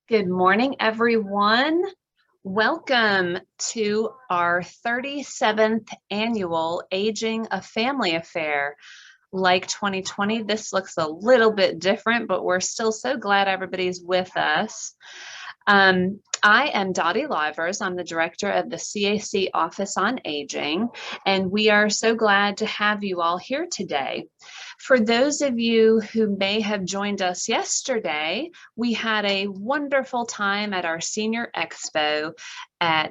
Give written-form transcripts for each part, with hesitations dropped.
Good morning, everyone. Welcome to our 37th annual Aging a Family Affair. Like 2020, this looks a little bit different, but we're still so glad everybody's with us. I am Dottie Livers. I'm the director of the CAC Office on Aging, and we are so glad to have you all here today. For those of you who may have joined us yesterday, we had a wonderful time at our Senior Expo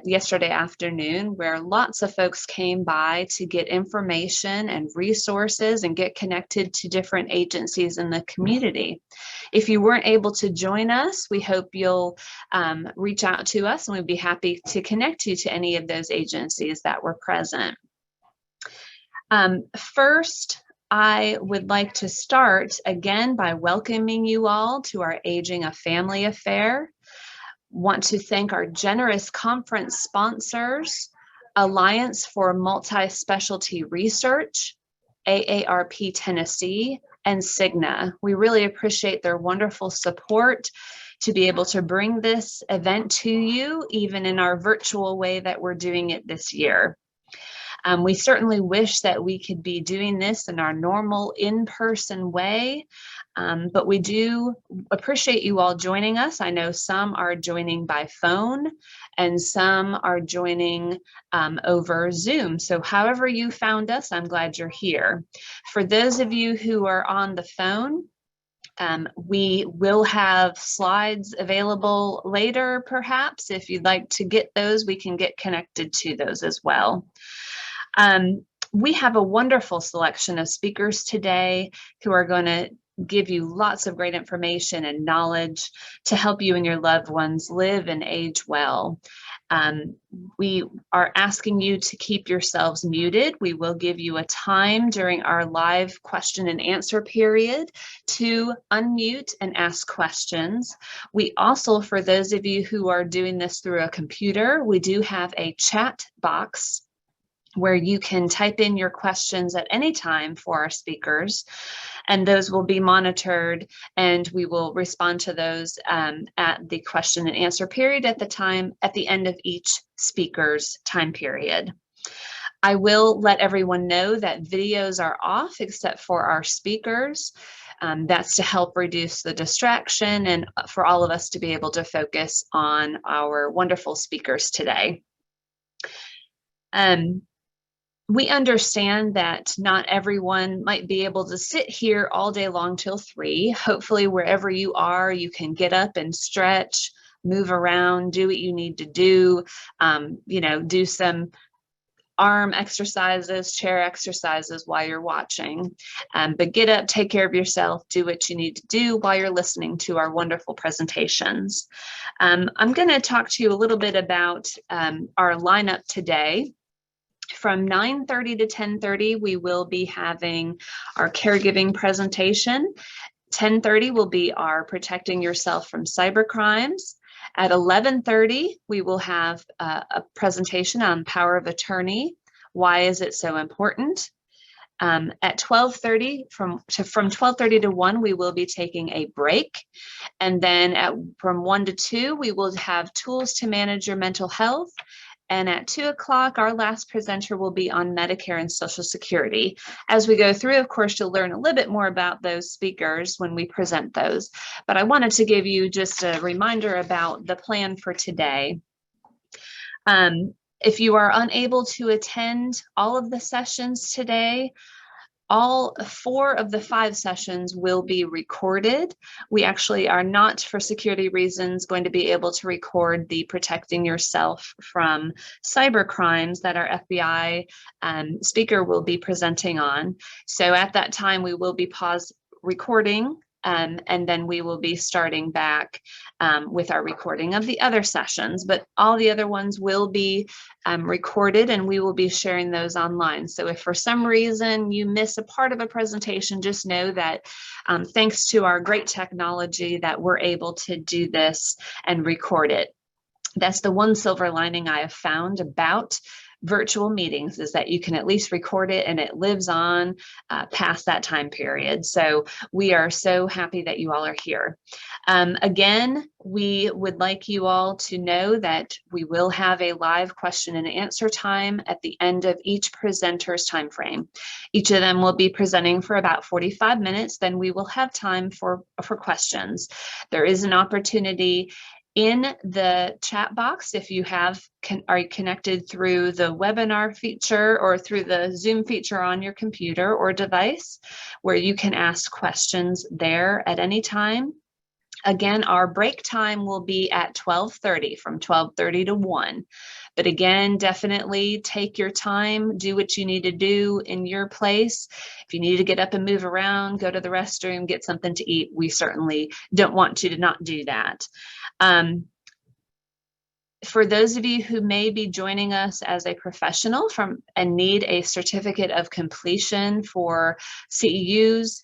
yesterday afternoon, where lots of folks came by to get information and resources and get connected to different agencies in the community. If you weren't able to join us, we hope you'll reach out to us, and we'd be happy to connect you to any of those agencies that were present. First, I would like to start again by welcoming you all to our Aging a Family Affair. Want to thank our generous conference sponsors, Alliance for Multi-Specialty Research, AARP Tennessee, and Cigna. We really appreciate their wonderful support to be able to bring this event to you, even in our virtual way that we're doing it this year. We certainly wish that we could be doing this in our normal in-person way, but we do appreciate you all joining us. I know some are joining by phone and some are joining over Zoom. So however you found us, I'm glad you're here. For those of you who are on the phone, we will have slides available later, perhaps. If you'd like to get those, we can get connected to those as well. We have a wonderful selection of speakers today who are going to give you lots of great information and knowledge to help you and your loved ones live and age well. We are asking you to keep yourselves muted. We will give you a time during our live question and answer period to unmute and ask questions. We also, for those of you who are doing this through a computer, we do have a chat box where you can type in your questions at any time for our speakers, and those will be monitored, and we will respond to those at the question and answer period at the end of each speaker's time period. I will let everyone know that videos are off except for our speakers. That's to help reduce the distraction and for all of us to be able to focus on our wonderful speakers today. We understand that not everyone might be able to sit here all day long till 3. Hopefully, wherever you are, you can get up and stretch, move around, do what you need to do, do some arm exercises, chair exercises while you're watching. But get up, take care of yourself, do what you need to do while you're listening to our wonderful presentations. I'm going to talk to you a little bit about our lineup today. From 9:30 to 10:30, we will be having our caregiving presentation. 10:30 will be our protecting yourself from cybercrimes. At 11:30, we will have a presentation on power of attorney. Why is it so important? At 12:30, from 12:30 to 1, we will be taking a break. And then from 1 to 2, we will have tools to manage your mental health. And at 2 o'clock, our last presenter will be on Medicare and Social Security. As we go through, of course, you'll learn a little bit more about those speakers when we present those. But I wanted to give you just a reminder about the plan for today. If you are unable to attend all of the sessions today, all 4 of the 5 sessions will be recorded. We actually are not, for security reasons, going to be able to record the protecting yourself from cybercrimes that our FBI speaker will be presenting on. So at that time, we will be pause recording, and then we will be starting back with our recording of the other sessions, but all the other ones will be recorded, and we will be sharing those online. So if for some reason you miss a part of a presentation, just know that thanks to our great technology that we're able to do this and record it. That's the one silver lining I have found about virtual meetings is that you can at least record it and it lives on past that time period. So we are so happy that you all are here. Again, we would like you all to know that we will have a live question and answer time at the end of each presenter's time frame. Each of them will be presenting for about 45 minutes, then we will have time for questions. There is an opportunity in the chat box if you are connected through the webinar feature or through the Zoom feature on your computer or device, where you can ask questions there at any time. Again, our break time will be at 12:30, from 12:30 to 1. But again, definitely take your time, do what you need to do in your place. If you need to get up and move around, go to the restroom, get something to eat, we certainly don't want you to not do that. For those of you who may be joining us as a professional and need a certificate of completion for CEUs,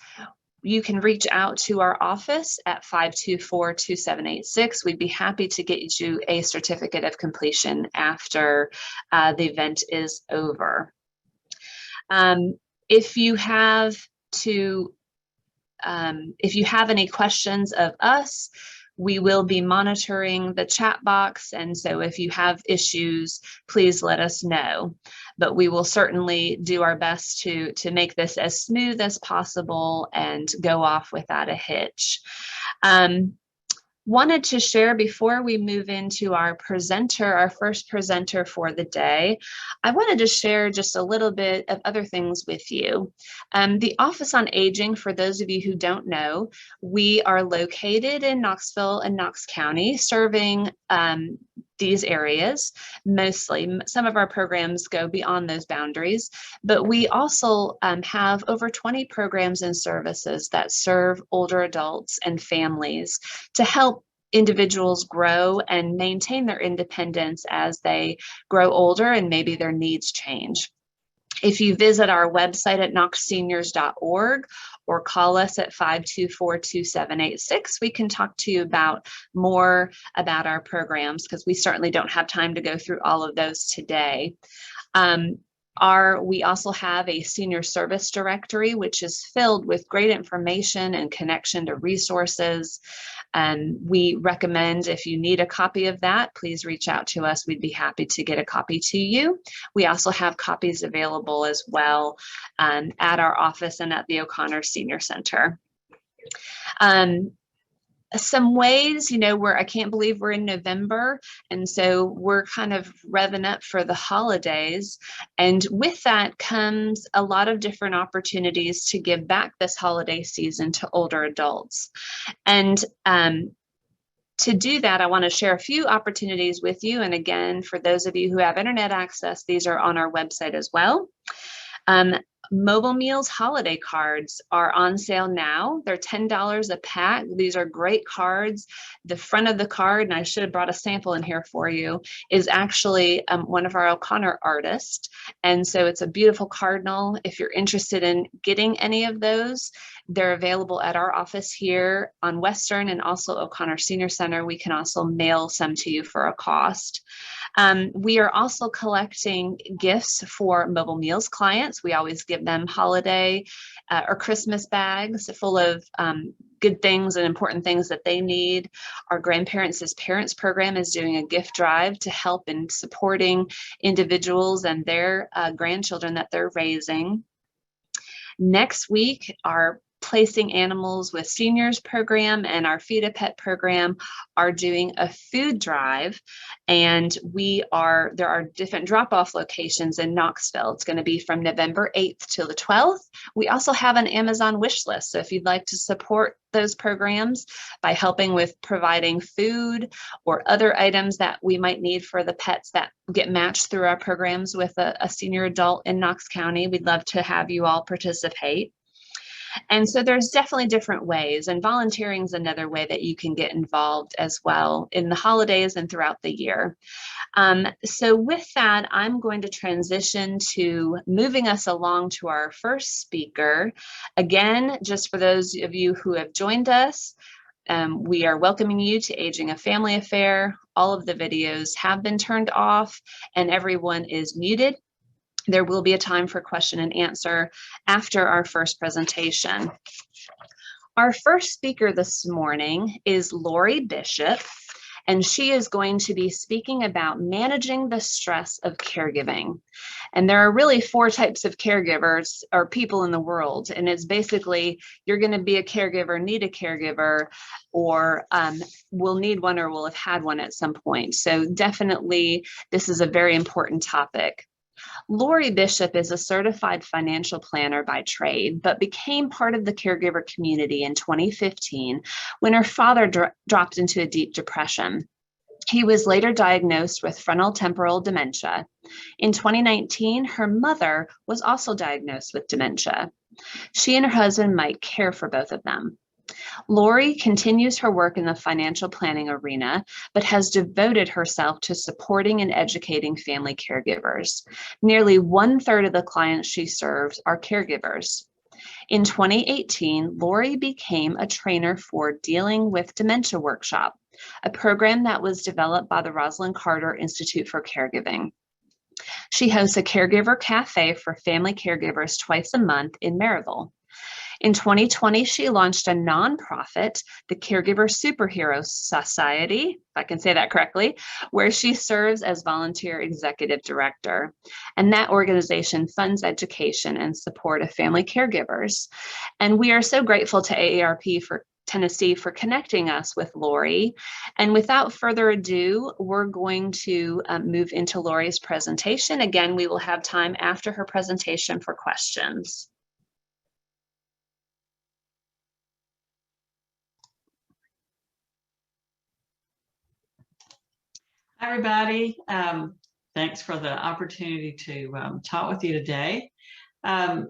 you can reach out to our office at 524-2786. We'd be happy to get you a certificate of completion after the event is over. If you have any questions of us, we will be monitoring the chat box, and so if you have issues, please let us know. But we will certainly do our best to make this as smooth as possible and go off without a hitch. Wanted to share before we move into our first presenter for the day, I wanted to share just a little bit of other things with you. The Office on Aging, for those of you who don't know, we are located in Knoxville and Knox County, serving these areas mostly. Some of our programs go beyond those boundaries, but we also have over 20 programs and services that serve older adults and families to help individuals grow and maintain their independence as they grow older and maybe their needs change. If you visit our website at knoxseniors.org or call us at 524-2786, we can talk to you about more about our programs, because we certainly don't have time to go through all of those today. We also have a senior service directory, which is filled with great information and connection to resources. And we recommend, if you need a copy of that, please reach out to us. We'd be happy to get a copy to you. We also have copies available as well at our office and at the O'Connor Senior Center. Some ways, I can't believe we're in November, and so we're kind of revving up for the holidays. And with that comes a lot of different opportunities to give back this holiday season to older adults. And to do that, I want to share a few opportunities with you. And again, for those of you who have internet access, these are on our website as well. Mobile Meals holiday cards are on sale now. They're $10 a pack. These are great cards. The front of the card, and I should have brought a sample in here for you, is actually one of our O'Connor artists. And so it's a beautiful cardinal. If you're interested in getting any of those, they're available at our office here on Western and also O'Connor Senior Center. We can also mail some to you for a cost. We are also collecting gifts for Mobile Meals clients. We always give them holiday or Christmas bags full of good things and important things that they need. Our Grandparents as Parents program is doing a gift drive to help in supporting individuals and their grandchildren that they're raising. Next week, our Placing Animals with Seniors program and our Feed a Pet program are doing a food drive, and there are different drop-off locations in Knoxville. It's going to be from November 8th till the 12th. We also have an Amazon wish list, so if you'd like to support those programs by helping with providing food or other items that we might need for the pets that get matched through our programs with a senior adult in Knox County, we'd love to have you all participate. And so there's definitely different ways, and volunteering is another way that you can get involved as well in the holidays and throughout the year. So with that, I'm going to transition to moving us along to our first speaker. Again, just for those of you who have joined us, We are welcoming you to Aging a Family Affair. All of the videos have been turned off and everyone is muted. There will be a time for question and answer after our first presentation. Our first speaker this morning is Lori Bishop, and she is going to be speaking about managing the stress of caregiving. And there are really 4 types of caregivers or people in the world. And it's basically, you're going to be a caregiver, need a caregiver, or will need one or will have had one at some point. So definitely, this is a very important topic. Lori Bishop is a certified financial planner by trade, but became part of the caregiver community in 2015 when her father dropped into a deep depression. He was later diagnosed with frontotemporal dementia. In 2019, her mother was also diagnosed with dementia. She and her husband Mike care for both of them. Lori continues her work in the financial planning arena, but has devoted herself to supporting and educating family caregivers. Nearly 1/3 of the clients she serves are caregivers. In 2018, Lori became a trainer for Dealing with Dementia Workshop, a program that was developed by the Rosalind Carter Institute for Caregiving. She hosts a caregiver cafe for family caregivers twice a month in Maryville. In 2020, she launched a nonprofit, the Caregiver Superhero Society, if I can say that correctly, where she serves as volunteer executive director. And that organization funds education and support of family caregivers. And we are so grateful to AARP for Tennessee for connecting us with Lori. And without further ado, we're going to move into Lori's presentation. Again, we will have time after her presentation for questions. Hi, everybody. Thanks for the opportunity to talk with you today. I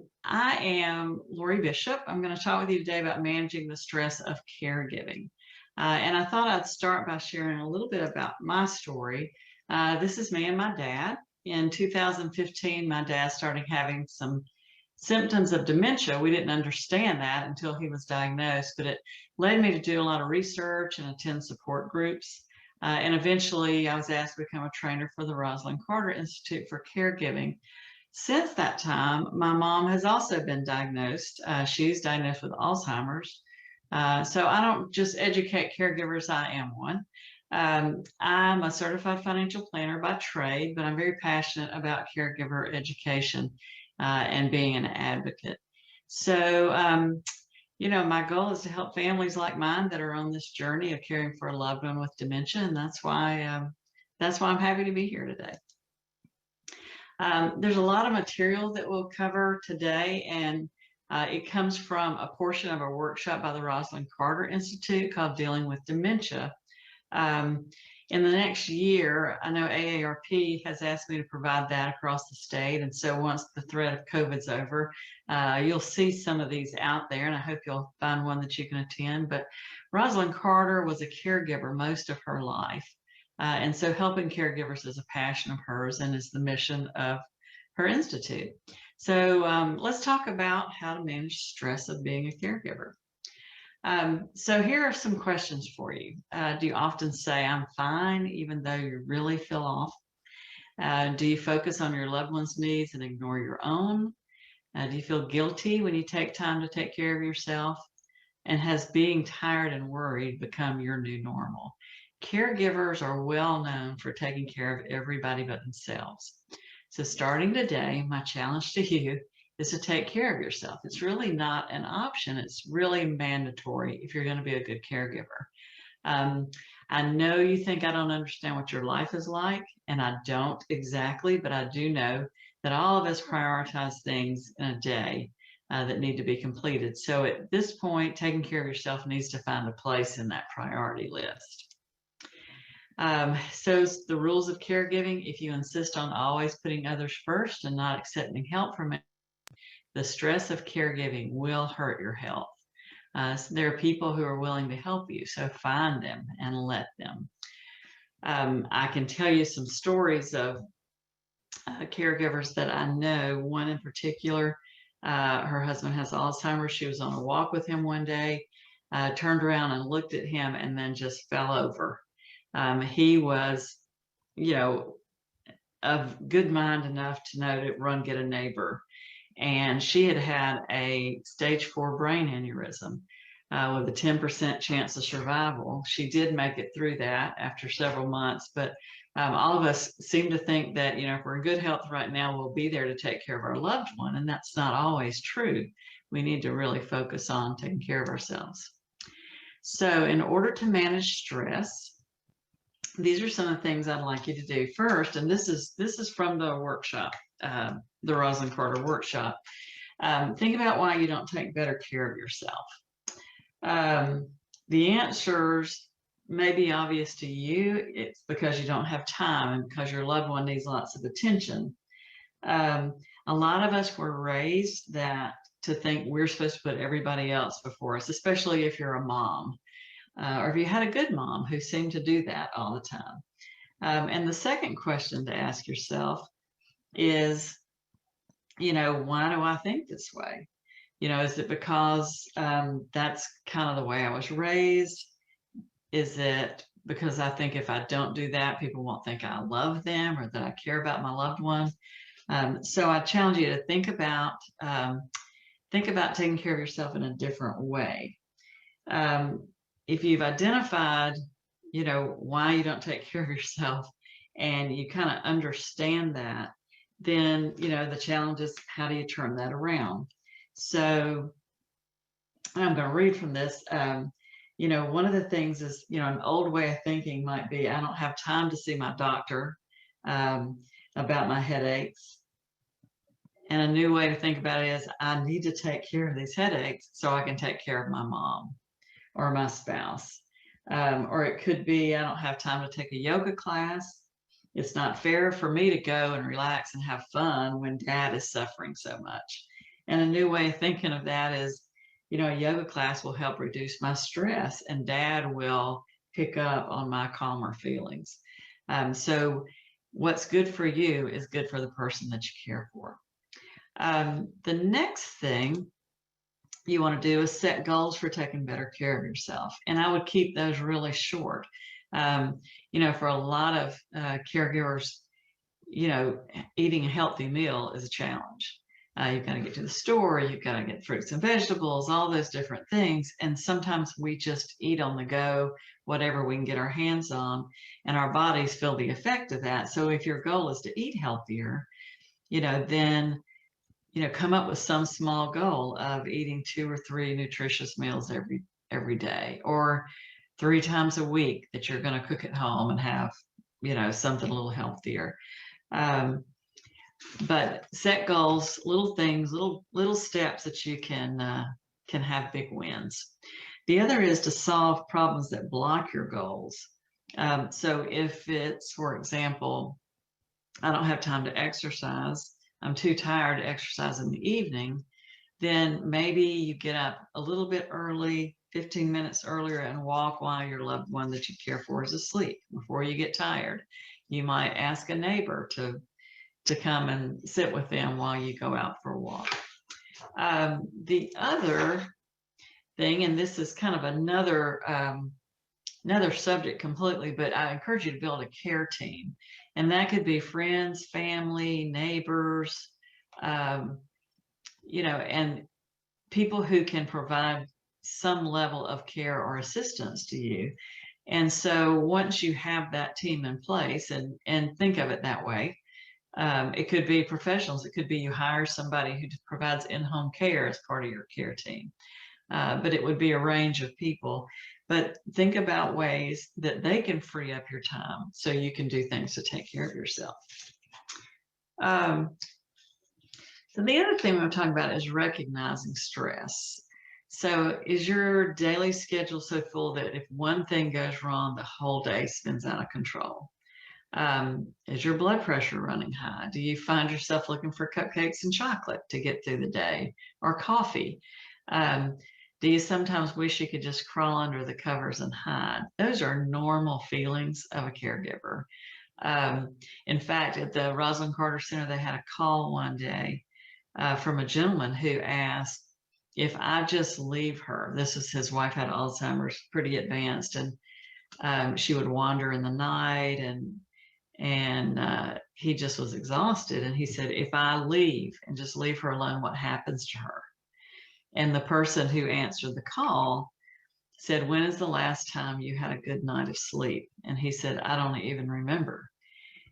am Lori Bishop. I'm going to talk with you today about managing the stress of caregiving. And I thought I'd start by sharing a little bit about my story. This is me and my dad. In 2015, my dad started having some symptoms of dementia. We didn't understand that until he was diagnosed, but it led me to do a lot of research and attend support groups. And eventually I was asked to become a trainer for the Rosalind Carter Institute for Caregiving. Since that time, my mom has also been diagnosed. She's diagnosed with Alzheimer's. So I don't just educate caregivers, I am one. I'm a certified financial planner by trade, but I'm very passionate about caregiver education and being an advocate. So, you know, my goal is to help families like mine that are on this journey of caring for a loved one with dementia, and that's why I'm happy to be here today. There's a lot of material that we'll cover today, and it comes from a portion of a workshop by the Rosalind Carter Institute called Dealing with Dementia. In the next year, I know AARP has asked me to provide that across the state. And so once the threat of COVID's over, you'll see some of these out there, and I hope you'll find one that you can attend. But Rosalind Carter was a caregiver most of her life. And so helping caregivers is a passion of hers and is the mission of her institute. So let's talk about how to manage stress of being a caregiver. So here are some questions for you. Do you often say, I'm fine, even though you really feel off? Do you focus on your loved one's needs and ignore your own? Do you feel guilty when you take time to take care of yourself? And has being tired and worried become your new normal? Caregivers are well known for taking care of everybody but themselves. So starting today, my challenge to you is to take care of yourself. It's really not an option. It's really mandatory if you're going to be a good caregiver. I know you think I don't understand what your life is like, and I don't exactly, but I do know that all of us prioritize things in a day that need to be completed. So at this point, taking care of yourself needs to find a place in that priority list. So the rules of caregiving: if you insist on always putting others first and not accepting help from it, the stress of caregiving will hurt your health. So there are people who are willing to help you, so find them and let them. I can tell you some stories of caregivers that I know. One in particular, her husband has Alzheimer's. She was on a walk with him one day. turned around and looked at him and then just fell over. He was, you know, of good mind enough to know to run get a neighbor. And she had had a stage 4 brain aneurysm with a 10% chance of survival. She did make it through that after several months, but all of us seem to think that, you know, if we're in good health right now, we'll be there to take care of our loved one. And that's not always true. We need to really focus on taking care of ourselves. So in order to manage stress, these are some of the things I'd like you to do first. And this is from the workshop, the Rosalind Carter workshop. Think about why you don't take better care of yourself. The answers may be obvious to you. It's because you don't have time and because your loved one needs lots of attention. A lot of us were raised to think we're supposed to put everybody else before us, especially if you're a mom, or if you had a good mom who seemed to do that all the time. And the second question to ask yourself is, you know, why do I think this way? You know, is it because that's kind of the way I was raised? Is it because I think if I don't do that, people won't think I love them or that I care about my loved one? So I challenge you to think about taking care of yourself in a different way. If you've identified, you know, why you don't take care of yourself and you kind of understand that, then, you know, the challenge is how do you turn that around? So I'm going to read from this. You know, one of the things is, you know, an old way of thinking might be, I don't have time to see my doctor about my headaches. And a new way to think about it is, I need to take care of these headaches so I can take care of my mom or my spouse. Or it could be, I don't have time to take a yoga class. It's not fair for me to go and relax and have fun when dad is suffering so much. And a new way of thinking of that is, you know, a yoga class will help reduce my stress and dad will pick up on my calmer feelings. So what's good for you is good for the person that you care for. The next thing you want to do is set goals for taking better care of yourself. And I would keep those really short. You know, for a lot of caregivers, you know, eating a healthy meal is a challenge. You've got to get to the store, you've got to get fruits and vegetables, all those different things. And sometimes we just eat on the go, whatever we can get our hands on, and our bodies feel the effect of that. So if your goal is to eat healthier, you know, then, you know, come up with some small goal of eating 2 or 3 nutritious meals every day, or 3 times a week that you're going to cook at home and have, you know, something a little healthier. But set goals, little things, little steps that you can have big wins. The other is to solve problems that block your goals. So if it's, for example, I don't have time to exercise, I'm too tired to exercise in the evening, then maybe you get up a little bit early, 15 minutes earlier, and walk while your loved one that you care for is asleep before you get tired. You might ask a neighbor to come and sit with them while you go out for a walk. The other thing, and this is kind of another subject completely, but I encourage you to build a care team. And that could be friends, family, neighbors, you know, and people who can provide some level of care or assistance to you. And so once you have that team in place, and think of it that way, it could be professionals. It could be you hire somebody who provides in-home care as part of your care team. But it would be a range of people. But think about ways that they can free up your time so you can do things to take care of yourself. So the other thing we're talking about is recognizing stress. So is your daily schedule so full that if one thing goes wrong, the whole day spins out of control? Is your blood pressure running high? Do you find yourself looking for cupcakes and chocolate to get through the day, or coffee? Do you sometimes wish you could just crawl under the covers and hide? Those are normal feelings of a caregiver. In fact, at the Rosalind Carter Center, they had a call one day from a gentleman who asked, if I just leave her, this is his wife had Alzheimer's, pretty advanced, and she would wander in the night, and he just was exhausted. And he said, if I leave and just leave her alone, what happens to her? And the person who answered the call said, when is the last time you had a good night of sleep? And he said, I don't even remember.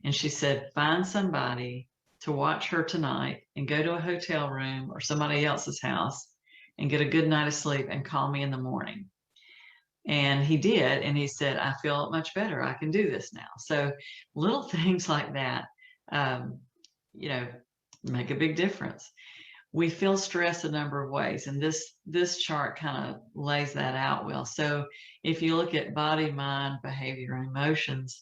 And she said, find somebody to watch her tonight and go to a hotel room or somebody else's house and get a good night of sleep and call me in the morning. And he did. And he said, I feel much better. I can do this now. So little things like that, you know, make a big difference. We feel stress a number of ways, and this chart kind of lays that out well. So if you look at body, mind, behavior, and emotions,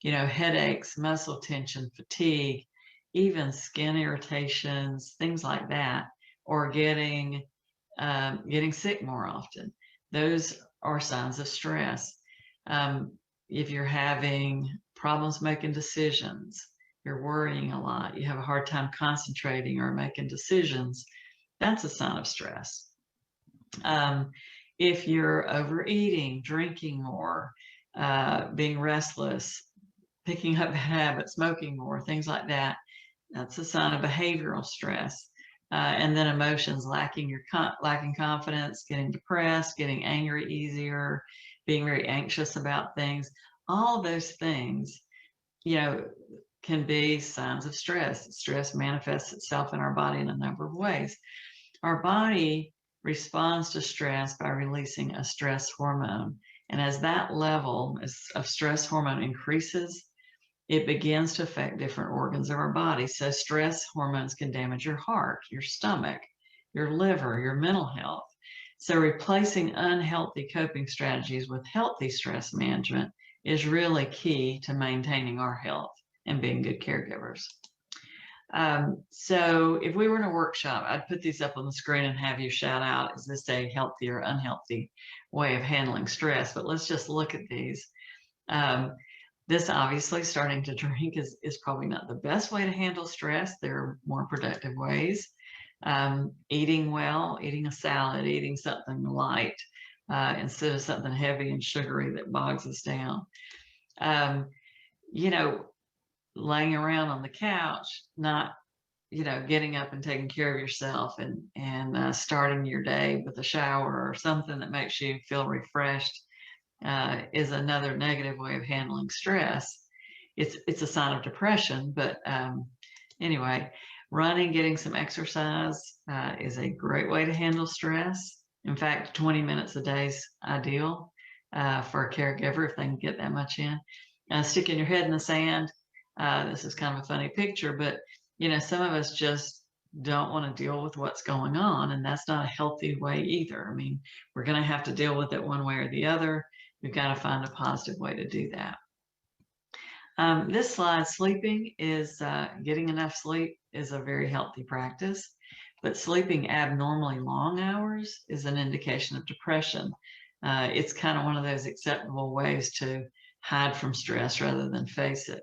you know, headaches, muscle tension, fatigue, even skin irritations, things like that, or getting sick more often, those are signs of stress. If you're having problems making decisions, you're worrying a lot, you have a hard time concentrating or making decisions, that's a sign of stress. If you're overeating, drinking more, being restless, picking up bad habits, smoking more, things like that, that's a sign of behavioral stress. And then emotions, lacking confidence, getting depressed, getting angry easier, being very anxious about things, all those things, you know, can be signs of stress. Stress manifests itself in our body in a number of ways. Our body responds to stress by releasing a stress hormone. And as that level of stress hormone increases, it begins to affect different organs of our body. So stress hormones can damage your heart, your stomach, your liver, your mental health. So replacing unhealthy coping strategies with healthy stress management is really key to maintaining our health and being good caregivers. So if we were in a workshop, I'd put these up on the screen and have you shout out, is this a healthy or unhealthy way of handling stress? But let's just look at these. This obviously, starting to drink is probably not the best way to handle stress. There are more productive ways. Eating well, eating a salad, eating something light instead of something heavy and sugary that bogs us down. You know, laying around on the couch, not, you know, getting up and taking care of yourself and starting your day with a shower or something that makes you feel refreshed is another negative way of handling stress. It's a sign of depression, but anyway, running, getting some exercise is a great way to handle stress. In fact, 20 minutes a day is ideal for a caregiver if they can get that much in. Sticking your head in the sand. This is kind of a funny picture, but you know, some of us just don't want to deal with what's going on, and that's not a healthy way either. I mean, we're going to have to deal with it one way or the other. We've got to find a positive way to do that. This slide, sleeping is getting enough sleep is a very healthy practice, but sleeping abnormally long hours is an indication of depression. It's kind of one of those acceptable ways to hide from stress rather than face it.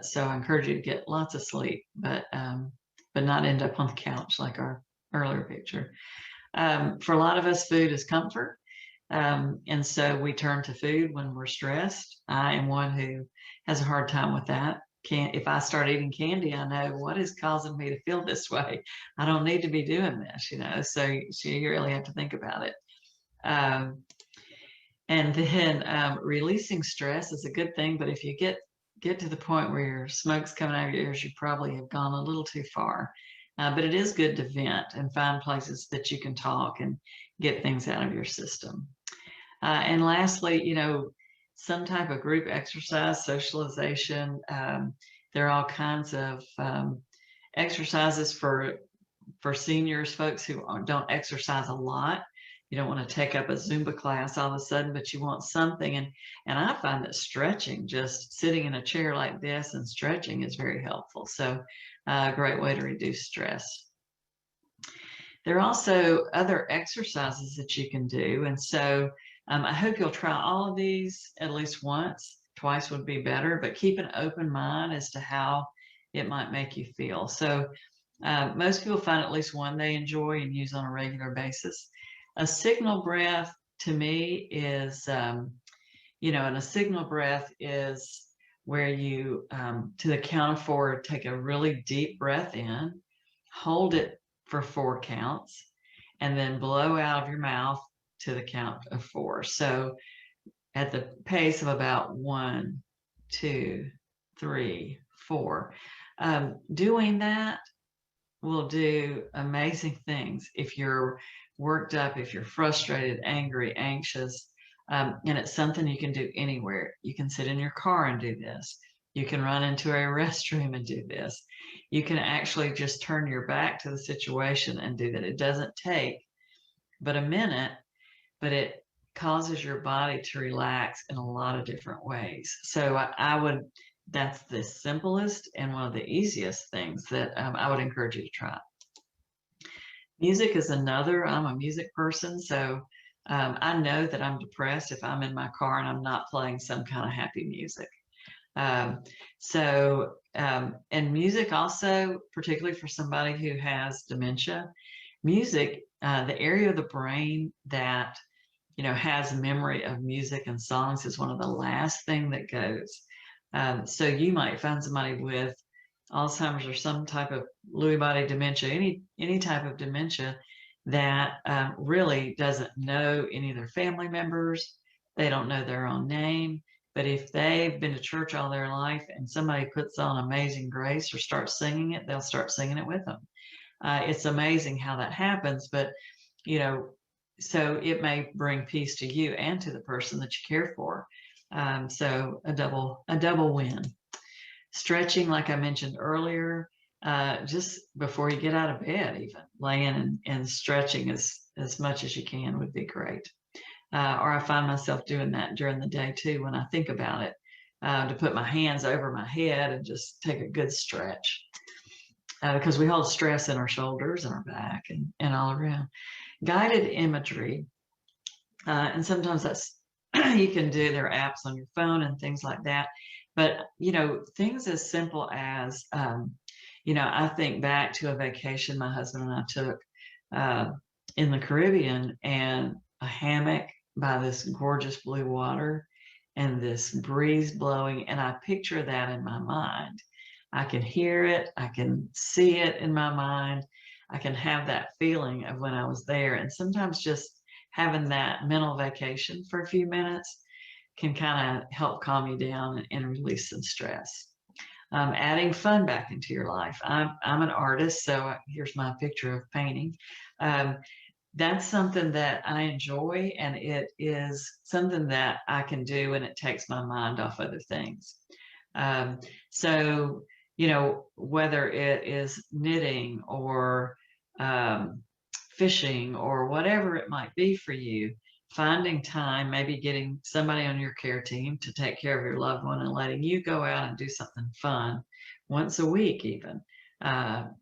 So I encourage you to get lots of sleep, but not end up on the couch like our earlier picture. For a lot of us, food is comfort. And so we turn to food when we're stressed. I am one who has a hard time with that. If I start eating candy, I know what is causing me to feel this way. I don't need to be doing this, you know, so you really have to think about it. And then releasing stress is a good thing, but if you get to the point where your smoke's coming out of your ears, you probably have gone a little too far. But it is good to vent and find places that you can talk and get things out of your system. And lastly, you know, some type of group exercise, socialization. There are all kinds of exercises for seniors, folks who don't exercise a lot. You don't want to take up a Zumba class all of a sudden, but you want something. And I find that stretching, just sitting in a chair like this and stretching, is very helpful. So a great way to reduce stress. There are also other exercises that you can do. And so I hope you'll try all of these at least once. Twice would be better, but keep an open mind as to how it might make you feel. So Most people find at least one they enjoy and use on a regular basis. A signal breath to me is, and a signal breath is where you, to the count of 4, take a really deep breath in, hold it for 4 counts, and then blow out of your mouth to the count of 4. So at the pace of about 1, 2, 3, 4. Doing that will do amazing things if you're worked up, if you're frustrated, angry, anxious, and it's something you can do anywhere. You can sit in your car and do this. You can run into a restroom and do this. You can actually just turn your back to the situation and do that. It doesn't take but a minute, but it causes your body to relax in a lot of different ways. So that's the simplest and one of the easiest things that I would encourage you to try. Music is another. I'm a music person, so I know that I'm depressed if I'm in my car and I'm not playing some kind of happy music. And music also, particularly for somebody who has dementia, music, the area of the brain that has memory of music and songs is one of the last thing that goes. So you might find somebody with Alzheimer's or some type of Lewy body dementia, any type of dementia that really doesn't know any of their family members. They don't know their own name. But if they've been to church all their life and somebody puts on Amazing Grace or starts singing it, they'll start singing it with them. It's amazing how that happens, but so it may bring peace to you and to the person that you care for. So a double win. Stretching, like I mentioned earlier, just before you get out of bed, even laying and stretching as much as you can would be great. Or I find myself doing that during the day too when I think about it, to put my hands over my head and just take a good stretch. Because we hold stress in our shoulders and our back and all around. Guided imagery, and sometimes that's you can do, there are apps on your phone and things like that. But things as simple as I think back to a vacation my husband and I took in the Caribbean, and a hammock by this gorgeous blue water and this breeze blowing, and I picture that in my mind. I can hear it, I can see it in my mind, I can have that feeling of when I was there. And sometimes just having that mental vacation for a few minutes can kind of help calm you down and release some stress. Adding fun back into your life. I'm an artist, so here's my picture of painting. That's something that I enjoy, and it is something that I can do, and it takes my mind off other things. So whether it is knitting or fishing or whatever it might be for you, finding time, maybe getting somebody on your care team to take care of your loved one and letting you go out and do something fun once a week even,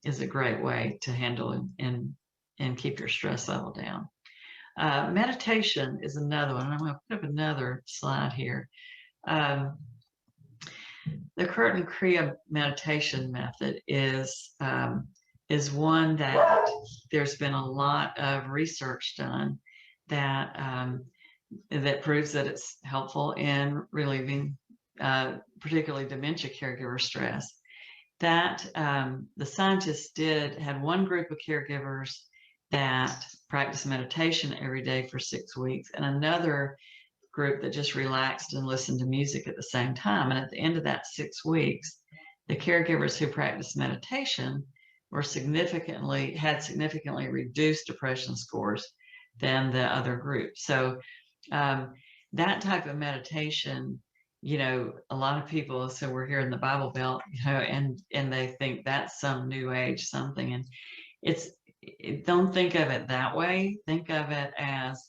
is a great way to handle and keep your stress level down. Meditation is another one. I'm going to put up another slide here. The Curtin Kriya meditation method is one that there's been a lot of research done that that proves that it's helpful in relieving particularly dementia caregiver stress. That the scientists had one group of caregivers that practiced meditation every day for 6 weeks, and another group that just relaxed and listened to music at the same time. And at the end of that 6 weeks, the caregivers who practiced meditation had significantly reduced depression scores than the other group. So that type of meditation, a lot of people, so we're here in the Bible Belt, and they think that's some new age something. And don't think of it that way. Think of it as,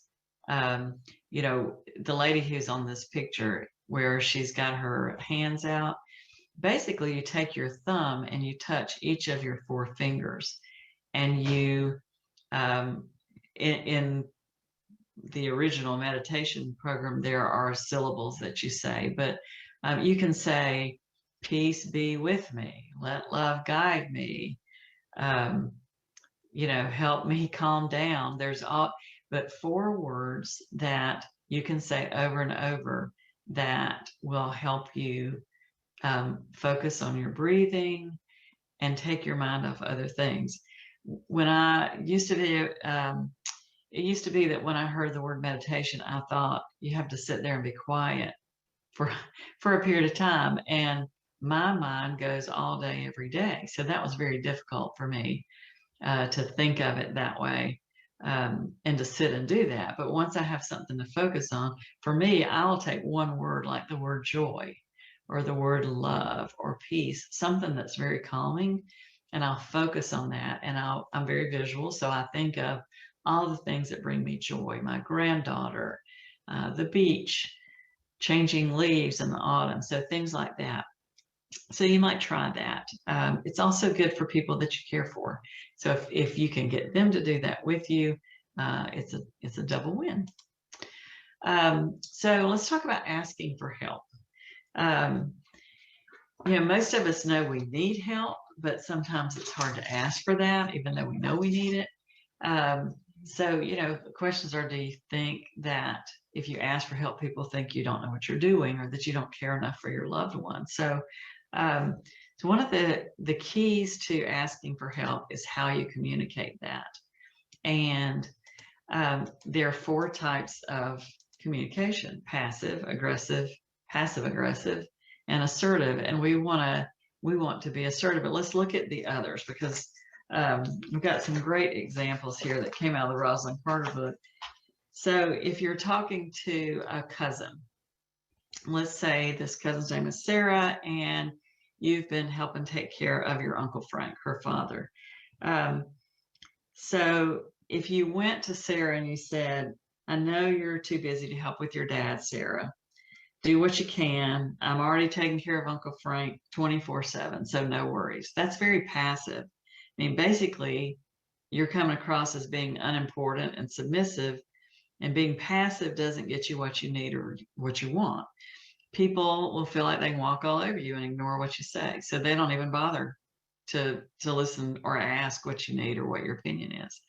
the lady who's on this picture where she's got her hands out. Basically, you take your thumb and you touch each of your 4 fingers, and you, in the original meditation program, there are syllables that you say, but you can say, peace be with me, let love guide me, help me calm down. But 4 words that you can say over and over that will help you focus on your breathing and take your mind off other things. When I used to be, it used to be that when I heard the word meditation, I thought you have to sit there and be quiet for a period of time, and my mind goes all day, every day. So that was very difficult for me to think of it that way, and to sit and do that. But once I have something to focus on, for me, I'll take one word like the word joy or the word love or peace, something that's very calming, and I'll focus on that. And I'm very visual, so I think of all the things that bring me joy: my granddaughter, the beach, changing leaves in the autumn, so things like that. So you might try that. It's also good for people that you care for. So if you can get them to do that with you, it's a double win. So let's talk about asking for help. Most of us know we need help, but sometimes it's hard to ask for that, even though we know we need it. So the questions are, do you think that if you ask for help, people think you don't know what you're doing, or that you don't care enough for your loved one? So one of the keys to asking for help is how you communicate that. And there are 4 types of communication: passive aggressive, and assertive. And we want to be assertive, but let's look at the others, because we've got some great examples here that came out of the Rosalind Carter book. So if you're talking to a cousin, let's say this cousin's name is Sarah, and you've been helping take care of your Uncle Frank, her father. So if you went to Sarah and you said, I know you're too busy to help with your dad, Sarah. Do what you can. I'm already taking care of Uncle Frank 24/7, so no worries. That's very passive. I mean, basically, you're coming across as being unimportant and submissive, and being passive doesn't get you what you need or what you want. People will feel like they can walk all over you and ignore what you say, so they don't even bother to listen or ask what you need or what your opinion is.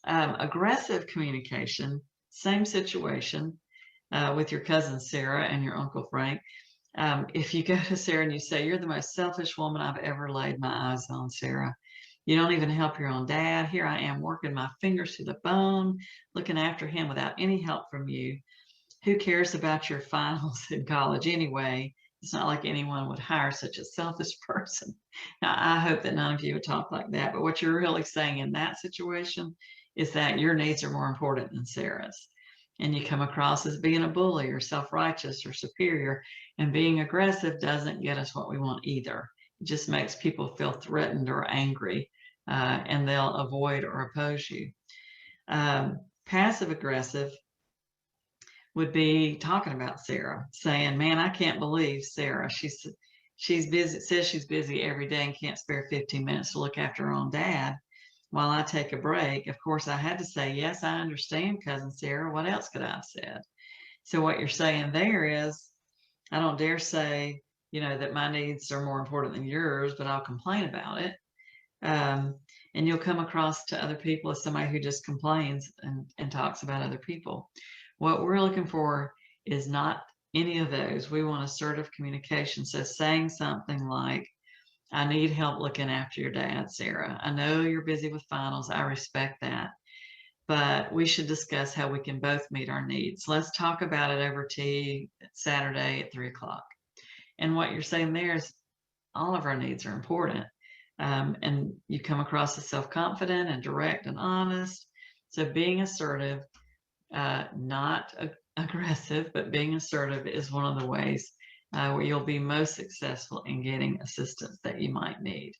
Aggressive communication, same situation with your cousin Sarah and your Uncle Frank. If you go to Sarah and you say, you're the most selfish woman I've ever laid my eyes on, Sarah. You don't even help your own dad. Here I am working my fingers to the bone, looking after him without any help from you. Who cares about your finals in college anyway? It's not like anyone would hire such a selfish person. Now, I hope that none of you would talk like that, but what you're really saying in that situation is that your needs are more important than Sarah's. And you come across as being a bully or self-righteous or superior, and being aggressive doesn't get us what we want either. It just makes people feel threatened or angry, and they'll avoid or oppose you. Passive aggressive would be talking about Sarah, saying, man, I can't believe Sarah. She's busy, says she's busy every day and can't spare 15 minutes to look after her own dad while I take a break. Of course, I had to say, yes, I understand, Cousin Sarah. What else could I have said? So what you're saying there is, I don't dare say, that my needs are more important than yours, but I'll complain about it. And you'll come across to other people as somebody who just complains and talks about other people. What we're looking for is not any of those. We want assertive communication. So saying something like, I need help looking after your dad, Sarah. I know you're busy with finals. I respect that. But we should discuss how we can both meet our needs. Let's talk about it over tea Saturday at 3 o'clock. And what you're saying there is all of our needs are important. And you come across as self-confident and direct and honest. So being assertive, not aggressive, but being assertive is one of the ways where you'll be most successful in getting assistance that you might need.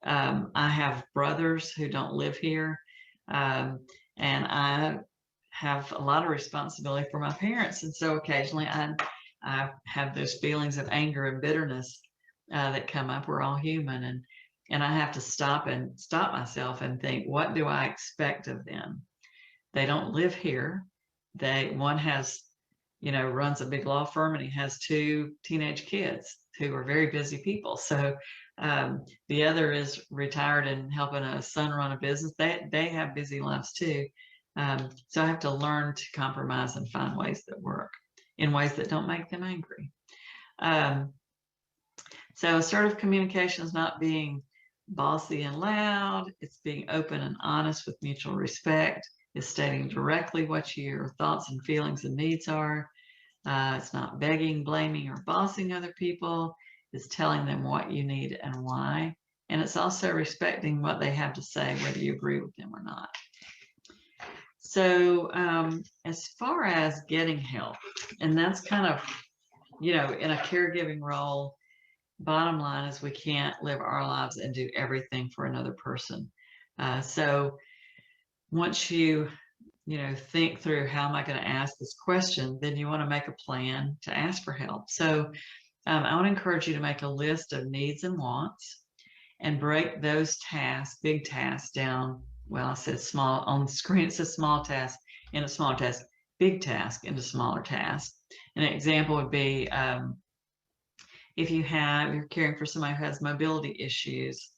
I have brothers who don't live here, and I have a lot of responsibility for my parents. And so occasionally I have those feelings of anger and bitterness that come up. We're all human, and I have to stop myself and think, what do I expect of them? They don't live here. One has, runs a big law firm, and he has 2 teenage kids who are very busy people. So The other is retired and helping a son run a business. They have busy lives too. So I have to learn to compromise and find ways that work in ways that don't make them angry. So assertive communication is not being bossy and loud. It's being open and honest with mutual respect. It's stating directly what your thoughts and feelings and needs are. It's not begging, blaming, or bossing other people. It's telling them what you need and why. And it's also respecting what they have to say, whether you agree with them or not. So as far as getting help, and that's kind of, in a caregiving role, bottom line is we can't live our lives and do everything for another person. So once you think through, how am I going to ask this question, then you want to make a plan to ask for help. So I want to encourage you to make a list of needs and wants and break those tasks, big tasks, down. Well, I said small on the screen. It says small task in a smaller task, big task into smaller tasks. An example would be if you're caring for somebody who has mobility issues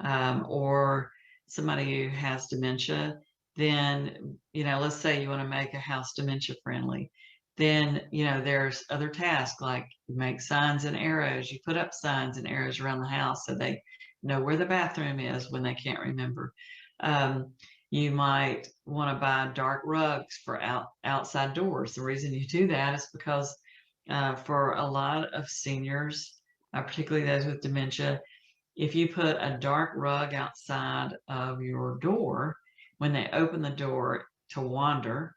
or somebody who has dementia, then, let's say you want to make a house dementia friendly. Then, there's other tasks like you make signs and arrows. You put up signs and arrows around the house so they know where the bathroom is when they can't remember. You might want to buy dark rugs for outside doors. The reason you do that is because for a lot of seniors, particularly those with dementia, if you put a dark rug outside of your door, when they open the door to wander,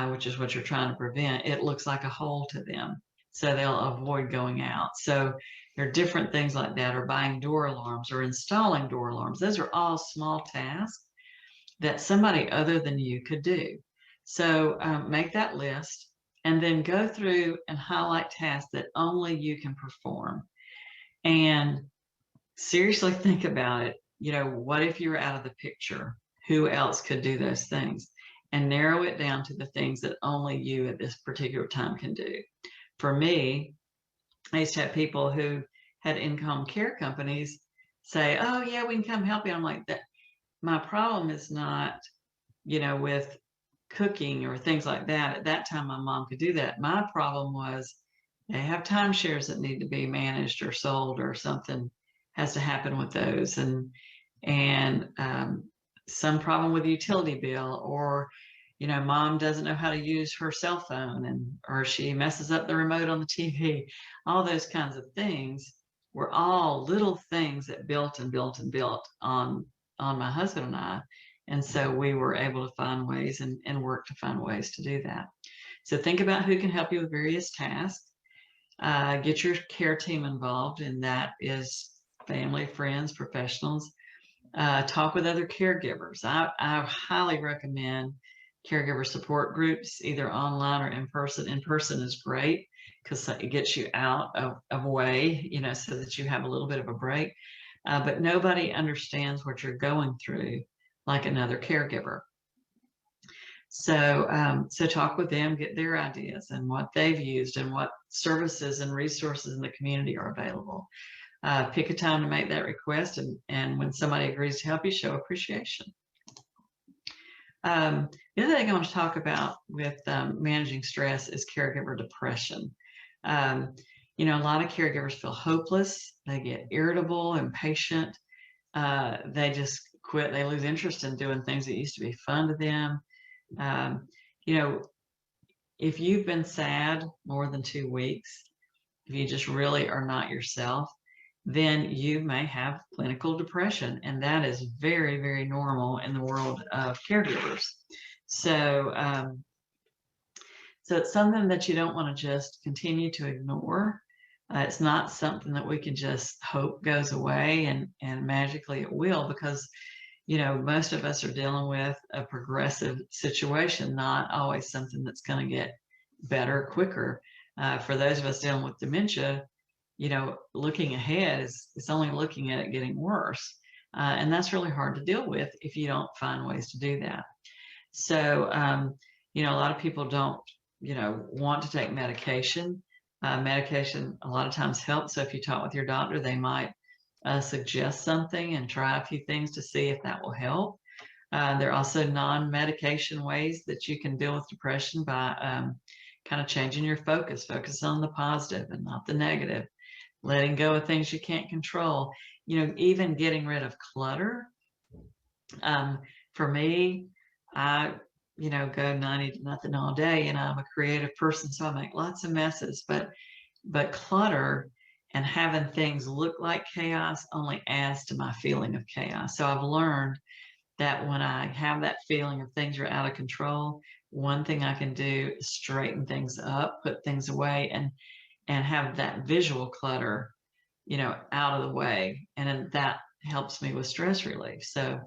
which is what you're trying to prevent, it looks like a hole to them. So they'll avoid going out. So there are different things like that, or buying door alarms or installing door alarms. Those are all small tasks that somebody other than you could do. So make that list and then go through and highlight tasks that only you can perform. And seriously think about it. What if you were out of the picture? Who else could do those things? And narrow it down to the things that only you at this particular time can do. For me, I used to have people who had in-home care companies say, oh yeah, we can come help you. I'm like, that. My problem is not, with cooking or things like that. At that time, my mom could do that. My problem was they have timeshares that need to be managed or sold, or something has to happen with those. And some problem with the utility bill, or, mom doesn't know how to use her cell phone, or she messes up the remote on the TV. All those kinds of things were all little things that built and built and built on my husband and I. And so we were able to find ways and work to find ways to do that. So think about who can help you with various tasks. Get your care team involved, and that is family, friends, professionals. Talk with other caregivers. I highly recommend caregiver support groups, either online or in person. In person is great because it gets you out of way, so that you have a little bit of a break. But nobody understands what you're going through like another caregiver. So talk with them, get their ideas and what they've used and what services and resources in the community are available. Pick a time to make that request, and when somebody agrees to help you, show appreciation. The other thing I want to talk about with managing stress is caregiver depression. A lot of caregivers feel hopeless. They get irritable, impatient. They just quit. They lose interest in doing things that used to be fun to them. If you've been sad more than 2 weeks, if you just really are not yourself, then you may have clinical depression. And that is very, very normal in the world of caregivers. So it's something that you don't want to just continue to ignore. It's not something that we can just hope goes away and magically it will, because most of us are dealing with a progressive situation, not always something that's going to get better quicker. For those of us dealing with dementia, looking ahead is only looking at it getting worse. And that's really hard to deal with if you don't find ways to do that. So, a lot of people don't, want to take medication. Medication a lot of times helps. So if you talk with your doctor, they might suggest something and try a few things to see if that will help. There are also non-medication ways that you can deal with depression by kind of changing your focus. Focus on the positive and not the negative. Letting go of things you can't control. You know, even getting rid of clutter. For me, I, you know, go 90 to nothing all day, and I'm a creative person, so I make lots of messes. But clutter and having things look like chaos only adds to my feeling of chaos. So I've learned that when I have that feeling of things are out of control, one thing I can do is straighten things up, put things away, and have that visual clutter, you know, out of the way. And then that helps me with stress relief. So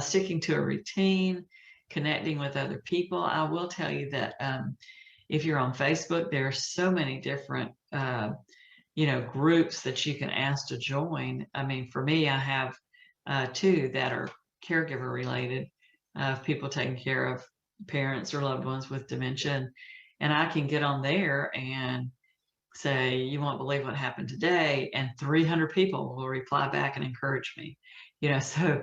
sticking to a routine, connecting with other people. I will tell you that if you're on Facebook, there are so many different you know, groups that you can ask to join. I mean, for me, I have two that are caregiver related, people taking care of parents or loved ones with dementia. And I can get on there and say, you won't believe what happened today. And 300 people will reply back and encourage me. You know, so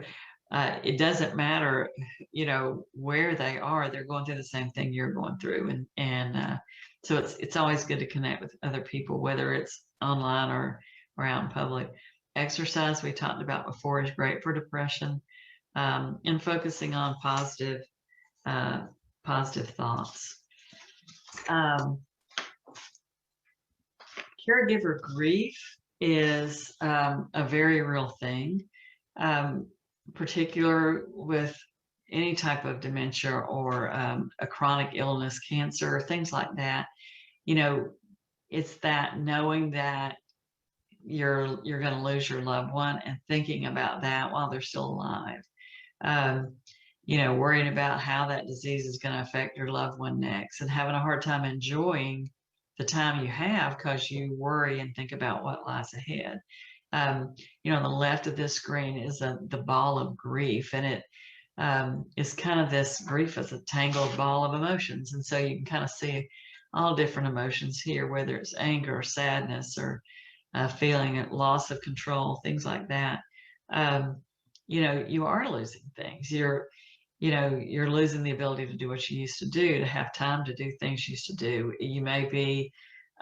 it doesn't matter, you know, where they are, they're going through the same thing you're going through. And so it's always good to connect with other people, whether it's online or out in public. Exercise, we talked about before, is great for depression, and focusing on positive thoughts. Caregiver grief is a very real thing, particular with any type of dementia or a chronic illness, cancer, things like that. You know, it's that knowing that you're going to lose your loved one and thinking about that while they're still alive. You know, worrying about how that disease is going to affect your loved one next, and having a hard time enjoying the time you have because you worry and think about what lies ahead. You know, on the left of this screen is the ball of grief, and it is kind of this grief as a tangled ball of emotions. And so you can kind of see all different emotions here, whether it's anger or sadness or feeling a loss of control, things like that. You know, you are losing things. You know, you're losing the ability to do what you used to do, to have time to do things you used to do. You may be,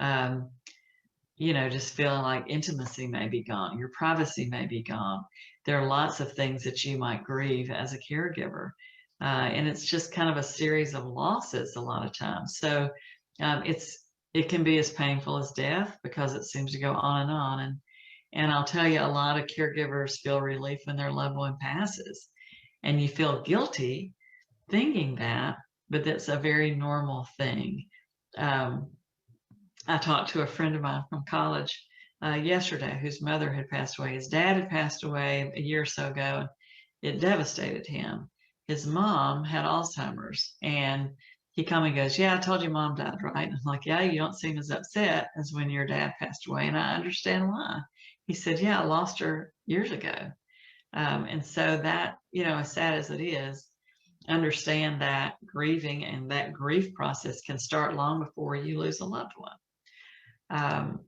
you know, just feeling like intimacy may be gone. Your privacy may be gone. There are lots of things that you might grieve as a caregiver. And it's just kind of a series of losses a lot of times. So it can be as painful as death because it seems to go on and on. And I'll tell you, a lot of caregivers feel relief when their loved one passes. And you feel guilty thinking that, but that's a very normal thing. I talked to a friend of mine from college yesterday whose mother had passed away. His dad had passed away a year or so ago, and it devastated him. His mom had Alzheimer's, and he came and goes, "Yeah, I told you mom died, right?" And I'm like, "Yeah, you don't seem as upset as when your dad passed away." And I understand why. He said, "Yeah, I lost her years ago." And so that, you know, as sad as it is, understand that grieving and that grief process can start long before you lose a loved one.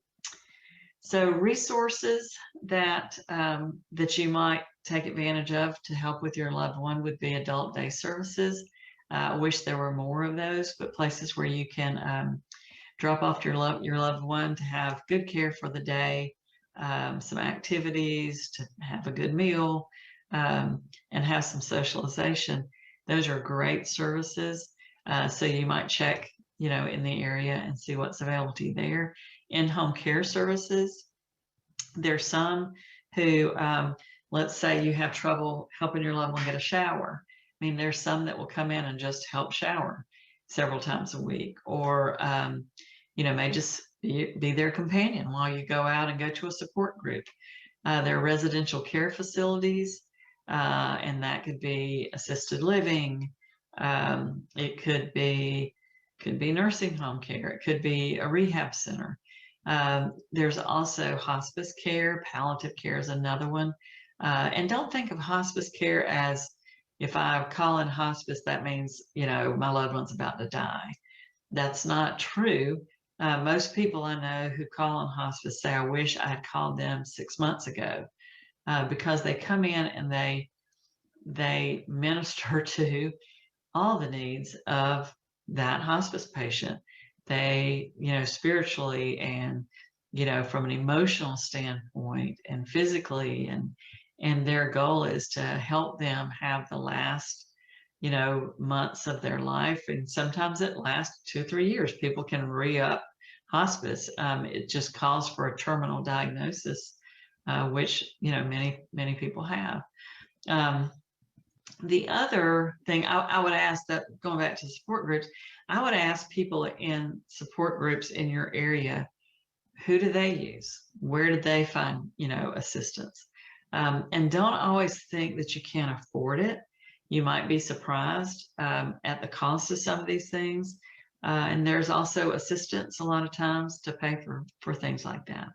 So resources that that you might take advantage of to help with your loved one would be adult day services. I wish there were more of those, but places where you can drop off your loved one to have good care for the day, some activities, to have a good meal, and have some socialization. Those are great services. So you might check, you know, in the area and see what's available to you there. In-home care services, there's some who, let's say you have trouble helping your loved one get a shower. I mean, there's some that will come in and just help shower several times a week, or, you know, may just be their companion while you go out and go to a support group. There are residential care facilities, and that could be assisted living. It could be nursing home care. It could be a rehab center. There's also hospice care. Palliative care is another one. And don't think of hospice care as, if I call in hospice, that means, you know, my loved one's about to die. That's not true. Most people I know who call on hospice say, "I wish I had called them 6 months ago." because they come in and they minister to all the needs of that hospice patient. They, spiritually and, from an emotional standpoint and physically, and their goal is to help them have the last, months of their life. And sometimes it lasts 2 or 3 years. People can re-up hospice. It just calls for a terminal diagnosis, which, many people have. The other thing I would ask, that going back to support groups, I would ask people in support groups in your area, who do they use? Where did they find, assistance? And don't always think that you can't afford it. You might be surprised at the cost of some of these things. And there's also assistance a lot of times to pay for things like that.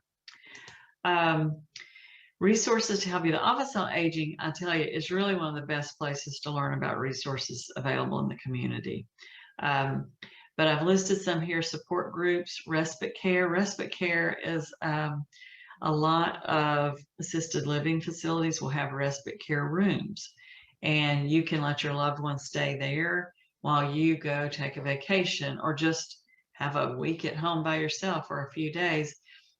Resources to help you. The Office on Aging, I tell you, is really one of the best places to learn about resources available in the community. But I've listed some here: support groups, Respite Care. Respite Care is a lot of assisted living facilities will have respite care rooms, and you can let your loved one stay there while you go take a vacation or just have a week at home by yourself for a few days.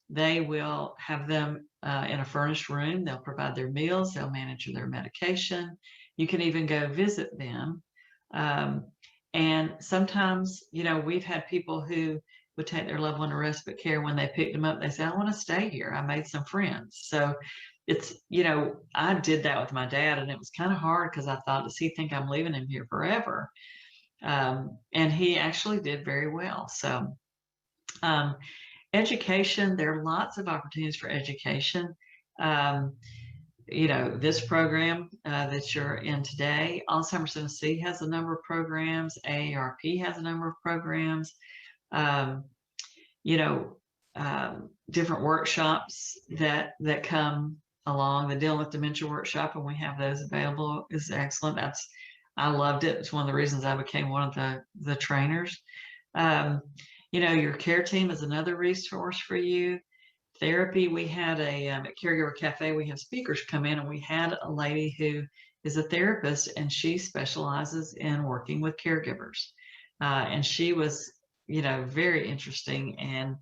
They will have them in a furnished room. They'll provide their meals. They'll manage their medication. You can even go visit them. And sometimes, we've had people who would take their loved one to respite care. When they picked them up, they say, I want to stay here. I made some friends. So it's, I did that with my dad, and it was kind of hard because I thought, does he think I'm leaving him here forever? And he actually did very well. So, education, there are lots of opportunities for education. This program that you're in today, Alzheimer's Tennessee has a number of programs. AARP has a number of programs. Different workshops that come along. The Dealing with Dementia workshop, and we have those available, is excellent. I loved it. It's one of the reasons I became one of the trainers. Your care team is another resource for you. Therapy, we had at Caregiver Cafe, we have speakers come in, and we had a lady who is a therapist, and she specializes in working with caregivers. And she was, very interesting, and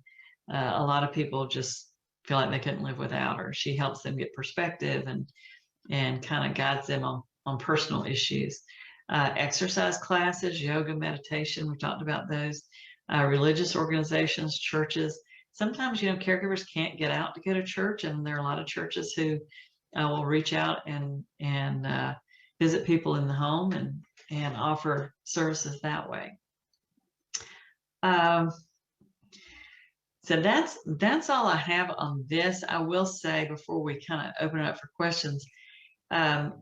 a lot of people just feel like they couldn't live without her. She helps them get perspective and kind of guides them on personal issues. Exercise classes, yoga, meditation, we talked about those. Religious organizations, churches. Sometimes, caregivers can't get out to go to church, and there are a lot of churches who will reach out and visit people in the home and offer services that way. So that's all I have on this. I will say, before we kind of open it up for questions,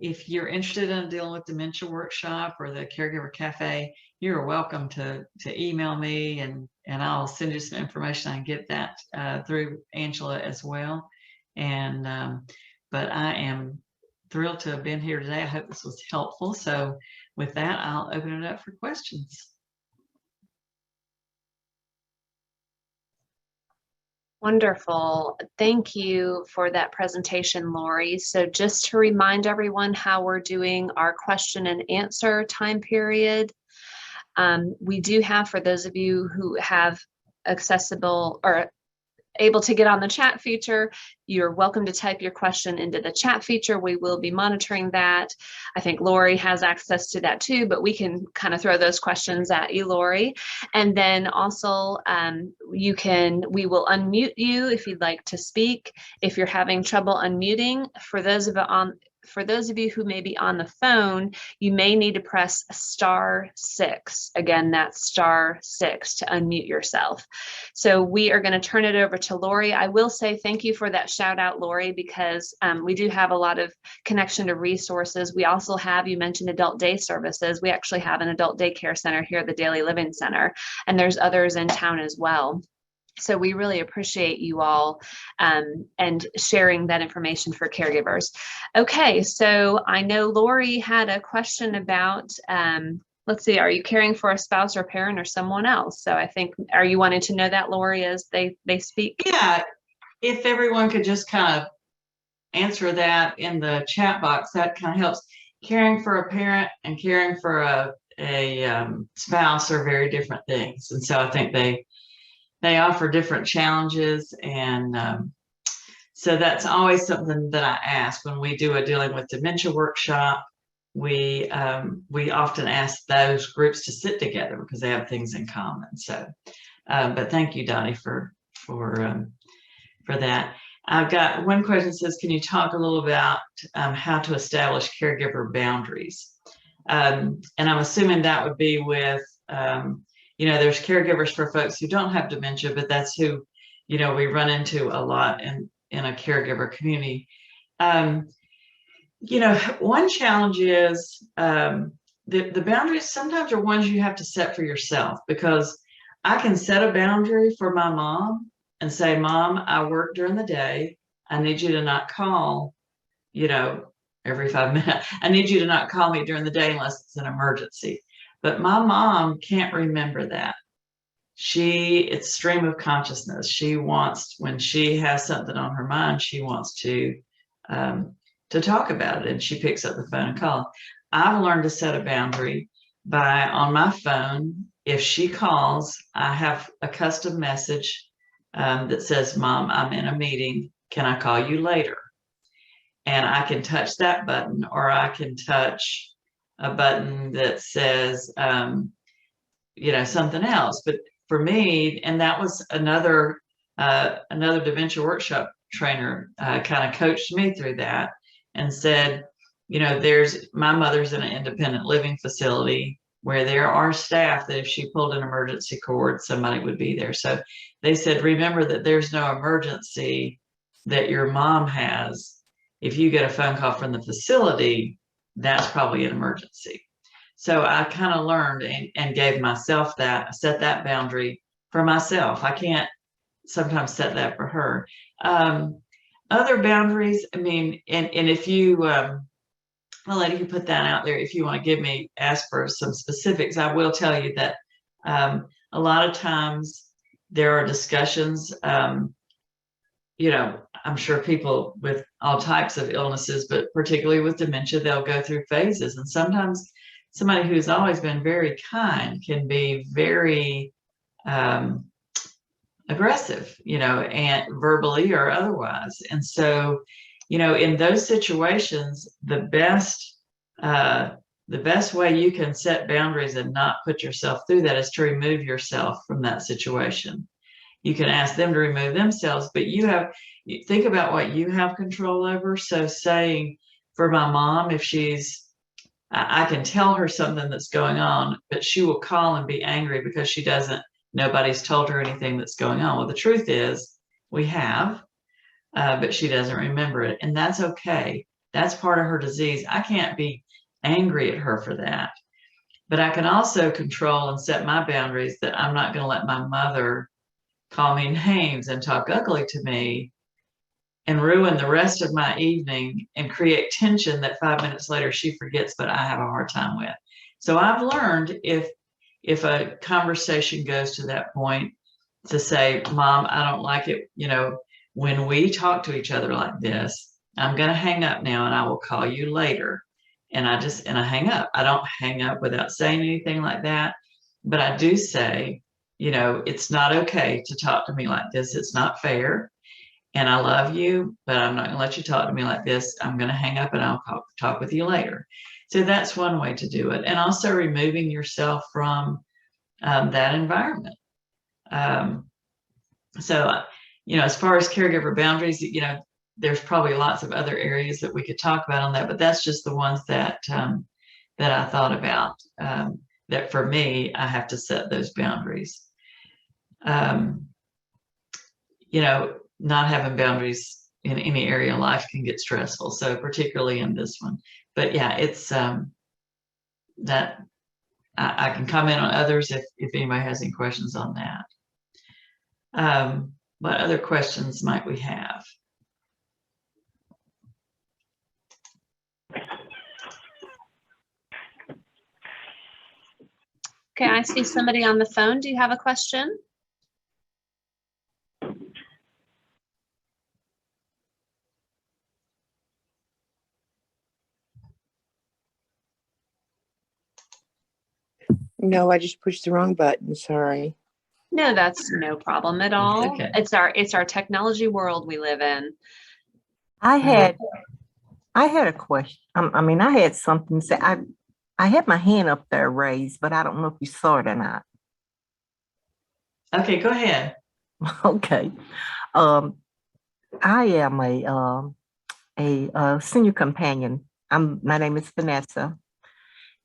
if you're interested in a Dealing with Dementia workshop or the Caregiver Cafe, you're welcome to email me, and I'll send you some information. I can get that through Angela as well. And but I am thrilled to have been here today. I hope this was helpful. So with that, I'll open it up for questions. Wonderful. Thank you for that presentation, Lori. So just to remind everyone how we're doing our question and answer time period, we do have, for those of you who have accessible or able to get on the chat feature, you're welcome to type your question into the chat feature. We will be monitoring that. I think Lori has access to that too, but we can kind of throw those questions at you, Lori. And then also we will unmute you if you'd like to speak. If you're having trouble unmuting, for those of you who may be on the phone, you may need to press *6. Again, that's *6 to unmute yourself. So we are going to turn it over to Lori. I will say thank you for that shout out, Lori, because we do have a lot of connection to resources. We also have, you mentioned adult day services. We actually have an adult daycare center here at the Daily Living Center, and there's others in town as well. So we really appreciate you all and sharing that information for caregivers. Okay, so I know Lori had a question about, let's see, are you caring for a spouse or parent or someone else? So I think, are you wanting to know that, Lori, as they speak? Yeah, if everyone could just kind of answer that in the chat box. That kind of helps. Caring for a parent and caring for a spouse are very different things. And so I think they offer different challenges. And so that's always something that I ask when we do a dealing with dementia workshop. We often ask those groups to sit together because they have things in common. So, but thank you, Dottie, for that. I've got one question that says, can you talk a little about how to establish caregiver boundaries? And I'm assuming that would be with, there's caregivers for folks who don't have dementia, but that's who, we run into a lot in a caregiver community. One challenge is the boundaries sometimes are ones you have to set for yourself, because I can set a boundary for my mom and say, Mom, I work during the day. I need you to not call, every 5 minutes. I need you to not call me during the day unless it's an emergency. But my mom can't remember that. It's stream of consciousness. She wants, when she has something on her mind, she wants to talk about it, and she picks up the phone and calls. I've learned to set a boundary by, on my phone, if she calls, I have a custom message that says, Mom, I'm in a meeting. Can I call you later? And I can touch that button, or I can touch a button that says, something else. But for me, and that was another dementia workshop trainer kind of coached me through that and said, my mother's in an independent living facility where there are staff that if she pulled an emergency cord, somebody would be there. So they said, remember that there's no emergency that your mom has. If you get a phone call from the facility, that's probably an emergency. So I kind of learned and gave myself set that boundary for myself. I can't sometimes set that for her. Other boundaries, and if you, I'll let you put that out there. If you want to ask for some specifics, I will tell you that a lot of times there are discussions, I'm sure people with all types of illnesses, but particularly with dementia, they'll go through phases. And sometimes somebody who's always been very kind can be very aggressive, and verbally or otherwise. And so, in those situations, the best way you can set boundaries and not put yourself through that is to remove yourself from that situation. You can ask them to remove themselves, but you think about what you have control over. So saying, for my mom, if I can tell her something that's going on, but she will call and be angry because nobody's told her anything that's going on. Well, the truth is we have, but she doesn't remember it. And that's okay. That's part of her disease. I can't be angry at her for that. But I can also control and set my boundaries that I'm not going to let my mother call me names and talk ugly to me and ruin the rest of my evening and create tension that 5 minutes later she forgets, but I have a hard time with. So I've learned if a conversation goes to that point, to say, Mom, I don't like it, when we talk to each other like this, I'm going to hang up now and I will call you later. And I hang up. I don't hang up without saying anything like that. But I do say, it's not okay to talk to me like this. It's not fair. And I love you, but I'm not going to let you talk to me like this. I'm going to hang up and I'll talk with you later. So that's one way to do it. And also removing yourself from that environment. So, as far as caregiver boundaries, there's probably lots of other areas that we could talk about on that, but that's just the ones that I thought about, that for me, I have to set those boundaries. Not having boundaries in any area of life can get stressful. So particularly in this one, but yeah, it's that I can comment on others if anybody has any questions on that. What other questions might we have? Okay, I see somebody on the phone. Do you have a question? No, I just pushed the wrong button. Sorry. No, that's no problem at all. Okay. It's our technology world we live in. I had a question. I mean, I had something to say. I had my hand up there raised, but I don't know if you saw it or not. Okay, go ahead. Okay. I am a senior companion. My name is Vanessa,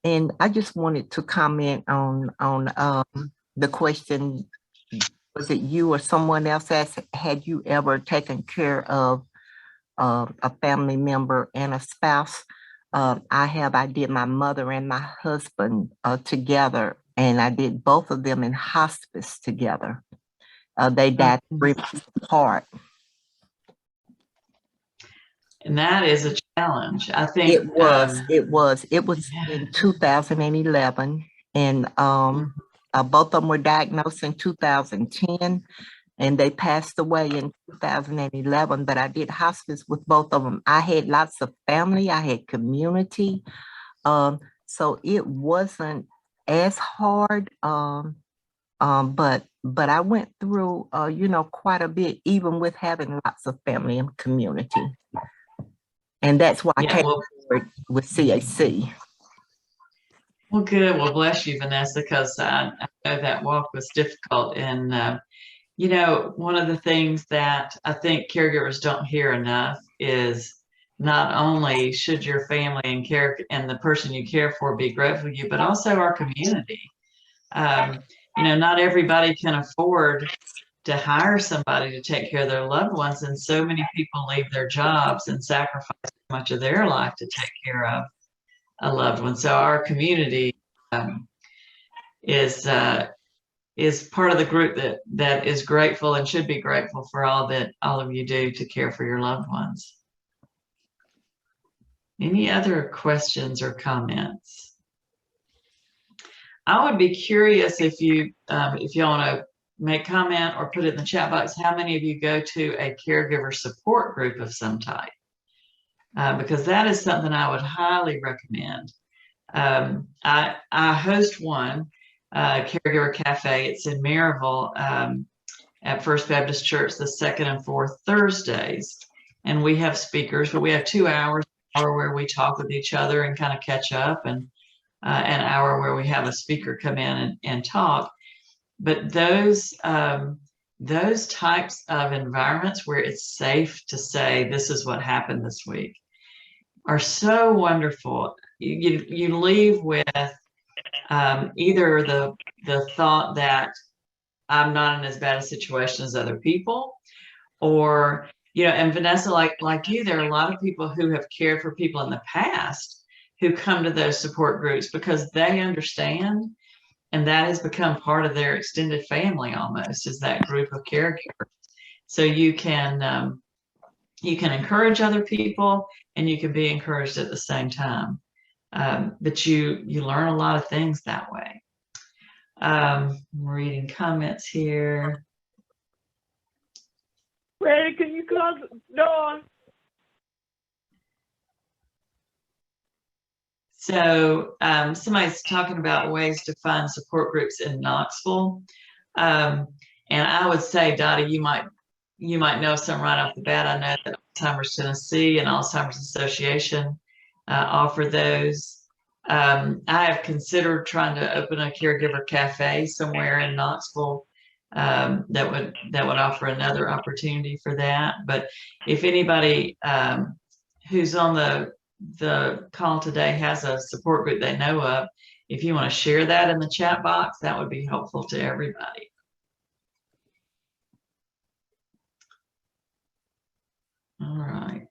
and I just wanted to comment on the question. Was it you or someone else asked, had you ever taken care of a family member and a spouse? I have. I did my mother and my husband together, and I did both of them in hospice together. They died 3 months apart. And that is a challenge. I think It was in 2011, and both of them were diagnosed in 2010, and they passed away in 2011. But I did hospice with both of them. I had lots of family. I had community, so it wasn't as hard. But I went through, quite a bit, even with having lots of family and community. And that's why I came forward with CAC. Well, good. Well, bless you, Vanessa, because I know that walk was difficult. And, one of the things that I think caregivers don't hear enough is not only should your family and the person you care for be grateful for you, but also our community. Not everybody can afford to hire somebody to take care of their loved ones, and so many people leave their jobs and sacrifice much of their life to take care of a loved one. So our community is part of the group that is grateful and should be grateful for all of you do to care for your loved ones. Any other questions or comments? I would be curious if you want to make comment or put it in the chat box, how many of you go to a caregiver support group of some type? Because that is something I would highly recommend. I host one, Caregiver Cafe. It's in Maryville at First Baptist Church the second and fourth Thursdays. And we have speakers, but we have 2 hours where we talk with each other and kind of catch up, and an hour where we have a speaker come in and talk. But those types of environments where it's safe to say, this is what happened this week, are so wonderful. You leave with either the thought that I'm not in as bad a situation as other people, or, and Vanessa, like you, there are a lot of people who have cared for people in the past who come to those support groups because they understand. And that has become part of their extended family almost, is that group of caregivers. So you can encourage other people, and you can be encouraged at the same time. But you learn a lot of things that way. I'm reading comments here. Randy, can you close the door? So somebody's talking about ways to find support groups in Knoxville. And I would say, Dottie, you might know some right off the bat. I know that Alzheimer's Tennessee and Alzheimer's Association offer those. I have considered trying to open a caregiver cafe somewhere in Knoxville that would offer another opportunity for that. But if anybody who's on the call today has a support group they know of, if you want to share that in the chat box, that would be helpful to everybody. All right.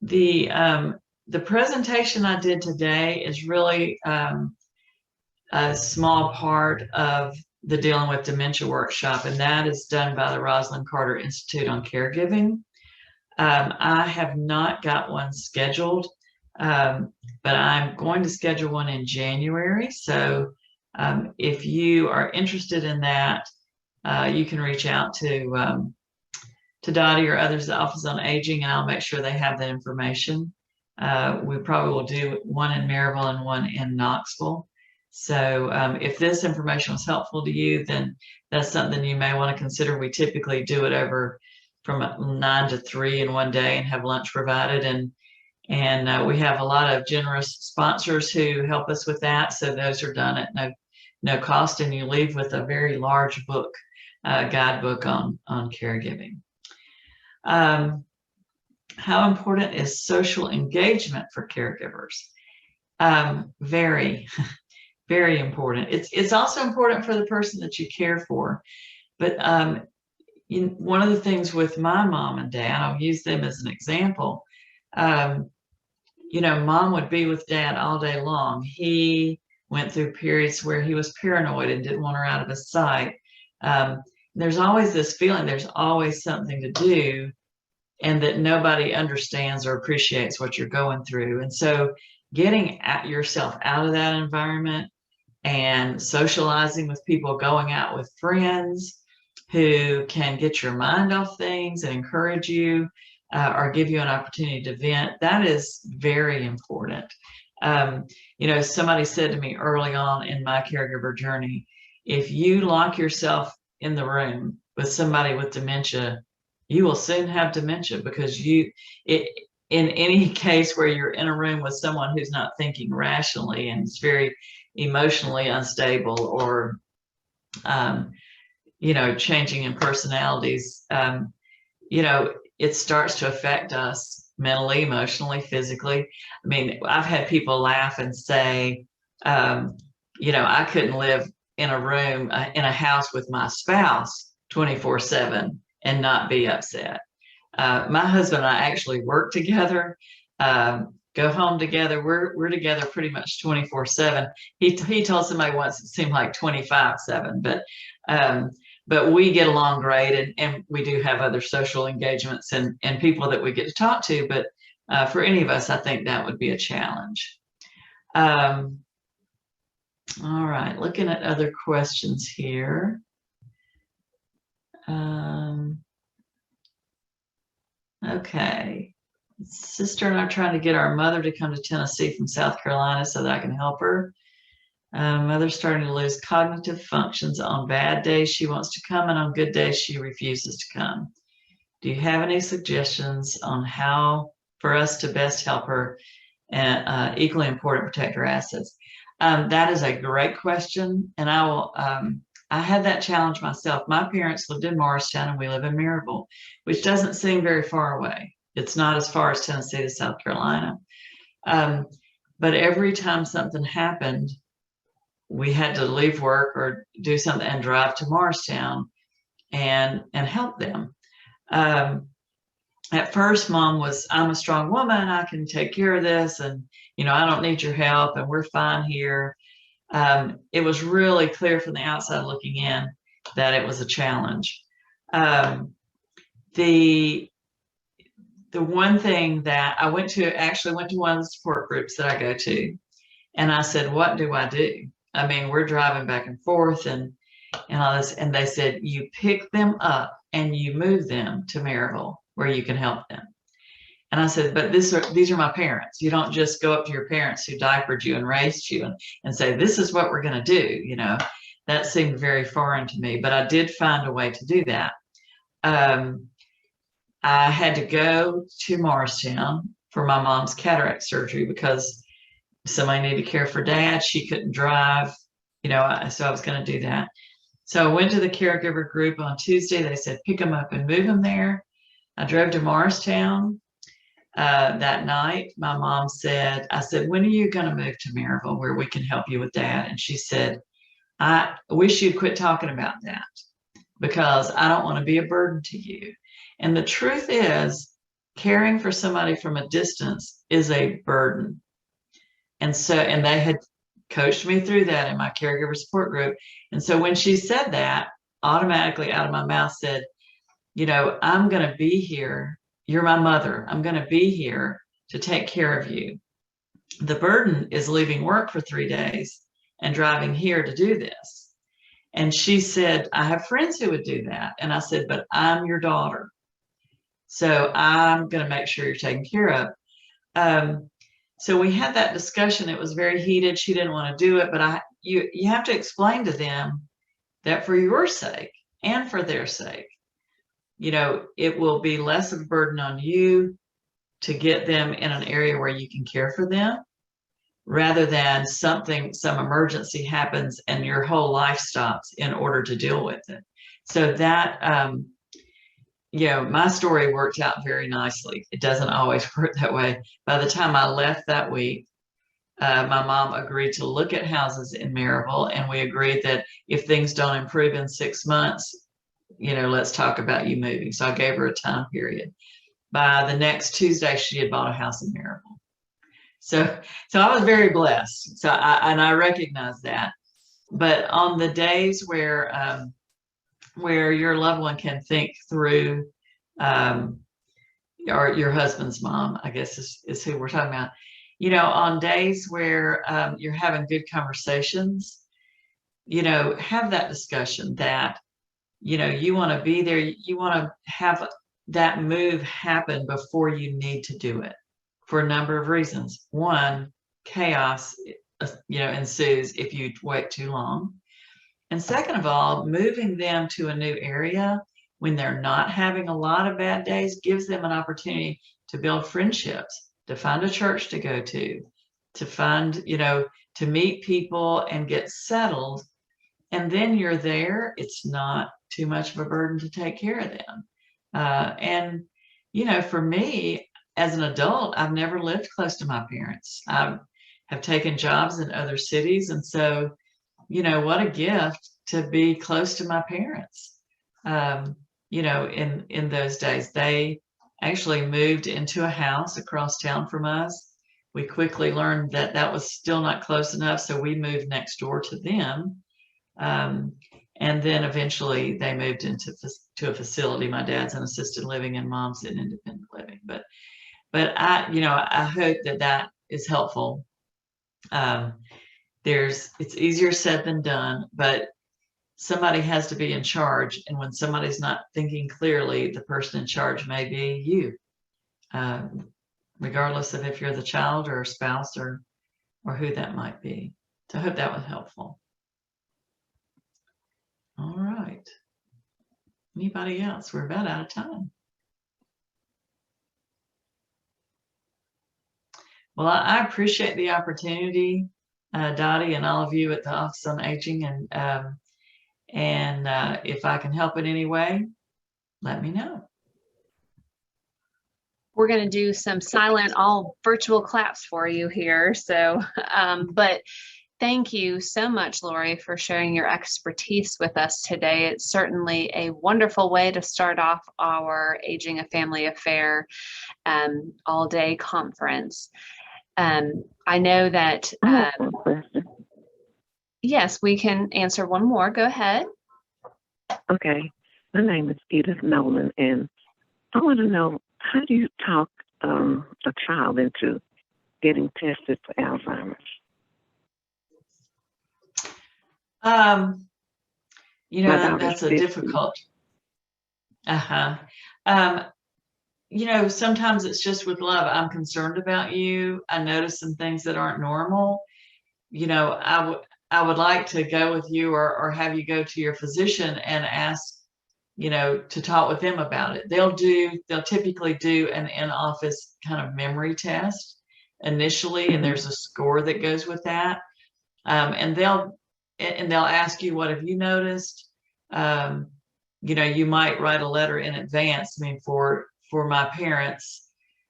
The presentation I did today is really a small part of the Dealing with Dementia workshop, and that is done by the Rosalind Carter Institute on Caregiving. I have not got one scheduled, but I'm going to schedule one in January. So if you are interested in that, you can reach out to Dottie or others at the Office on Aging, and I'll make sure they have that information. We probably will do one in Maryville and one in Knoxville. So if this information was helpful to you, then that's something you may want to consider. We typically do it over from 9 to 3 in one day and have lunch provided. And we have a lot of generous sponsors who help us with that. So those are done at no cost, and you leave with a very large book, guidebook on caregiving. How important is social engagement for caregivers? Very, very important. It's also important for the person that you care for. But one of the things with my mom and dad, I'll use them as an example. Mom would be with dad all day long. He went through periods where he was paranoid and didn't want her out of his sight. There's always this feeling there's always something to do, and that nobody understands or appreciates what you're going through. And so getting yourself out of that environment and socializing with people, going out with friends who can get your mind off things and encourage you, or give you an opportunity to vent, that is very important. Somebody said to me early on in my caregiver journey, if you lock yourself in the room with somebody with dementia, you will soon have dementia, because in any case where you're in a room with someone who's not thinking rationally and is very emotionally unstable, or changing in personalities, it starts to affect us mentally, emotionally, physically. I mean, I've had people laugh and say, I couldn't live in a room, in a house with my spouse 24/7 and not be upset. My husband and I actually work together, go home together. We're together pretty much 24/7. He told somebody once it seemed like 25/7, but we get along great, and we do have other social engagements and people that we get to talk to. But for any of us, I think that would be a challenge. All right, looking at other questions here. Okay. Sister and I are trying to get our mother to come to Tennessee from South Carolina so that I can help her. Mother's starting to lose cognitive functions. On bad days, she wants to come, and on good days, she refuses to come. Do you have any suggestions on how for us to best help her, and equally important, protect her assets? That is a great question, and I had that challenge myself. My parents lived in Morristown, and we live in Maryville, which doesn't seem very far away. It's not as far as Tennessee to South Carolina. But every time something happened, we had to leave work or do something and drive to Morristown and help them. At first, Mom was, I'm a strong woman, I can take care of this, and I don't need your help, and we're fine here. It was really clear from the outside looking in that it was a challenge. The one thing that I actually went to one of the support groups that I go to, and I said, what do I do? I mean, we're driving back and forth and all this, and they said, you pick them up and you move them to Maryville where you can help them. And I said, but these are my parents. You don't just go up to your parents who diapered you and raised you and say, this is what we're going to do. That seemed very foreign to me, but I did find a way to do that. I had to go to Morristown for my mom's cataract surgery because somebody needed to care for Dad. She couldn't drive, so I was going to do that. So I went to the caregiver group on Tuesday. They said, pick them up and move them there. I drove to Morristown that night. My mom said, I said, when are you going to move to Maryville where we can help you with Dad? And she said, I wish you'd quit talking about that because I don't want to be a burden to you. And the truth is, caring for somebody from a distance is a burden. And they had coached me through that in my caregiver support group. And so when she said that, automatically out of my mouth said, I'm going to be here. You're my mother. I'm going to be here to take care of you. The burden is leaving work for 3 days and driving here to do this. And she said, I have friends who would do that. And I said, but I'm your daughter. So I'm going to make sure you're taken care of. So we had that discussion. It was very heated. She didn't want to do it, but you have to explain to them that for your sake and for their sake, it will be less of a burden on you to get them in an area where you can care for them, rather than some emergency happens and your whole life stops in order to deal with it. So that, my story worked out very nicely. It doesn't always work that way. By the time I left that week, my mom agreed to look at houses in Maryville, and we agreed that if things don't improve in 6 months, let's talk about you moving. So I gave her a time period. By the next Tuesday, she had bought a house in Maryville. So I was very blessed. So I recognize that. But on the days where your loved one can think through, or your husband's mom, I guess is who we're talking about. On days where you're having good conversations, have that discussion that, you want to be there. You want to have that move happen before you need to do it for a number of reasons. One, chaos, ensues if you wait too long. And second of all, moving them to a new area when they're not having a lot of bad days gives them an opportunity to build friendships, to find a church to go to find, to meet people and get settled. And then you're there. It's not too much of a burden to take care of them. And, for me as an adult, I've never lived close to my parents. I have taken jobs in other cities. And so, what a gift to be close to my parents. In those days, they actually moved into a house across town from us. We quickly learned that that was still not close enough. So we moved next door to them. And then eventually they moved into a facility. My dad's in assisted living and mom's in independent living. But I hope that is helpful. It's easier said than done, but somebody has to be in charge. And when somebody's not thinking clearly, the person in charge may be you, regardless of if you're the child or a spouse or who that might be. So I hope that was helpful. All right. Anybody else? We're about out of time. Well, I appreciate the opportunity, Dottie, and all of you at the Office on Aging. And if I can help in any way, let me know. We're going to do some silent, all virtual claps for you here. So, but thank you so much, Lori, for sharing your expertise with us today. It's certainly a wonderful way to start off our Aging a Family Affair all-day conference. I know that, yes, we can answer one more. Go ahead. Okay. My name is Edith Nolan, and I want to know, how do you talk a child into getting tested for Alzheimer's? That's a difficult. Sometimes it's just with love. I'm concerned about you. I notice some things that aren't normal. I would like to go with you or have you go to your physician and ask, to talk with them about it. They'll typically do an in-office kind of memory test initially, and there's a score that goes with that. And they'll ask you, what have you noticed? You might write a letter in advance. I mean, for my parents,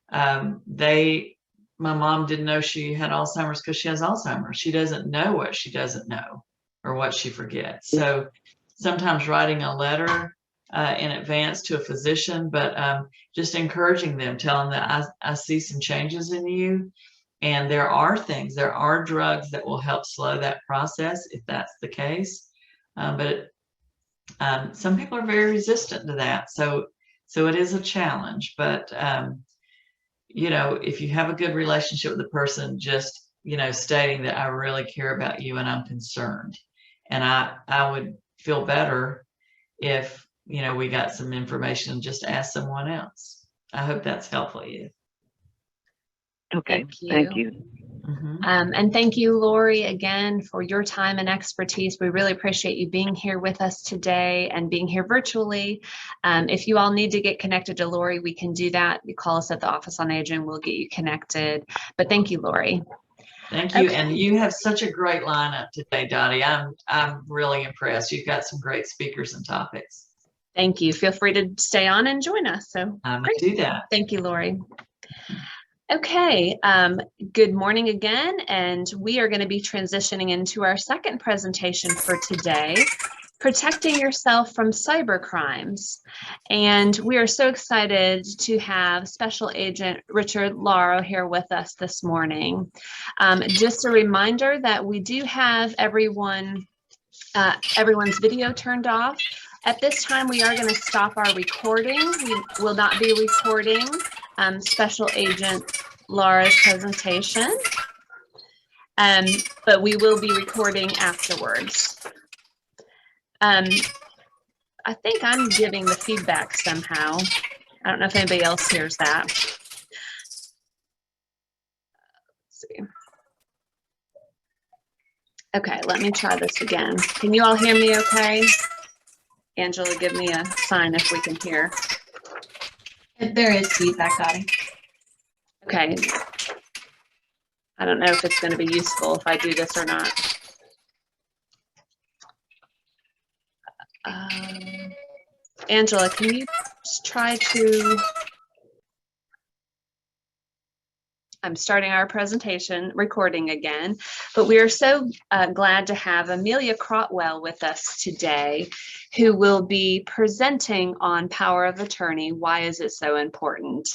my mom didn't know she had Alzheimer's because she has Alzheimer's. She doesn't know what she doesn't know or what she forgets. So sometimes writing a letter in advance to a physician, but just encouraging them, telling them that I see some changes in you. And there are drugs that will help slow that process if that's the case. But some people are very resistant to that. So it is a challenge, but if you have a good relationship with the person, just, stating that I really care about you and I'm concerned. And I would feel better if, we got some information and just ask someone else. I hope that's helpful to you. Okay, Thank you. thank you. And thank you, Lori, again for your time and expertise. We really appreciate you being here with us today and being here virtually. If you all need to get connected to Lori, we can do that. You call us at the Office on Aging, we'll get you connected. But thank you, Lori. Thank you. Okay. And you have such a great lineup today, Dottie. I'm really impressed. You've got some great speakers and topics. Thank you. Feel free to stay on and join us. So I'm going to do that. thank you, Lori. Okay, good morning again, and we are going to be transitioning into our second presentation for today, protecting yourself from cyber crimes. And we are so excited to have Special Agent Richard Lauro here with us this morning. Just a reminder that we do have everyone's video turned off. At this time, we are going to stop our recording. We will not be recording Special Agent Laura's presentation, but we will be recording afterwards. I think I'm giving the feedback somehow. I don't know if anybody else hears that. Let's see. Okay, let me try this again. Can you all hear me okay? Angela, give me a sign if we can hear. There is feedback, Dottie. Okay. I don't know if it's going to be useful if I do this or not. Angela, can you just try to... I'm starting our presentation recording again, but we are so glad to have Amelia Crotwell with us today, who will be presenting on power of attorney. Why is it so important?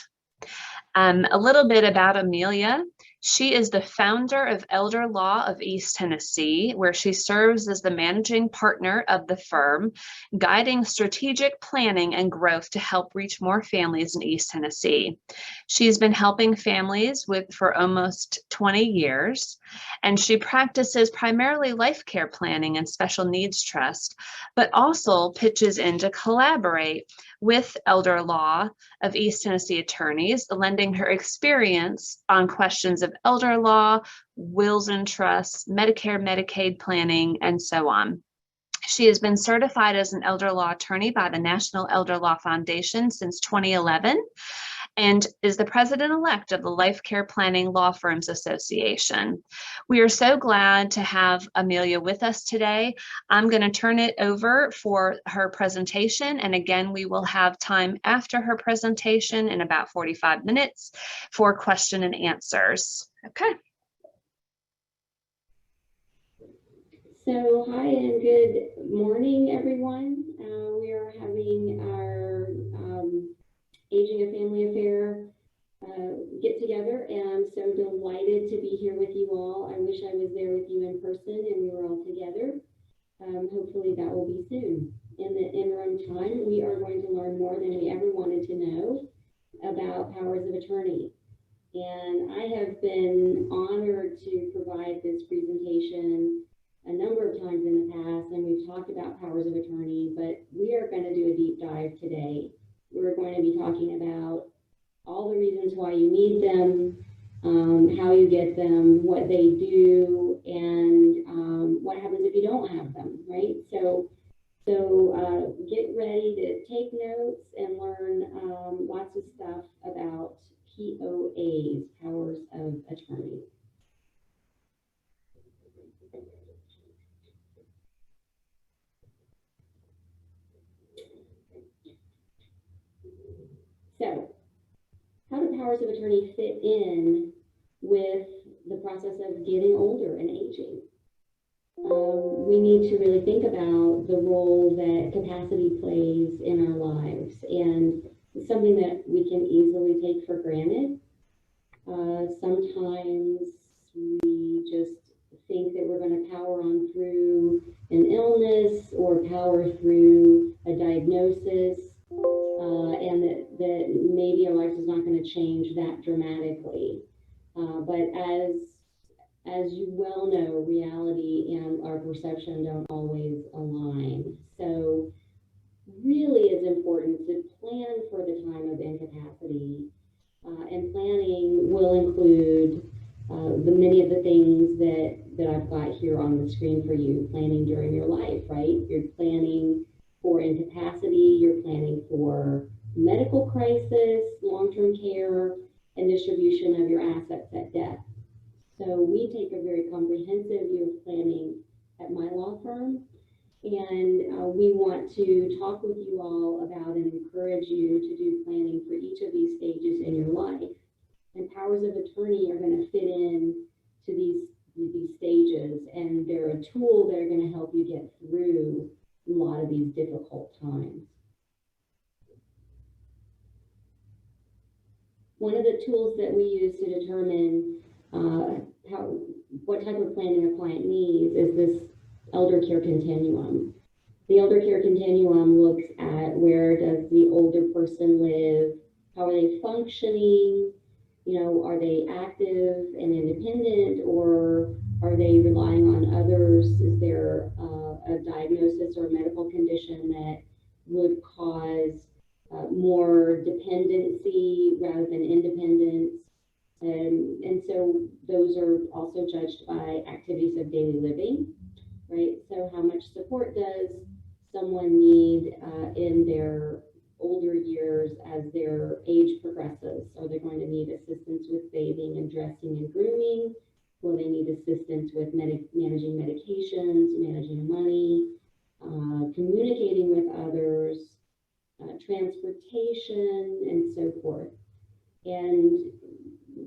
A little bit about Amelia. She is the founder of Elder Law of East Tennessee, where she serves as the managing partner of the firm, guiding strategic planning and growth to help reach more families in East Tennessee. She's been helping families for almost 20 years, and she practices primarily life care planning and special needs trust, but also pitches in to collaborate with Elder Law of East Tennessee attorneys, lending her experience on questions of elder law, wills and trusts, Medicare, Medicaid planning, and so on. She has been certified as an elder law attorney by the National Elder Law Foundation since 2011 and is the president-elect of the Life Care Planning Law Firms Association. We are so glad to have Amelia with us today. I'm going to turn it over for her presentation, and again, we will have time after her presentation in about 45 minutes for question and answers. Okay. So, hi and good morning, everyone. We are having our Aging a Family Affair get together, and I'm so delighted to be here with you all. I wish I was there with you in person and we were all together. Hopefully that will be soon. In the interim time, we are going to learn more than we ever wanted to know about powers of attorney. And I have been honored to provide this presentation a number of times in the past, and we've talked about powers of attorney, but we are going to do a deep dive today. We're going to be talking about all the reasons why you need them, how you get them, what they do, and what happens if you don't have them, right? So get ready to take notes and learn lots of stuff about POAs, powers of attorney. So, how do powers of attorney fit in with the process of getting older and aging? We need to really think about the role that capacity plays in our lives, and it's something that we can easily take for granted. Sometimes we just think that we're going to power on through an illness or power through a diagnosis, and that maybe our life is not going to change that dramatically. But as you well know, reality and our perception don't always align. So really it's important to plan for the time of incapacity And planning will include the many of the things that I've got here on the screen for you. Planning during your life, right? You're planning for incapacity, you're planning for medical crisis, long-term care, and distribution of your assets at death. So we take a very comprehensive view of planning at my law firm, and we want to talk with you all about and encourage you to do planning for each of these stages in your life. And powers of attorney are going to fit in to these stages, and they're a tool that are going to help you get through a lot of these difficult times. One of the tools that we use to determine what type of planning a client needs is this elder care continuum. The elder care continuum looks at where does the older person live, how are they functioning, you know, are they active and independent, or are they relying on others? Is there a diagnosis or a medical condition that would cause more dependency rather than independence? And so those are also judged by activities of daily living, right? So how much support does someone need in their older years as their age progresses? Are they going to need assistance with bathing and dressing and grooming? Will they need assistance with managing medications, managing money, communicating with others, transportation, and so forth? And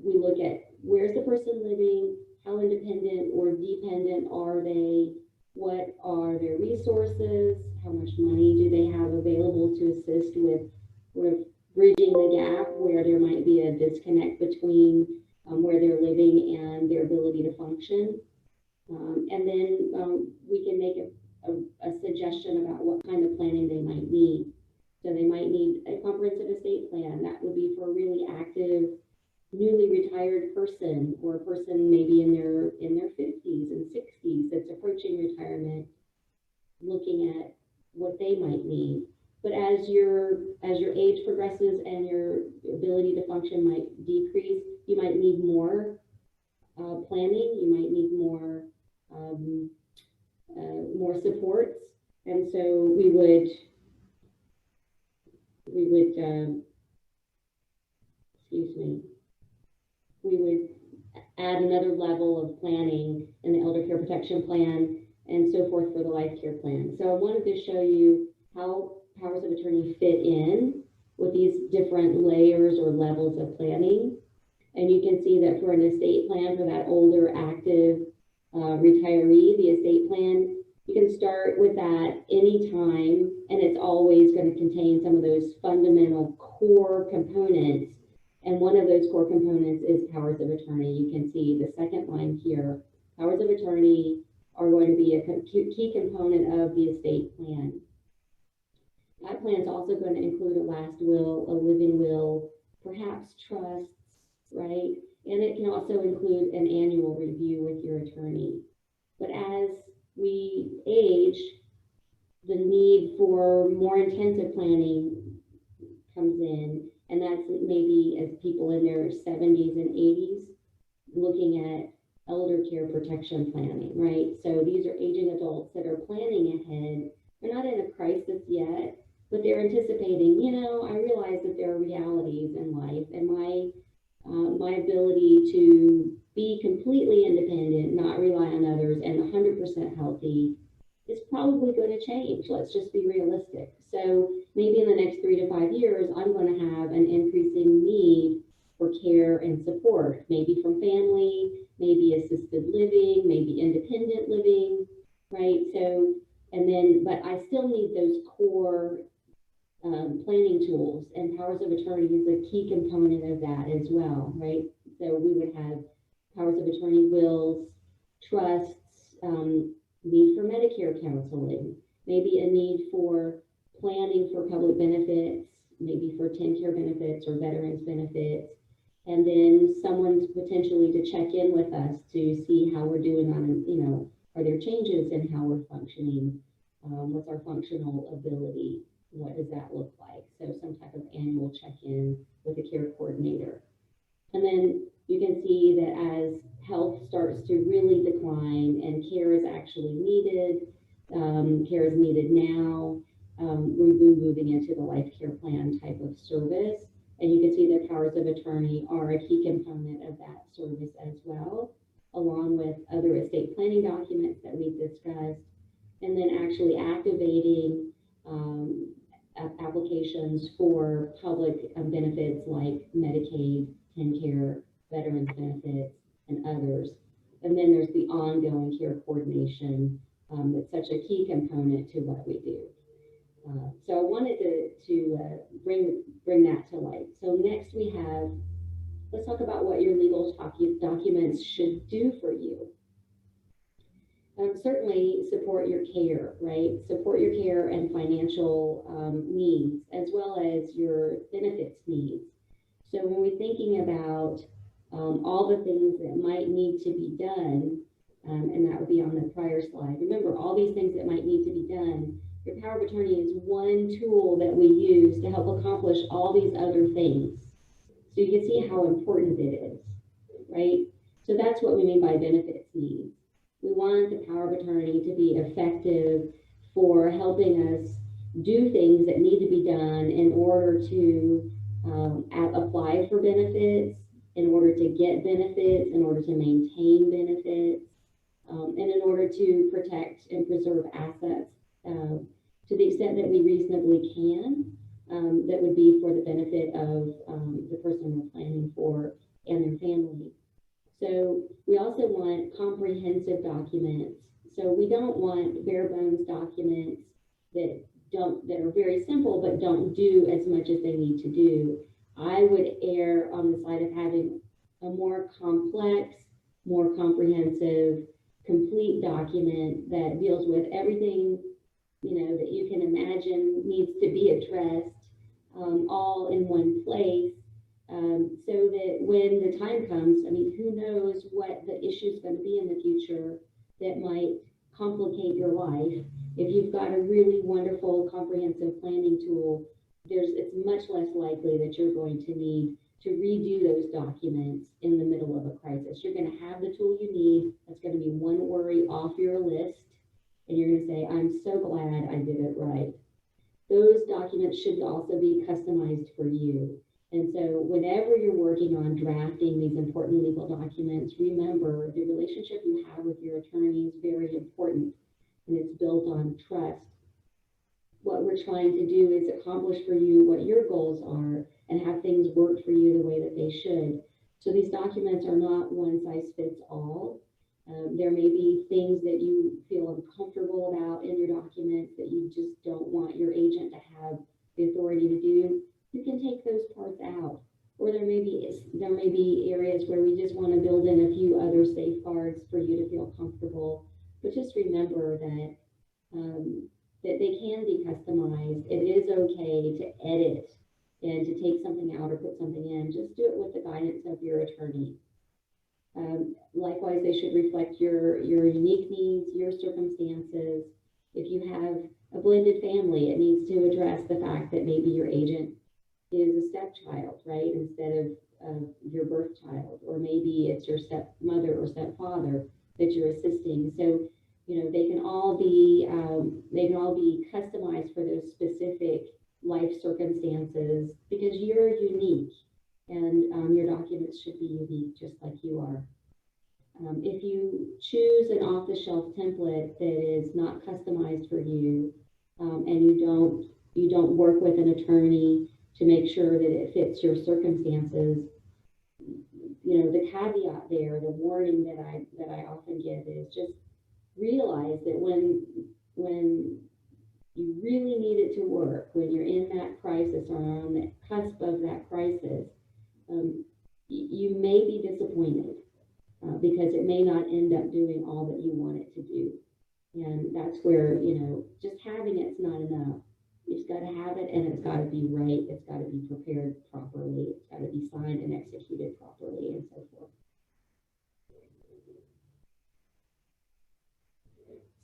we look at where's the person living, how independent or dependent are they, what are their resources, how much money do they have available to assist with bridging the gap where there might be a disconnect between where they're living and their ability to function. And then we can make a suggestion about what kind of planning they might need. So they might need a comprehensive estate plan. That would be for a really active, newly retired person, or a person maybe in their 50s and 60s that's approaching retirement, looking at what they might need. But as your age progresses and your ability to function might decrease, you might need more planning. You might need more supports, and so we would add another level of planning in the elder care protection plan and so forth for the life care plan. So I wanted to show you how powers of attorney fit in with these different layers or levels of planning. And you can see that for an estate plan for that older active retiree, the estate plan, you can start with that anytime, and it's always going to contain some of those fundamental core components. And one of those core components is powers of attorney. You can see the second line here. Powers of attorney are going to be a key component of the estate plan. That plan is also going to include a last will, a living will, perhaps trusts, right? And it can also include an annual review with your attorney. But as we age, the need for more intensive planning comes in, and that's maybe as people in their 70s and 80s looking at elder care protection planning, right? So these are aging adults that are planning ahead. They're not in a crisis yet, but they're anticipating, you know, I realize that there are realities in life, and my ability to be completely independent, not rely on others, and 100% healthy is probably going to change. Let's just be realistic. So maybe in the next 3 to 5 years, I'm going to have an increasing need for care and support, maybe from family, maybe assisted living, maybe independent living, right? So, and then, but I still need those core planning tools, and powers of attorney is a key component of that as well, right? So we would have powers of attorney, wills, trusts, need for Medicare counseling, maybe a need for planning for public benefits, maybe for 10-care benefits or veterans benefits, and then someone's potentially to check in with us to see how we're doing on, you know, are there changes in how we're functioning? What's our functional ability? What does that look like? So some type of annual check-in with a care coordinator. And then you can see that as health starts to really decline and care is actually needed, care is needed now, we'll be moving into the life care plan type of service. And you can see that powers of attorney are a key component of that service as well, along with other estate planning documents that we've discussed, and then actually activating applications for public benefits like Medicaid, TennCare, Veterans Benefits, and others. And then there's the ongoing care coordination that's such a key component to what we do. So I wanted to bring that to light. So next we have, let's talk about what your legal documents should do for you. Certainly support your care, right? Support your care and financial needs, as well as your benefits needs. So when we're thinking about all the things that might need to be done, and that would be on the prior slide. Remember, all these things that might need to be done, your power of attorney is one tool that we use to help accomplish all these other things. So you can see how important it is, right? So that's what we mean by benefits needs. We want the power of attorney to be effective for helping us do things that need to be done in order to apply for benefits, in order to get benefits, in order to maintain benefits, and in order to protect and preserve assets to the extent that we reasonably can, that would be for the benefit of the person we're planning for and their family. So we also want comprehensive documents. So we don't want bare bones documents that are very simple but don't do as much as they need to do. I would err on the side of having a more complex, more comprehensive, complete document that deals with everything, that you can imagine needs to be addressed, all in one place. So that when the time comes, who knows what the issue is going to be in the future that might complicate your life. If you've got a really wonderful comprehensive planning tool, it's much less likely that you're going to need to redo those documents in the middle of a crisis. You're going to have the tool you need. That's going to be one worry off your list. And you're going to say, I'm so glad I did it right. Those documents should also be customized for you. And so whenever you're working on drafting these important legal documents, remember the relationship you have with your attorney is very important, and it's built on trust. What we're trying to do is accomplish for you what your goals are and have things work for you the way that they should. So these documents are not one size fits all. There may be things that you feel uncomfortable about in your documents that you just don't want your agent to have the authority to do. You can take those parts out. Or there may be areas where we just want to build in a few other safeguards for you to feel comfortable. But just remember that that they can be customized. It is okay to edit and to take something out or put something in. Just do it with the guidance of your attorney. Likewise, they should reflect your unique needs, your circumstances. If you have a blended family, it needs to address the fact that maybe your agent is a stepchild, right, instead of your birth child, or maybe it's your stepmother or stepfather that you're assisting. So, they can all be customized for those specific life circumstances because you're unique, and your documents should be unique just like you are. If you choose an off-the-shelf template that is not customized for you, and you don't work with an attorney to make sure that it fits your circumstances, the caveat there, the warning that I often give is just realize that when you really need it to work, when you're in that crisis or on the cusp of that crisis, you may be disappointed because it may not end up doing all that you want it to do. And that's where, just having it's not enough. You've got to have it, and it's got to be right. It's got to be prepared properly. It's got to be signed and executed properly, and so forth.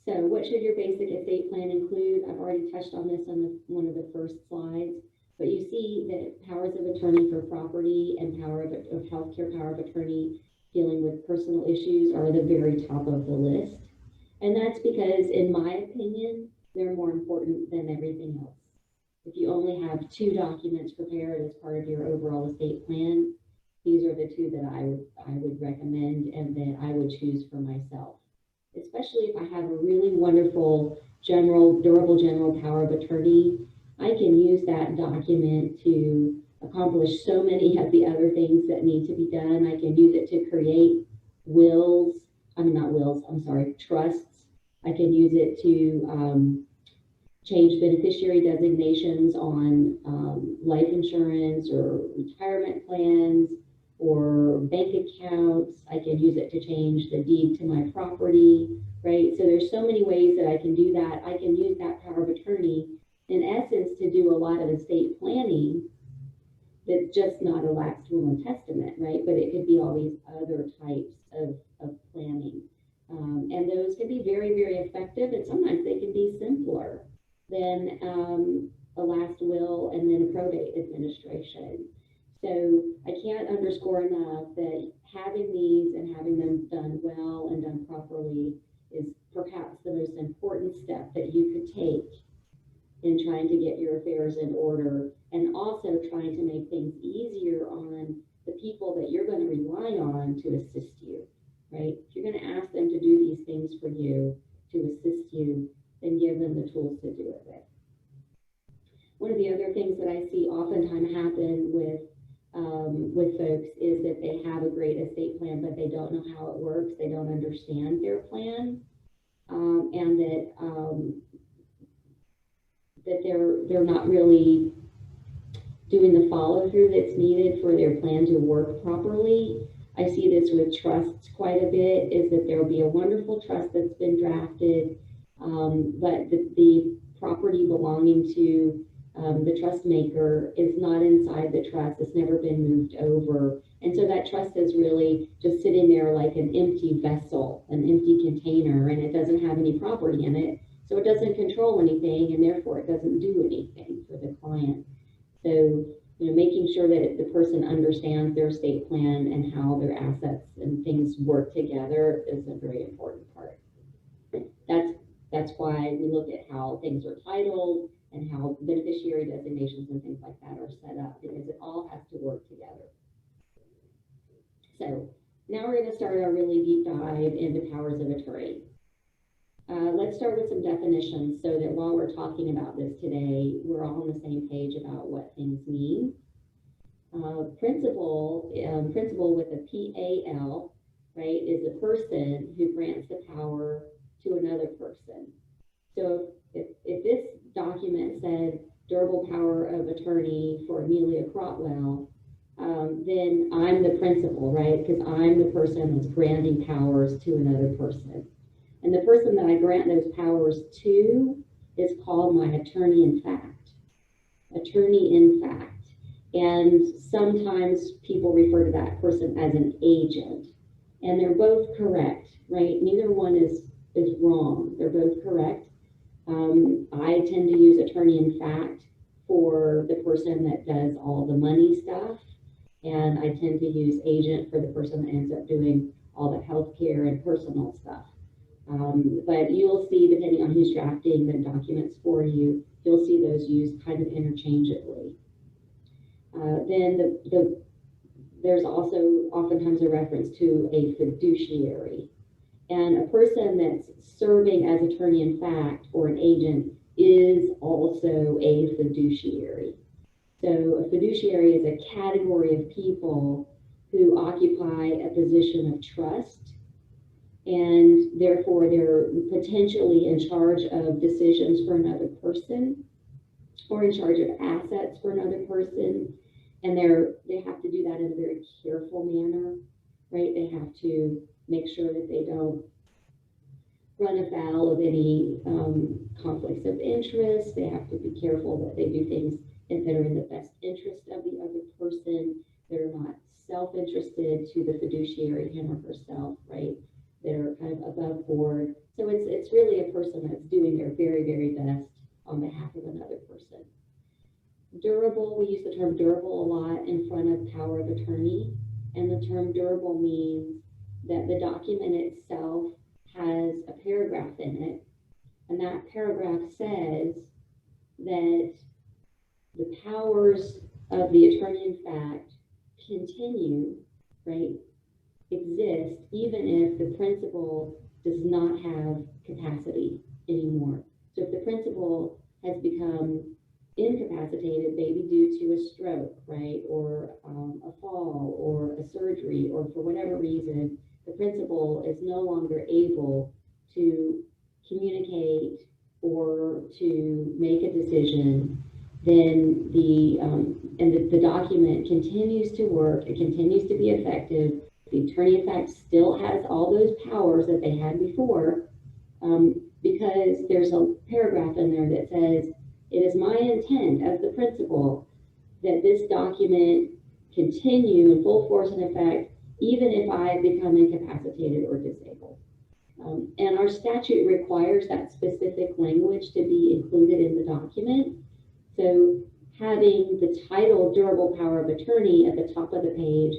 So what should your basic estate plan include? I've already touched on this on one of the first slides. But you see that powers of attorney for property and power of healthcare power of attorney dealing with personal issues are the very top of the list. And that's because, in my opinion, they're more important than everything else. If you only have 2 documents prepared as part of your overall estate plan, these are the 2 that I would recommend and that I would choose for myself. Especially if I have a really wonderful durable general power of attorney, I can use that document to accomplish so many of the other things that need to be done. I can use it to create trusts. I can use it to change beneficiary designations on life insurance or retirement plans or bank accounts. I can use it to change the deed to my property, right? So there's so many ways that I can do that. I can use that power of attorney, in essence, to do a lot of estate planning that's just not a last will and testament, right? But it could be all these other types of planning. And those can be very, very effective, and sometimes they can be simpler than a last will and then a probate administration. So I can't underscore enough that having these and having them done well and done properly is perhaps the most important step that you could take in trying to get your affairs in order, and also trying to make things easier on the people that you're going to rely on to assist you, right? If you're going to ask them to do these things for you, to assist you, then give them the tools to do it with. One of the other things that I see oftentimes happen with folks is that they have a great estate plan, but they don't know how it works. They don't understand their plan, and that they're not really doing the follow through that's needed for their plan to work properly. I see this with trusts quite a bit, is that there will be a wonderful trust that's been drafted, but the property belonging to the trust maker is not inside the trust. It's never been moved over. And so that trust is really just sitting there like an empty vessel, an empty container, and it doesn't have any property in it. So it doesn't control anything, and therefore it doesn't do anything for the client. So, making sure that the person understands their estate plan and how their assets and things work together is a very important part. That's why we look at how things are titled and how beneficiary designations and things like that are set up, because it all has to work together. So now we're going to start our really deep dive into powers of attorney. Let's start with some definitions so that while we're talking about this today, we're all on the same page about what things mean. Principal with a PAL, right, is a person who grants the power to another person. So if this document said durable power of attorney for Amelia Crotwell, then I'm the principal, right? Because I'm the person that's granting powers to another person. And the person that I grant those powers to is called my attorney in fact. Attorney in fact. And sometimes people refer to that person as an agent. And they're both correct, right? Neither one is wrong. They're both correct. I tend to use attorney in fact for the person that does all the money stuff. And I tend to use agent for the person that ends up doing all the healthcare and personal stuff. But you'll see, depending on who's drafting the documents for you, you'll see those used kind of interchangeably. Then there's also oftentimes a reference to a fiduciary. And a person that's serving as attorney in fact or an agent is also a fiduciary. So a fiduciary is a category of people who occupy a position of trust, and therefore they're potentially in charge of decisions for another person or in charge of assets for another person. And they have to do that in a very careful manner, right? They have to make sure that they don't run afoul of any conflicts of interest. They have to be careful that they do things that are in the best interest of the other person. They're not self-interested to the fiduciary, him or herself, right? They're kind of above board. So it's really a person that's doing their very, very best on behalf of another person. Durable, we use the term durable a lot in front of power of attorney, and the term durable means that the document itself has a paragraph in it, and that paragraph says that the powers of the attorney in fact continue, right, exist even if the principal does not have capacity anymore. So if the principal has become incapacitated, maybe due to a stroke, right, or a fall or a surgery, or for whatever reason, the principal is no longer able to communicate or to make a decision, then the document continues to work, it continues to be effective. The attorney in fact still has all those powers that they had before, because there's a paragraph in there that says, it is my intent as the principal that this document continue in full force and effect, even if I become incapacitated or disabled. And our statute requires that specific language to be included in the document. So having the title durable power of attorney at the top of the page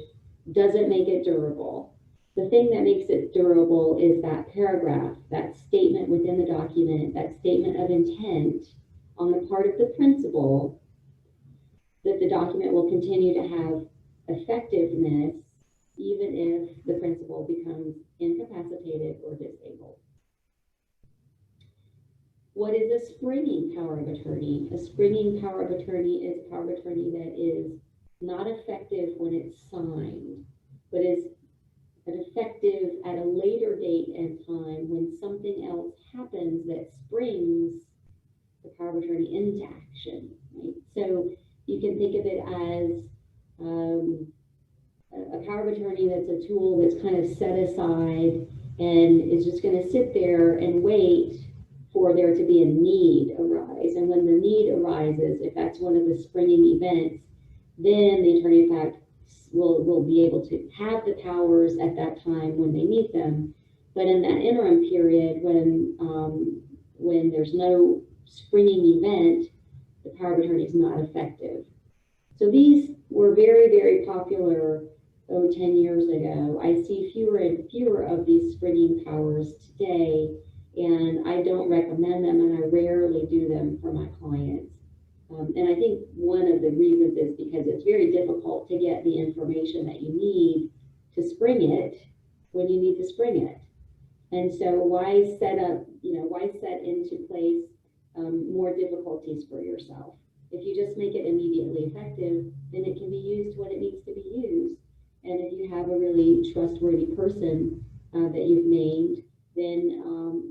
doesn't make it durable. The thing that makes it durable is that paragraph, that statement within the document, that statement of intent on the part of the principal that the document will continue to have effectiveness even if the principal becomes incapacitated or disabled. What is a springing power of attorney? A springing power of attorney is a power of attorney that is not effective when it's signed, but is effective at a later date and time when something else happens that springs the power of attorney into action, right? So you can think of it as a power of attorney that's a tool that's kind of set aside and is just going to sit there and wait for there to be a need arise. And when the need arises, if that's one of the springing events, then the attorney in fact will be able to have the powers at that time when they need them. But in that interim period, when there's no springing event, the power of attorney is not effective. So these were very, very popular 10 years ago. I see fewer and fewer of these springing powers today, and I don't recommend them, and I rarely do them for my clients. And I think one of the reasons is because it's very difficult to get the information that you need to spring it when you need to spring it. And so why set into place more difficulties for yourself? If you just make it immediately effective, then it can be used when it needs to be used. And if you have a really trustworthy person that you've named, then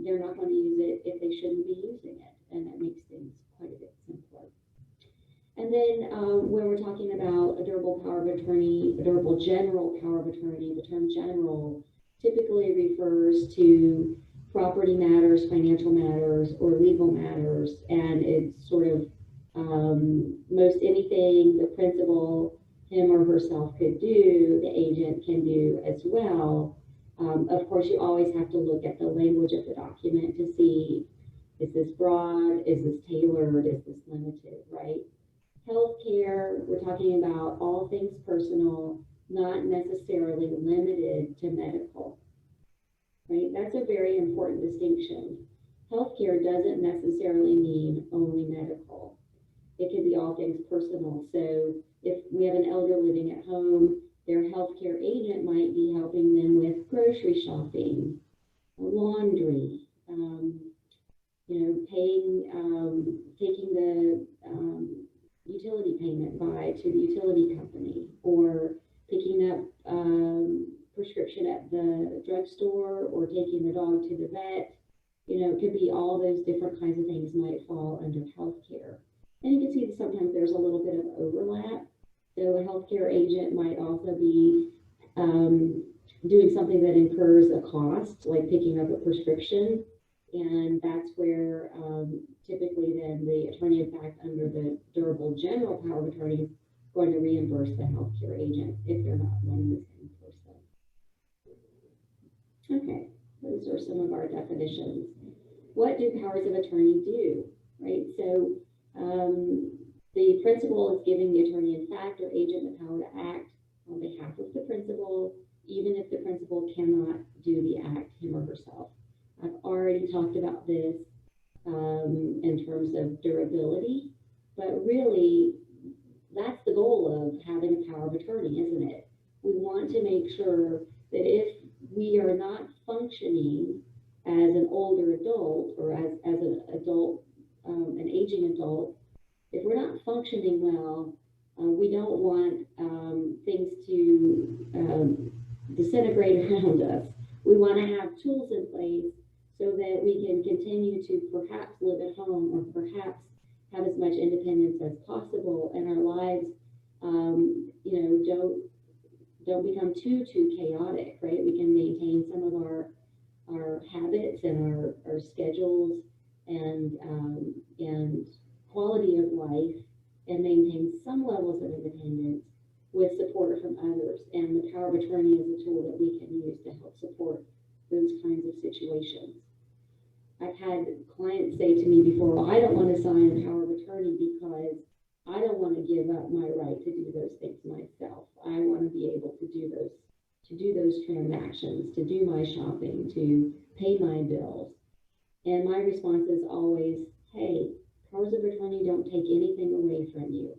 they're not going to use it if they shouldn't be using it. And that makes things quite a bit simpler. And then when we're talking about a durable power of attorney, a durable general power of attorney, the term general typically refers to property matters, financial matters, or legal matters. And it's sort of most anything the principal, him or herself, could do, the agent can do as well. Of course, you always have to look at the language of the document to see, is this broad, is this tailored, is this limited, right? Healthcare, we're talking about all things personal, not necessarily limited to medical, right? That's a very important distinction. Healthcare doesn't necessarily mean only medical. It can be all things personal. So if we have an elder living at home, their healthcare agent might be helping them with grocery shopping, laundry, paying, taking the utility payment to the utility company, or picking up prescription at the drugstore, or taking the dog to the vet. It could be all those different kinds of things might fall under healthcare. And you can see that sometimes there's a little bit of overlap. So a healthcare agent might also be doing something that incurs a cost, like picking up a prescription. And that's where typically then the attorney in fact under the durable general power of attorney is going to reimburse the healthcare agent if they're not one and the same person. Okay, those are some of our definitions. What do powers of attorney do, right? So The principal is giving the attorney in fact or agent the power to act on behalf of the principal, even if the principal cannot do the act him or herself. I've already talked about this in terms of durability, but really that's the goal of having a power of attorney, isn't it? We want to make sure that if we are not functioning as an older adult or as an adult, an aging adult, if we're not functioning well, we don't want things to disintegrate around us. We want to have tools in place so that we can continue to perhaps live at home or perhaps have as much independence as possible, and our lives, don't become too chaotic, right? We can maintain some of our habits and our schedules and quality of life, and maintain some levels of independence with support from others. And the power of attorney is a tool that we can use to help support those kinds of situations. I've had clients say to me before, well, I don't want to sign a power of attorney because I don't want to give up my right to do those things myself. I want to be able to do those transactions, to do my shopping, to pay my bills. And my response is always, hey, powers of attorney don't take anything away from you.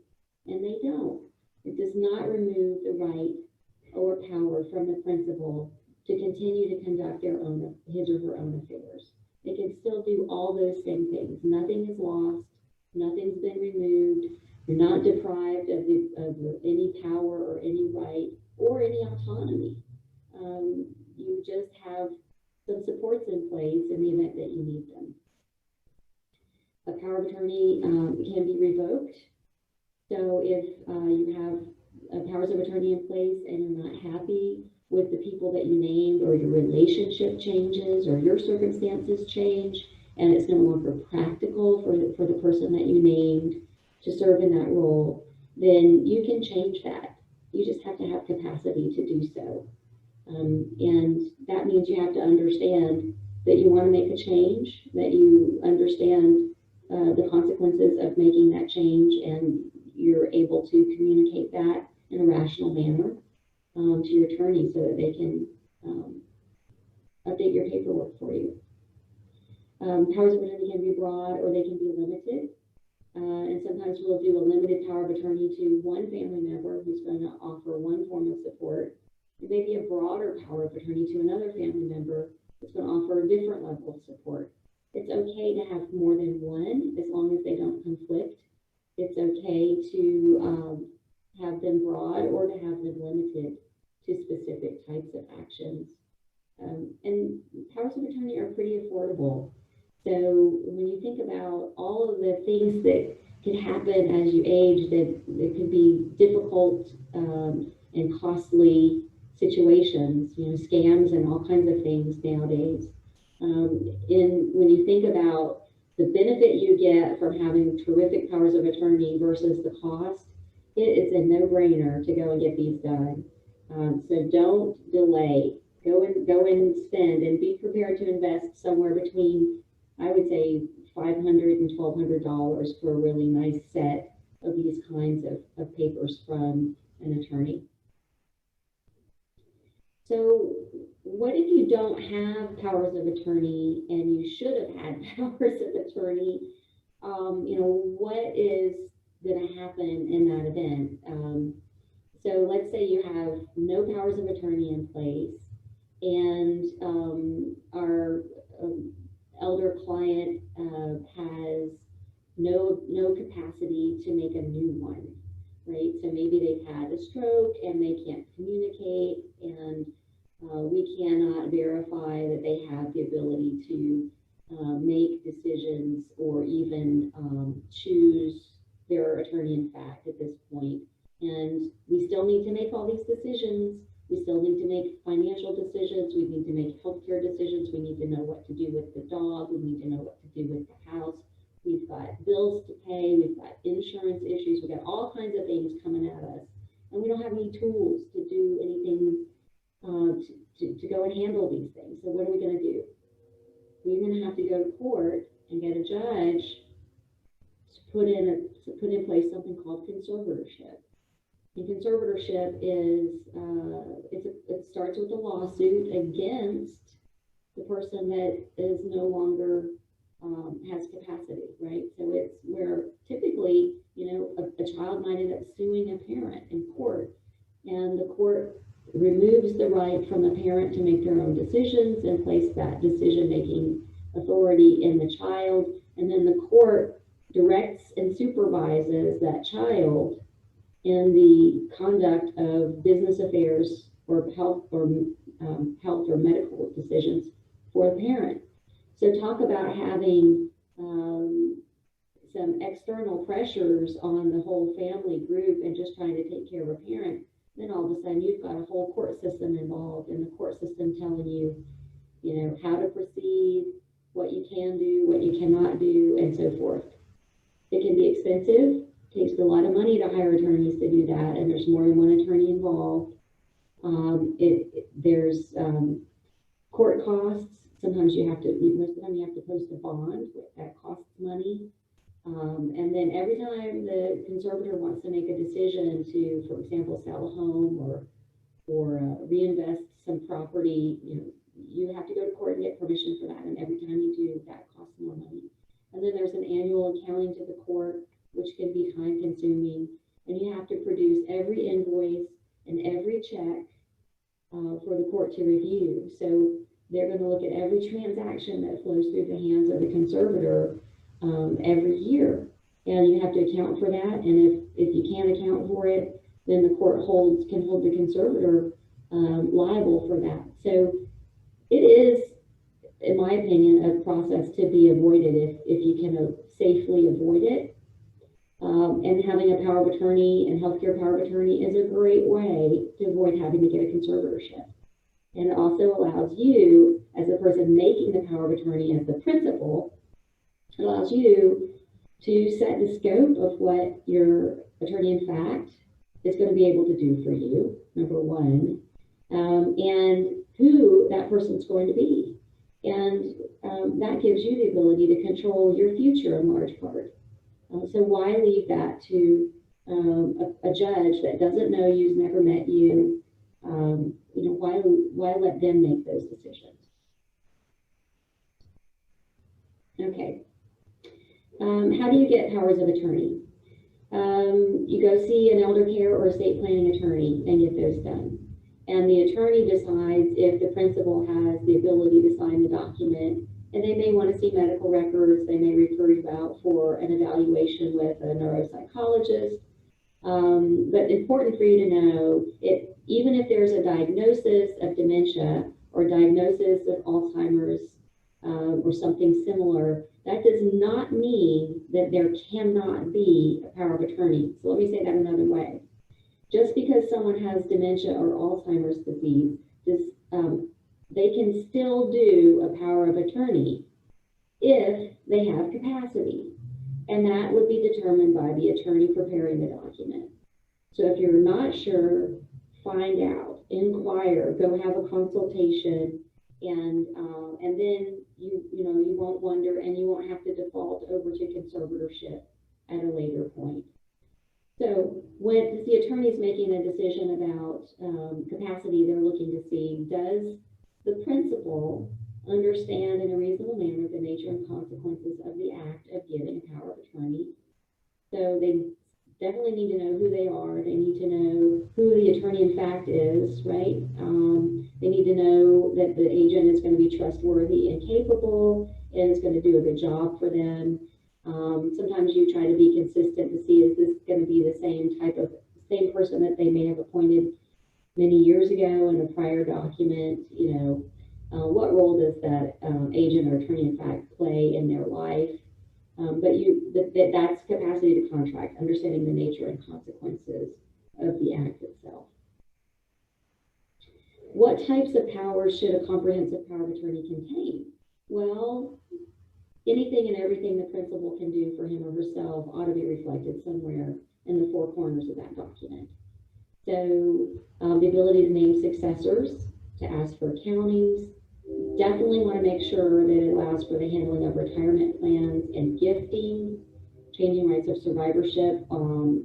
And they don't. It does not remove the right or power from the principal to continue to conduct his or her own affairs. They can still do all those same things. Nothing is lost. Nothing's been removed. You're not deprived of any power or any right or any autonomy. You just have some supports in place in the event that you need them. A power of attorney can be revoked. So if you have powers of attorney in place and you're not happy with the people that you named, or your relationship changes, or your circumstances change, and it's no longer practical for the person that you named to serve in that role, then you can change that. You just have to have capacity to do so. And that means you have to understand that you want to make a change, that you understand the consequences of making that change, and you're able to communicate that in a rational manner to your attorney so that they can update your paperwork for you. Powers of attorney can be broad or they can be limited. And sometimes we'll do a limited power of attorney to one family member who's going to offer one form of support. It may be a broader power of attorney to another family member that's going to offer a different level of support. It's okay to have more than one as long as they don't conflict. It's okay to have them broad or to have them limited to specific types of actions. And powers of attorney are pretty affordable. So when you think about all of the things that can happen as you age, that can be difficult and costly situations, scams and all kinds of things nowadays. When you think about the benefit you get from having terrific powers of attorney versus the cost, it's a no-brainer to go and get these done. So don't delay. Go and spend, and be prepared to invest somewhere between, I would say, $500 and $1,200 for a really nice set of these kinds of papers from an attorney. So what if you don't have powers of attorney and you should have had powers of attorney? What is going to happen in that event? So let's say you have no powers of attorney in place, and our elder client has no capacity to make a new one, right? So maybe they've had a stroke and they can't communicate, and we cannot verify that they have the ability to make decisions or even choose their attorney in fact at this point. And we still need to make all these decisions. We still need to make financial decisions. We need to make healthcare decisions. We need to know what to do with the dog. We need to know what to do with the house. We've got bills to pay. We've got insurance issues. We've got all kinds of things coming at us. And we don't have any tools to do anything to go and handle these things. So what are we going to do? We're going to have to go to court and get a judge put in place something called conservatorship. And conservatorship is it starts with a lawsuit against the person that is no longer has capacity, right? So it's where typically, a child might end up suing a parent in court, and the court removes the right from the parent to make their own decisions and place that decision-making authority in the child, and then the court directs and supervises that child in the conduct of business affairs or health or medical decisions for the parent. So talk about having some external pressures on the whole family group and just trying to take care of a parent. Then all of a sudden you've got a whole court system involved, and the court system telling you, how to proceed, what you can do, what you cannot do, and so forth. It can be expensive. It takes a lot of money to hire attorneys to do that, and there's more than one attorney involved. There's court costs. Sometimes most of the time you have to post a bond that costs money. And then every time the conservator wants to make a decision to, for example, sell a home or reinvest some property, you have to go to court and get permission for that. And every time you do, that costs more money. And then there's an annual accounting to the court, which can be time consuming. And you have to produce every invoice and every check for the court to review. So they're going to look at every transaction that flows through the hands of the conservator every year, and you have to account for that. And if you can't account for it, then the court can hold the conservator liable for that. So it is, in my opinion, a process to be avoided if you can safely avoid it. And having a power of attorney and healthcare power of attorney is a great way to avoid having to get a conservatorship. And it also allows you, as the person making the power of attorney as the principal, it allows you to set the scope of what your attorney in fact is going to be able to do for you, number one, and who that person's going to be. And that gives you the ability to control your future in large part. So why leave that to a judge that doesn't know you, has never met you? Why let them make those decisions? Okay. How do you get powers of attorney? You go see an elder care or estate planning attorney and get those done. And the attorney decides if the principal has the ability to sign the document, and they may want to see medical records. They may refer you out for an evaluation with a neuropsychologist. But important for you to know, even if there's a diagnosis of dementia or diagnosis of Alzheimer's or something similar, that does not mean that there cannot be a power of attorney. So let me say that another way. Just because someone has dementia or Alzheimer's disease, they can still do a power of attorney if they have capacity. And that would be determined by the attorney preparing the document. So if you're not sure, find out, inquire, go have a consultation, and then you won't wonder, and you won't have to default over to conservatorship at a later point. So when the attorney is making a decision about capacity, they're looking to see, does the principal understand in a reasonable manner the nature and consequences of the act of giving a power of attorney? So they definitely need to know who they are. They need to know who the attorney in fact is, right? They need to know that the agent is going to be trustworthy and capable and is going to do a good job for them. Sometimes you try to be consistent to see, is this going to be the same person that they may have appointed many years ago in a prior document? What role does that agent or attorney in fact play in their life? That's capacity to contract, understanding the nature and consequences of the act itself. What types of powers should a comprehensive power of attorney contain? Well, anything and everything the principal can do for him or herself ought to be reflected somewhere in the four corners of that document. So the ability to name successors, to ask for accountings, definitely want to make sure that it allows for the handling of retirement plans and gifting, changing rights of survivorship,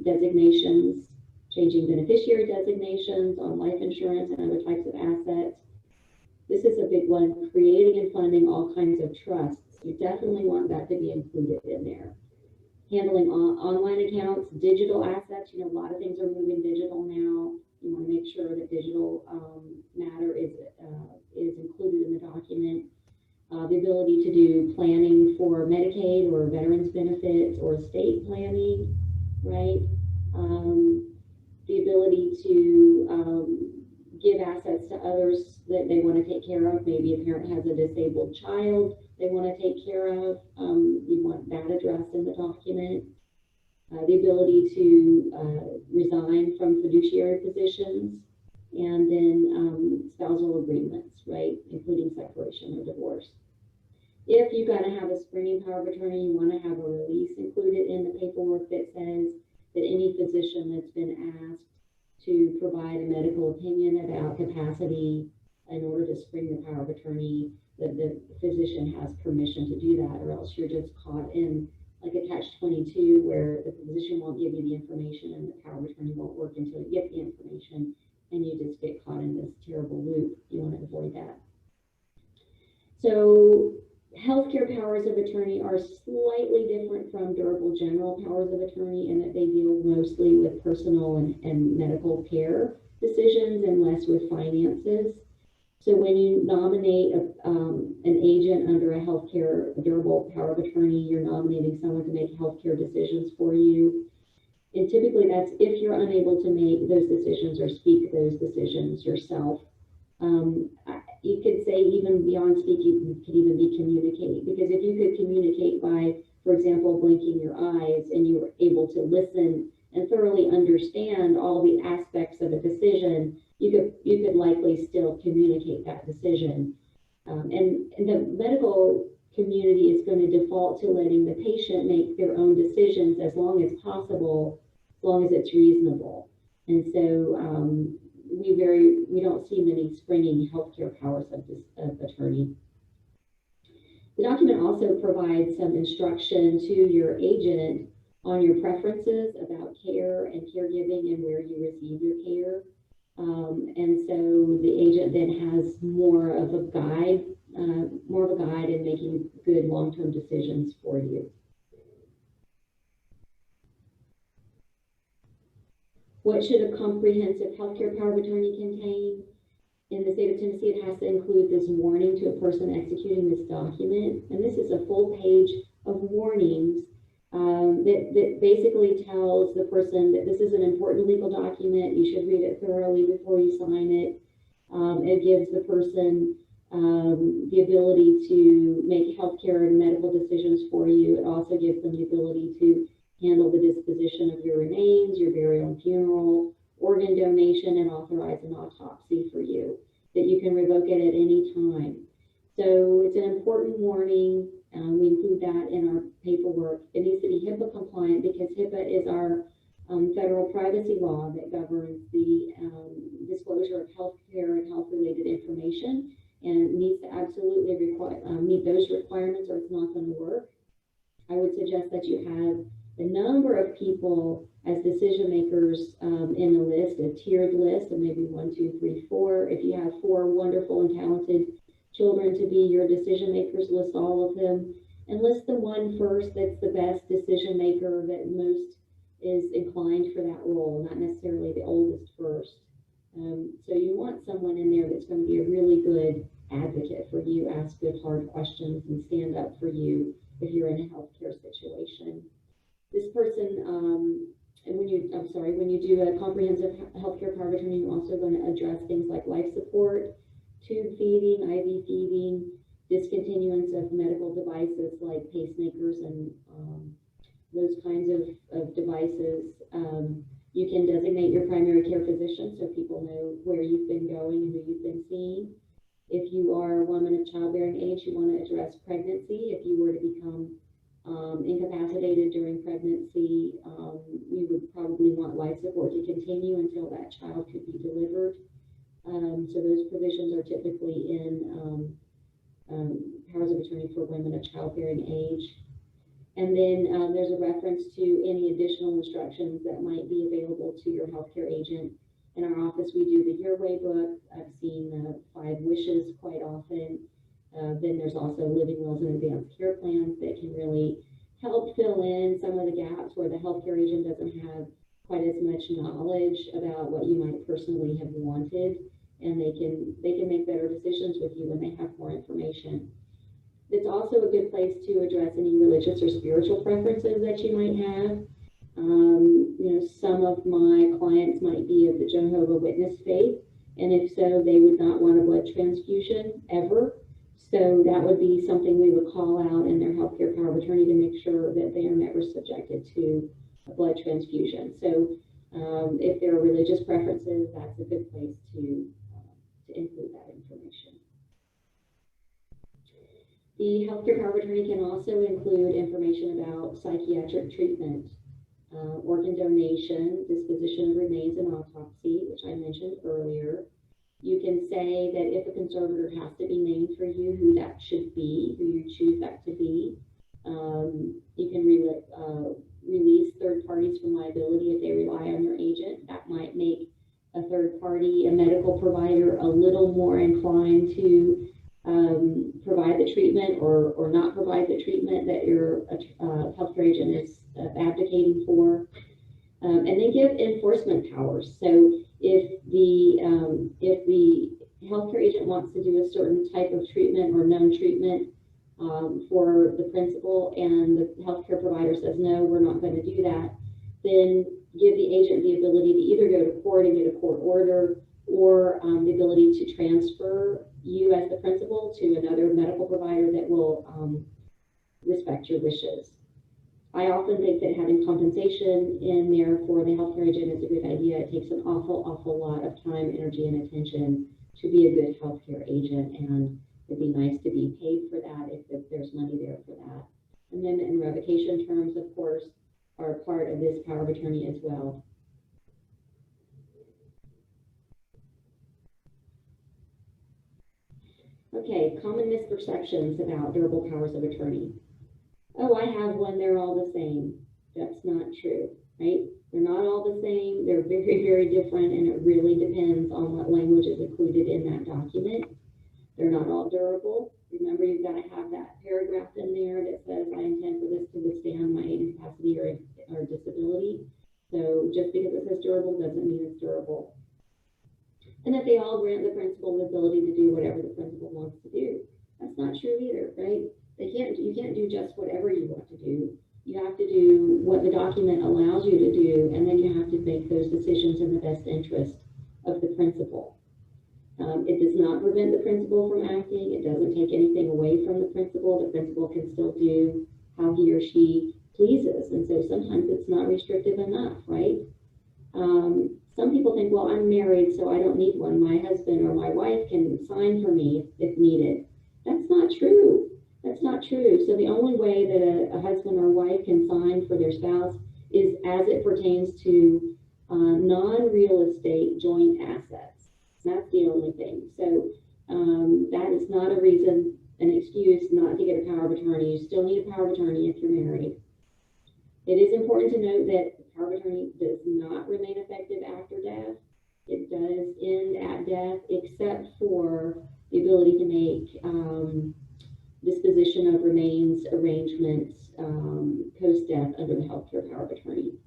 designations, changing beneficiary designations on life insurance and other types of assets. This is a big one, creating and funding all kinds of trusts. You definitely want that to be included in there. Handling online accounts, digital assets. You know, a lot of things are moving digital now. You want to make sure that digital matter is included in the document. The ability to do planning for Medicaid or veterans benefits or estate planning, right? The ability to give assets to others that they want to take care of. Maybe a parent has a disabled child they want to take care of. You want that addressed in the document. The ability to resign from fiduciary positions, and then spousal agreements, right, including separation or divorce. If you've got to have a springing power of attorney, you want to have a release included in the paperwork that says that any physician that's been asked to provide a medical opinion about capacity in order to spring the power of attorney, that the physician has permission to do that, or else you're just caught in like a catch-22 where the physician won't give you the information and the power of attorney won't work until you get the information, and you just get caught in this terrible loop. You want to avoid that. So healthcare powers of attorney are slightly different from durable general powers of attorney in that they deal mostly with personal and medical care decisions and less with finances. So when you nominate an agent under a healthcare durable power of attorney, you're nominating someone to make healthcare decisions for you. And typically that's if you're unable to make those decisions or speak those decisions yourself. You could say even beyond speaking, you could even be communicating, because if you could communicate by, for example, blinking your eyes and you were able to listen and thoroughly understand all the aspects of a decision, you could likely still communicate that decision. And the medical community is going to default to letting the patient make their own decisions as long as possible, as long as it's reasonable. And so we don't see many springing healthcare powers of attorney. The document also provides some instruction to your agent on your preferences about care and caregiving and where you receive your care. And so the agent then has more of a guide in making good long-term decisions for you. What should a comprehensive healthcare power of attorney contain? In the state of Tennessee, it has to include this warning to a person executing this document. And this is a full page of warnings that basically tells the person that this is an important legal document. You should read it thoroughly before you sign it. It gives the person the ability to make healthcare and medical decisions for you. It also gives them the ability to handle the disposition of your remains, your burial and funeral, organ donation, and authorize an autopsy for you, that you can revoke it at any time. So it's an important warning. We include that in our paperwork. It needs to be HIPAA compliant because HIPAA is our federal privacy law that governs the disclosure of healthcare and health-related information, and needs to absolutely meet those requirements or it's not going to work. I would suggest that you have the number of people as decision makers in a list, a tiered list of maybe 1, 2, 3, 4. If you have 4 wonderful and talented children to be your decision makers, list all of them and list the one first that's the best decision maker that most is inclined for that role, not necessarily the oldest first. So you want someone in there that's going to be a really good advocate for you, ask good hard questions and stand up for you if you're in a healthcare situation. This person, and when you do a comprehensive healthcare power of attorney, you're also going to address things like life support, tube feeding, IV feeding, discontinuance of medical devices like pacemakers and those kinds of devices. You can designate your primary care physician so people know where you've been going and who you've been seeing. If you are a woman of childbearing age, you want to address pregnancy. If you were to become incapacitated during pregnancy, you would probably want life support to continue until that child could be delivered. So those provisions are typically in powers of attorney for women of childbearing age. And then there's a reference to any additional instructions that might be available to your healthcare agent. In our office, we do the Your Way book. I've seen the 5 wishes quite often. Then there's also Living Wills and Advanced Care Plans that can really help fill in some of the gaps where the healthcare agent doesn't have quite as much knowledge about what you might personally have wanted, and they can make better decisions with you when they have more information. It's also a good place to address any religious or spiritual preferences that you might have. You know, some of my clients might be of the Jehovah's Witness faith, and if so, they would not want a blood transfusion ever. So that would be something we would call out in their healthcare power of attorney to make sure that they are never subjected to a blood transfusion. So if there are religious preferences, that's a good place to include that information. The healthcare power of attorney can also include information about psychiatric treatment, organ donation, disposition of remains, and autopsy, which I mentioned earlier. You can say that if a conservator has to be named for you, who that should be, who you choose that to be. You can release third parties from liability if they rely on your agent. That might make a third party, a medical provider, a little more inclined to provide the treatment or not provide the treatment that your healthcare agent is advocating for. And they give enforcement powers. So if the healthcare agent wants to do a certain type of treatment or known treatment for the principal, and the healthcare provider says, no, we're not going to do that, then give the agent the ability to either go to court and get a court order, or the ability to transfer you as the principal to another medical provider that will respect your wishes. I often think that having compensation in there for the healthcare agent is a good idea. It takes an awful lot of time, energy, and attention to be a good healthcare agent, and it'd be nice to be paid for that if there's money there for that. Amendment and revocation terms, of course, are part of this power of attorney as well. Okay, common misperceptions about durable powers of attorney. Oh, I have one, they're all the same. That's not true, right? They're not all the same. They're very different, and it really depends on what language is included in that document. They're not all durable. Remember, you've got to have that paragraph in there that says, I intend for this to withstand my incapacity or disability. So just because it says durable doesn't mean it's durable. And that they all grant the principal the ability to do whatever the principal wants to do. That's not true either, right? You can't do just whatever you want to do. You have to do what the document allows you to do, and then you have to make those decisions in the best interest of the principal. It does not prevent the principal from acting. It doesn't take anything away from the principal. The principal can still do how he or she pleases, and so sometimes it's not restrictive enough, right? Some people think, well, I'm married, so I don't need one. My husband or my wife can sign for me if needed. That's not true. That's not true. So the only way that a husband or wife can sign for their spouse is as it pertains to non-real estate joint assets. That's the only thing. So that is not a reason, an excuse not to get a power of attorney. You still need a power of attorney if you're married. It is important to note that the power of attorney does not remain effective after death. It does end at death, except for the ability to make disposition of remains arrangements post-death under the healthcare power of attorney.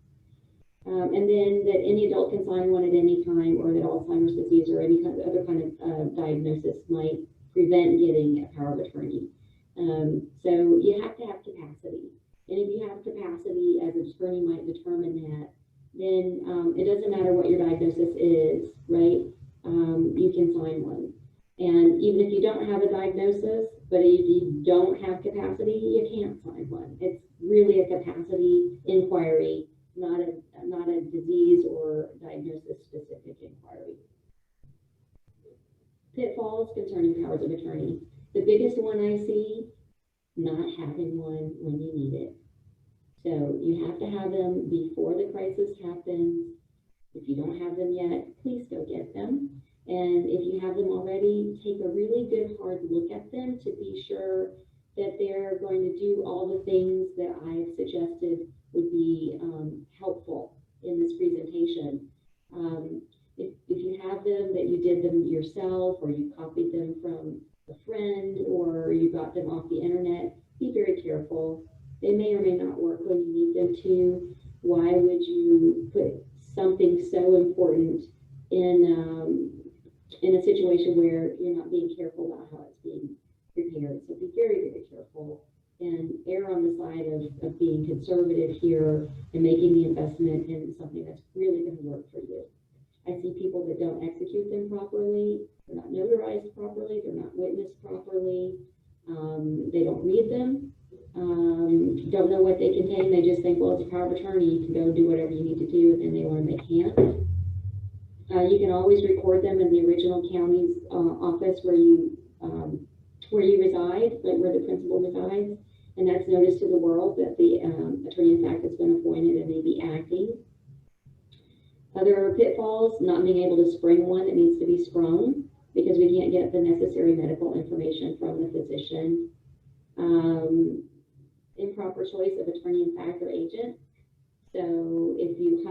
And then that any adult can sign one at any time, or that Alzheimer's disease or any other kind of diagnosis might prevent getting a power of attorney. So you have to have capacity. And if you have capacity, as an attorney might determine that, then it doesn't matter what your diagnosis is, right? You can sign one. And even if you don't have a diagnosis, but if you don't have capacity, you can't sign one. It's really a capacity inquiry, not a disease or diagnosis specific inquiry. Pitfalls concerning powers of attorney. The biggest one I see, not having one when you need it. So you have to have them before the crisis happens. If you don't have them yet, please go get them. And if you have them already, take a really good hard look at them to be sure that they're going to do all the things that I've suggested would be helpful in this presentation. If you have them, that you did them yourself, or you copied them from a friend, or you got them off the internet, be very careful. They may or may not work when you need them to. Why would you put something so important in a situation where you're not being careful about how it's being prepared? So be very, very careful and err on the side of being conservative here and making the investment in something that's really going to work for you. I see people that don't execute them properly, they're not notarized properly, they're not witnessed properly, they don't read them, don't know what they contain. They just think, well, it's a power of attorney, you can go do whatever you need to do, and then they learn they can't. You can always record them in the original county's office where you reside, like where the principal resides, and that's notice to the world that the attorney-in-fact has been appointed and may be acting. Other pitfalls: not being able to spring one that needs to be sprung because we can't get the necessary medical information from the physician. Improper choice of attorney-in-fact or agent. So if you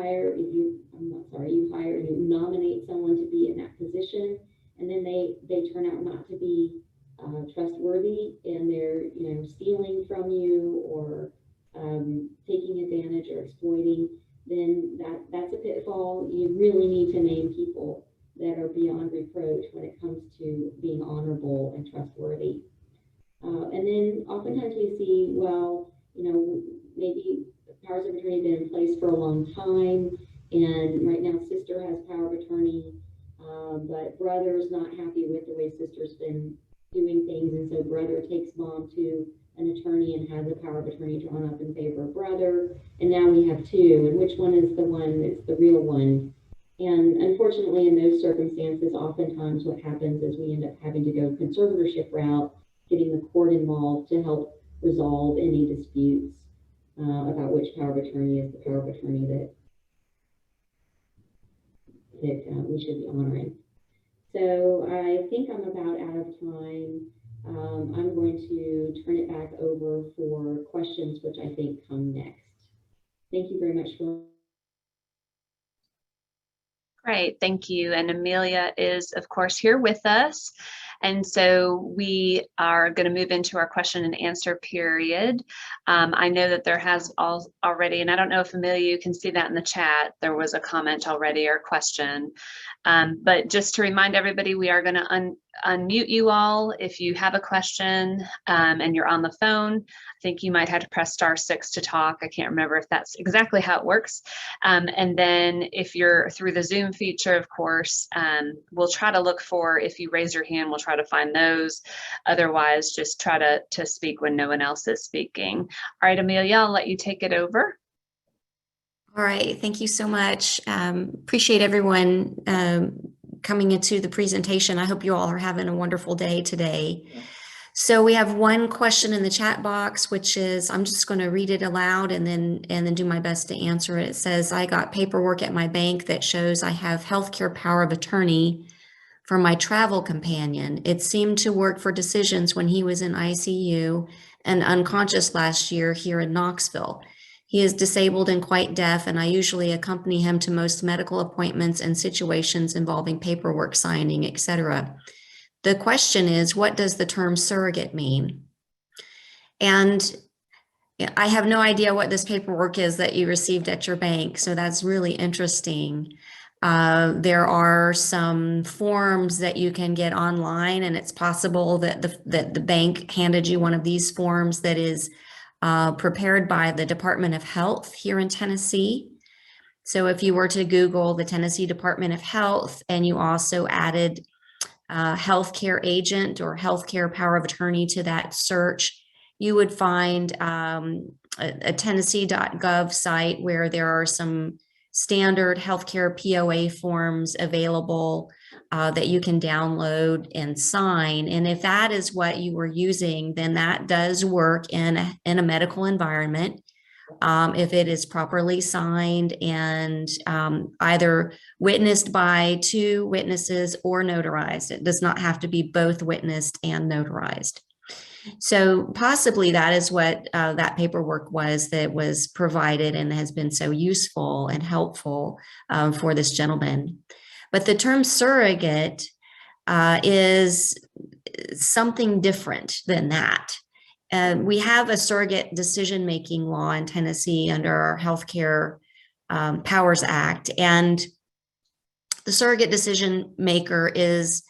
nominate someone to be in that position, and then they turn out not to be trustworthy, and they're stealing from you or taking advantage or exploiting, then that's a pitfall. You really need to name people that are beyond reproach when it comes to being honorable and trustworthy. And then oftentimes we see, well, maybe powers of attorney have been in place for a long time, and right now sister has power of attorney, but brother's not happy with the way sister's been doing things, and so brother takes mom to an attorney and has a power of attorney drawn up in favor of brother, and now we have two, and which one is the one that's the real one? And unfortunately, in those circumstances, oftentimes what happens is we end up having to go conservatorship route, getting the court involved to help resolve any disputes about which power of attorney is the power of attorney that we should be honoring. So I think I'm about out of time. I'm going to turn it back over for questions, which I think come next. Thank you very much for. Great, thank you. And Amelia is, of course, here with us. And so we are going to move into our question and answer period. I know that there has already, and I don't know if Amelia, you can see that in the chat, there was a comment already or question. But just to remind everybody, we are going to unmute you all if you have a question and you're on the phone. I think you might have to press *6 to talk. I can't remember if that's exactly how it works. And then if you're through the Zoom feature, of course, we'll try to look for, if you raise your hand, we'll try to find those. Otherwise, just try to speak when no one else is speaking. All right, Amelia, I'll let you take it over. All right, thank you so much. Appreciate everyone coming into the presentation. I hope you all are having a wonderful day today. So we have one question in the chat box, which is, I'm just going to read it aloud and then do my best to answer it. It says, I got paperwork at my bank that shows I have healthcare power of attorney for my travel companion. It seemed to work for decisions when he was in ICU and unconscious last year here in Knoxville. He is disabled and quite deaf, and I usually accompany him to most medical appointments and situations involving paperwork signing, etc. The question is, what does the term surrogate mean? And I have no idea what this paperwork is that you received at your bank, so that's really interesting. There are some forms that you can get online, and it's possible that the bank handed you one of these forms that is prepared by the Department of Health here in Tennessee. So if you were to Google the Tennessee Department of Health and you also added healthcare agent or healthcare power of attorney to that search, you would find a Tennessee.gov site where there are some standard healthcare POA forms available that you can download and sign. And if that is what you were using, then that does work in a medical environment. If it is properly signed and either witnessed by two witnesses or notarized. It does not have to be both witnessed and notarized. So possibly that is what that paperwork was that was provided and has been so useful and helpful for this gentleman. But the term surrogate is something different than that. We have a surrogate decision-making law in Tennessee under our Healthcare Powers Act, and the surrogate decision maker is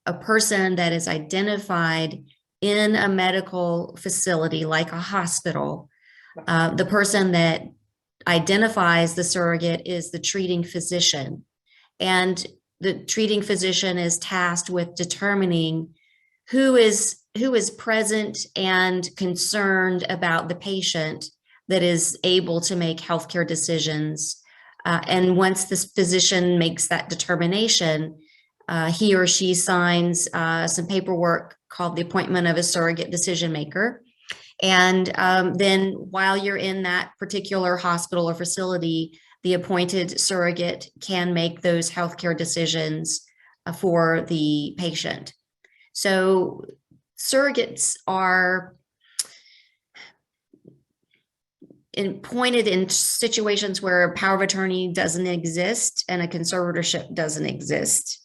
a person that is identified in a medical facility like a hospital. The person that identifies the surrogate is the treating physician, and the treating physician is tasked with determining who is present and concerned about the patient that is able to make healthcare decisions. And once this physician makes that determination, he or she signs some paperwork called the appointment of a surrogate decision maker. And then while you're in that particular hospital or facility, the appointed surrogate can make those healthcare decisions for the patient. So surrogates are appointed in situations where a power of attorney doesn't exist and a conservatorship doesn't exist,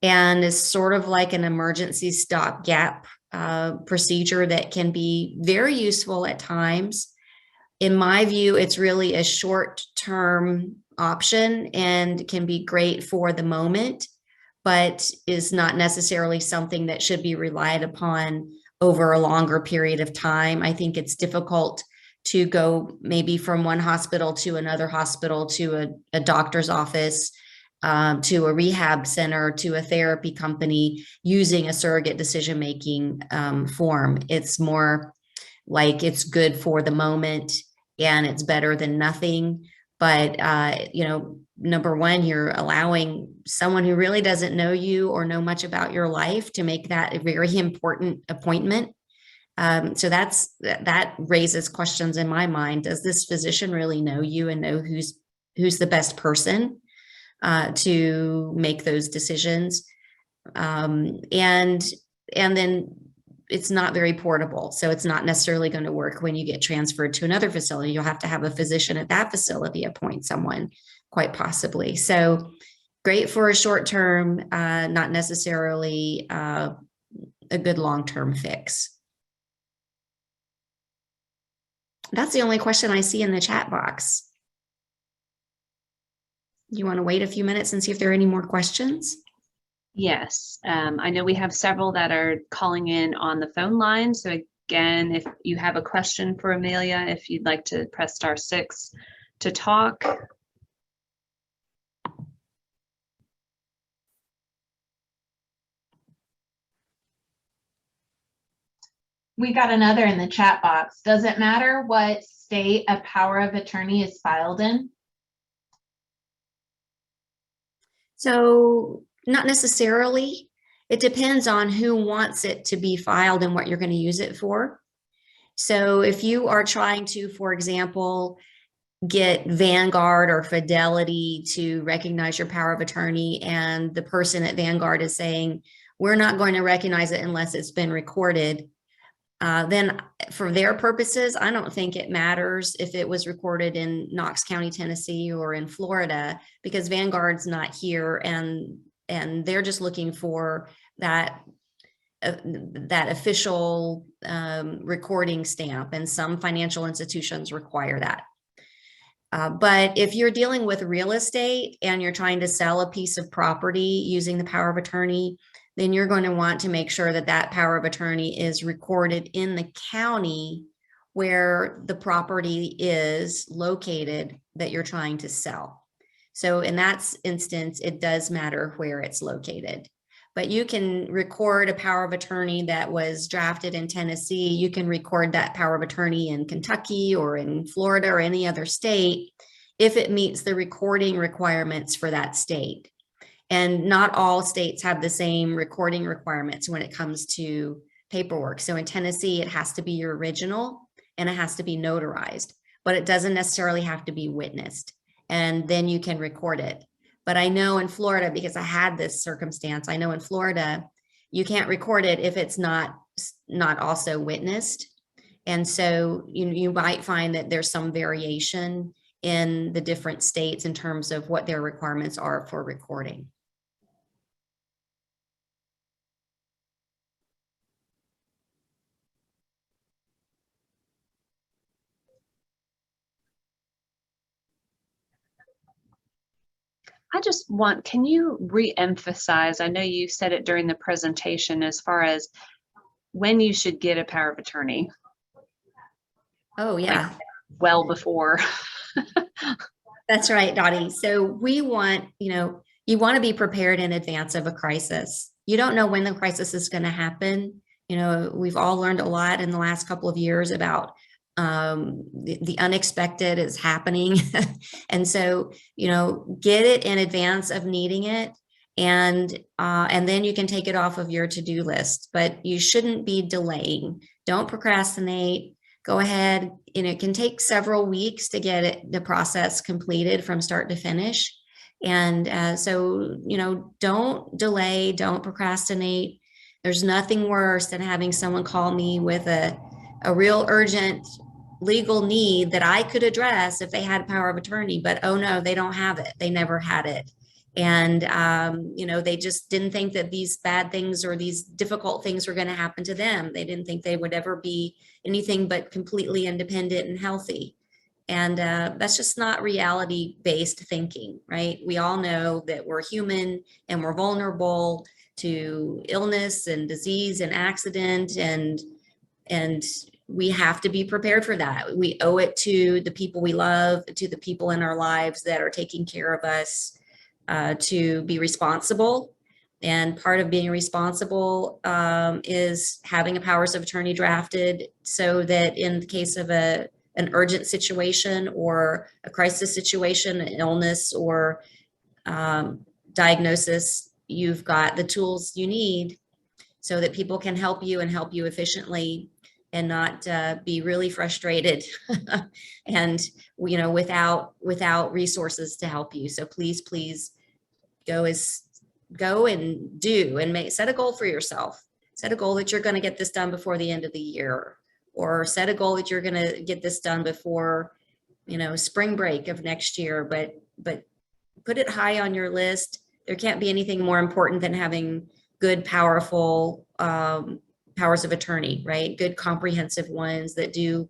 and is sort of like an emergency stopgap procedure that can be very useful at times. In my view, it's really a short-term option and can be great for the moment, but is not necessarily something that should be relied upon over a longer period of time. I think it's difficult to go maybe from one hospital to another hospital, to a doctor's office, to a rehab center, to a therapy company using a surrogate decision-making form. It's more like it's good for the moment and it's better than nothing. But, number one, you're allowing someone who really doesn't know you or know much about your life to make that a very important appointment. So that raises questions in my mind. Does this physician really know you and know who's the best person to make those decisions? And then it's not very portable. So it's not necessarily going to work when you get transferred to another facility. You'll have to have a physician at that facility appoint someone, quite possibly. So great for a short term, not necessarily a good long-term fix. That's the only question I see in the chat box. You want to wait a few minutes and see if there are any more questions? Yes, I know we have several that are calling in on the phone line. So again, if you have a question for Amelia, if you'd like to press *6 to talk. We got another in the chat box. Does it matter what state a power of attorney is filed in? So not necessarily. It depends on who wants it to be filed and what you're going to use it for. So if you are trying to, for example, get Vanguard or Fidelity to recognize your power of attorney, and the person at Vanguard is saying, we're not going to recognize it unless it's been recorded, then for their purposes, I don't think it matters if it was recorded in Knox County, Tennessee, or in Florida, because Vanguard's not here, and they're just looking for that official recording stamp, and some financial institutions require that. But if you're dealing with real estate and you're trying to sell a piece of property using the power of attorney, then you're going to want to make sure that that power of attorney is recorded in the county where the property is located that you're trying to sell. So in that instance, it does matter where it's located. But you can record a power of attorney that was drafted in Tennessee. You can record that power of attorney in Kentucky or in Florida or any other state if it meets the recording requirements for that state. And not all states have the same recording requirements when it comes to paperwork. So in Tennessee, it has to be your original and it has to be notarized, but it doesn't necessarily have to be witnessed. And then you can record it. But I know in Florida, because I had this circumstance, I know in Florida, you can't record it if it's not not also witnessed. And so you might find that there's some variation in the different states in terms of what their requirements are for recording. I just want, can you re-emphasize, I know you said it during the presentation, as far as when you should get a power of attorney? Oh, yeah. Like, well before. That's right, Dottie. So we want, you want to be prepared in advance of a crisis. You don't know when the crisis is going to happen. We've all learned a lot in the last couple of years about the unexpected is happening. And so, get it in advance of needing it. And then you can take it off of your to-do list, but you shouldn't be delaying. Don't procrastinate. Go ahead. It can take several weeks to get the process completed from start to finish. And so, don't delay, don't procrastinate. There's nothing worse than having someone call me with a real urgent legal need that I could address if they had power of attorney, but oh no, they don't have it. They never had it. And, they just didn't think that these bad things or these difficult things were going to happen to them. They didn't think they would ever be anything but completely independent and healthy. And that's just not reality-based thinking, right? We all know that we're human and we're vulnerable to illness and disease and accident, and we have to be prepared for that. We owe it to the people we love, to the people in our lives that are taking care of us, to be responsible. And part of being responsible is having a powers of attorney drafted so that in the case of an urgent situation or a crisis situation, an illness or diagnosis, you've got the tools you need so that people can help you and help you efficiently and not be really frustrated and without resources to help you. So please go and do and set a goal for yourself. Set a goal that you're going to get this done before the end of the year, or set a goal that you're going to get this done before spring break of next year. But put it high on your list. There can't be anything more important than having good, powerful powers of attorney, right? Good, comprehensive ones that do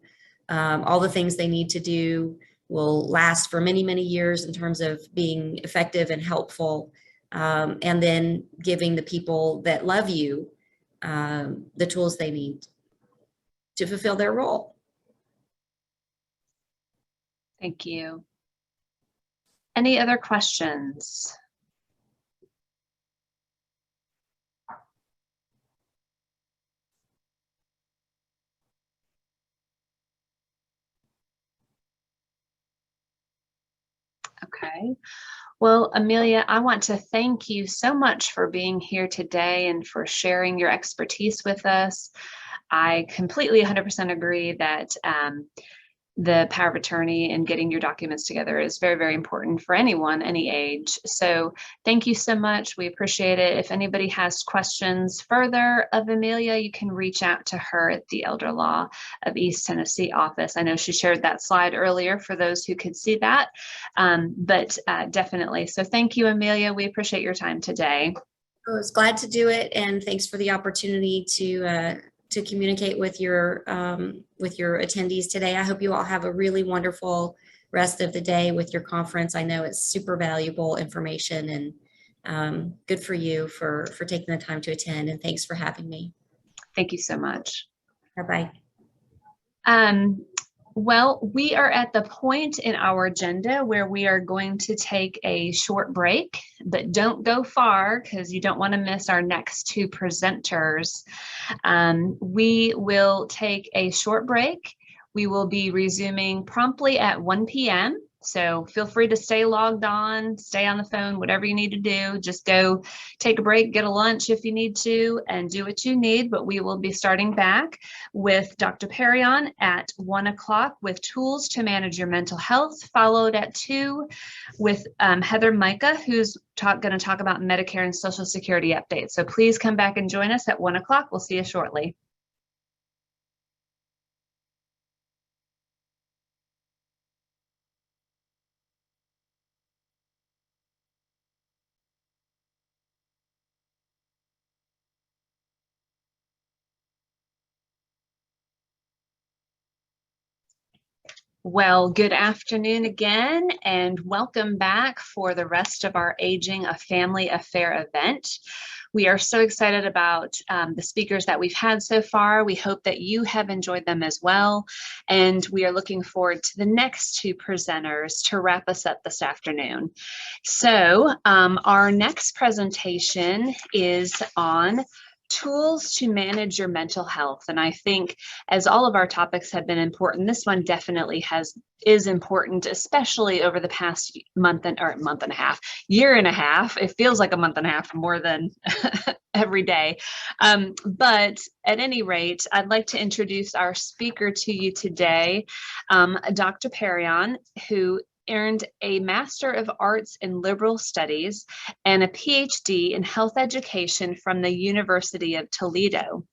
all the things they need to do, will last for many, many years in terms of being effective and helpful, and then giving the people that love you the tools they need to fulfill their role. Thank you. Any other questions? Okay. Well, Amelia, I want to thank you so much for being here today and for sharing your expertise with us. I completely 100% agree that the power of attorney and getting your documents together is very, very important for anyone, any age. So thank you so much. We appreciate it. If anybody has questions further of Amelia, you can reach out to her at the Elder Law of East Tennessee office. I know she shared that slide earlier for those who could see that, but definitely. So thank you, Amelia. We appreciate your time today. I was glad to do it, and thanks for the opportunity to communicate with your attendees today. I hope you all have a really wonderful rest of the day with your conference. I know it's super valuable information, and good for you for taking the time to attend, and thanks for having me. Thank you so much. Bye-bye. Well, we are at the point in our agenda where we are going to take a short break, but don't go far because you don't want to miss our next two presenters. We will take a short break. We will be resuming promptly at 1 p.m. So feel free to stay logged on, stay on the phone, whatever you need to do. Just go take a break, get a lunch if you need to, and do what you need. But we will be starting back with Dr. Perrion at 1 o'clock with tools to manage your mental health, followed at 2 with Heather Micah, who's going to talk about Medicare and Social Security updates. So please come back and join us at 1 o'clock. We'll see you shortly. Well, good afternoon again, and welcome back for the rest of our Aging a Family Affair event. We are so excited about the speakers that we've had so far. We hope that you have enjoyed them as well, and we are looking forward to the next two presenters to wrap us up this afternoon. So our next presentation is on tools to manage your mental health. And I think, as all of our topics have been important, this one definitely is important, especially over the past month and a half, year and a half. It feels like a month and a half more than every day. But at any rate, I'd like to introduce our speaker to you today, Dr. Perrion, who earned a Master of Arts in Liberal Studies and a PhD in Health Education from the University of Toledo.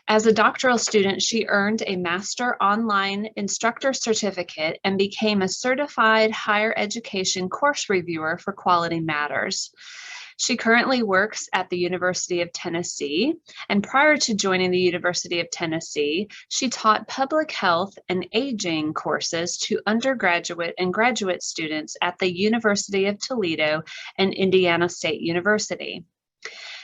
As a doctoral student, she earned a Master Online Instructor Certificate and became a certified higher education course reviewer for Quality Matters. She currently works at the University of Tennessee, and prior to joining the University of Tennessee, she taught public health and aging courses to undergraduate and graduate students at the University of Toledo and Indiana State University.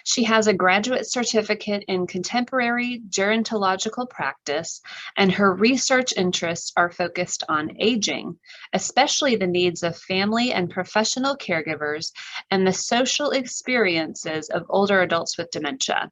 She has a graduate certificate in contemporary gerontological practice, and her research interests are focused on aging, especially the needs of family and professional caregivers and the social experiences of older adults with dementia.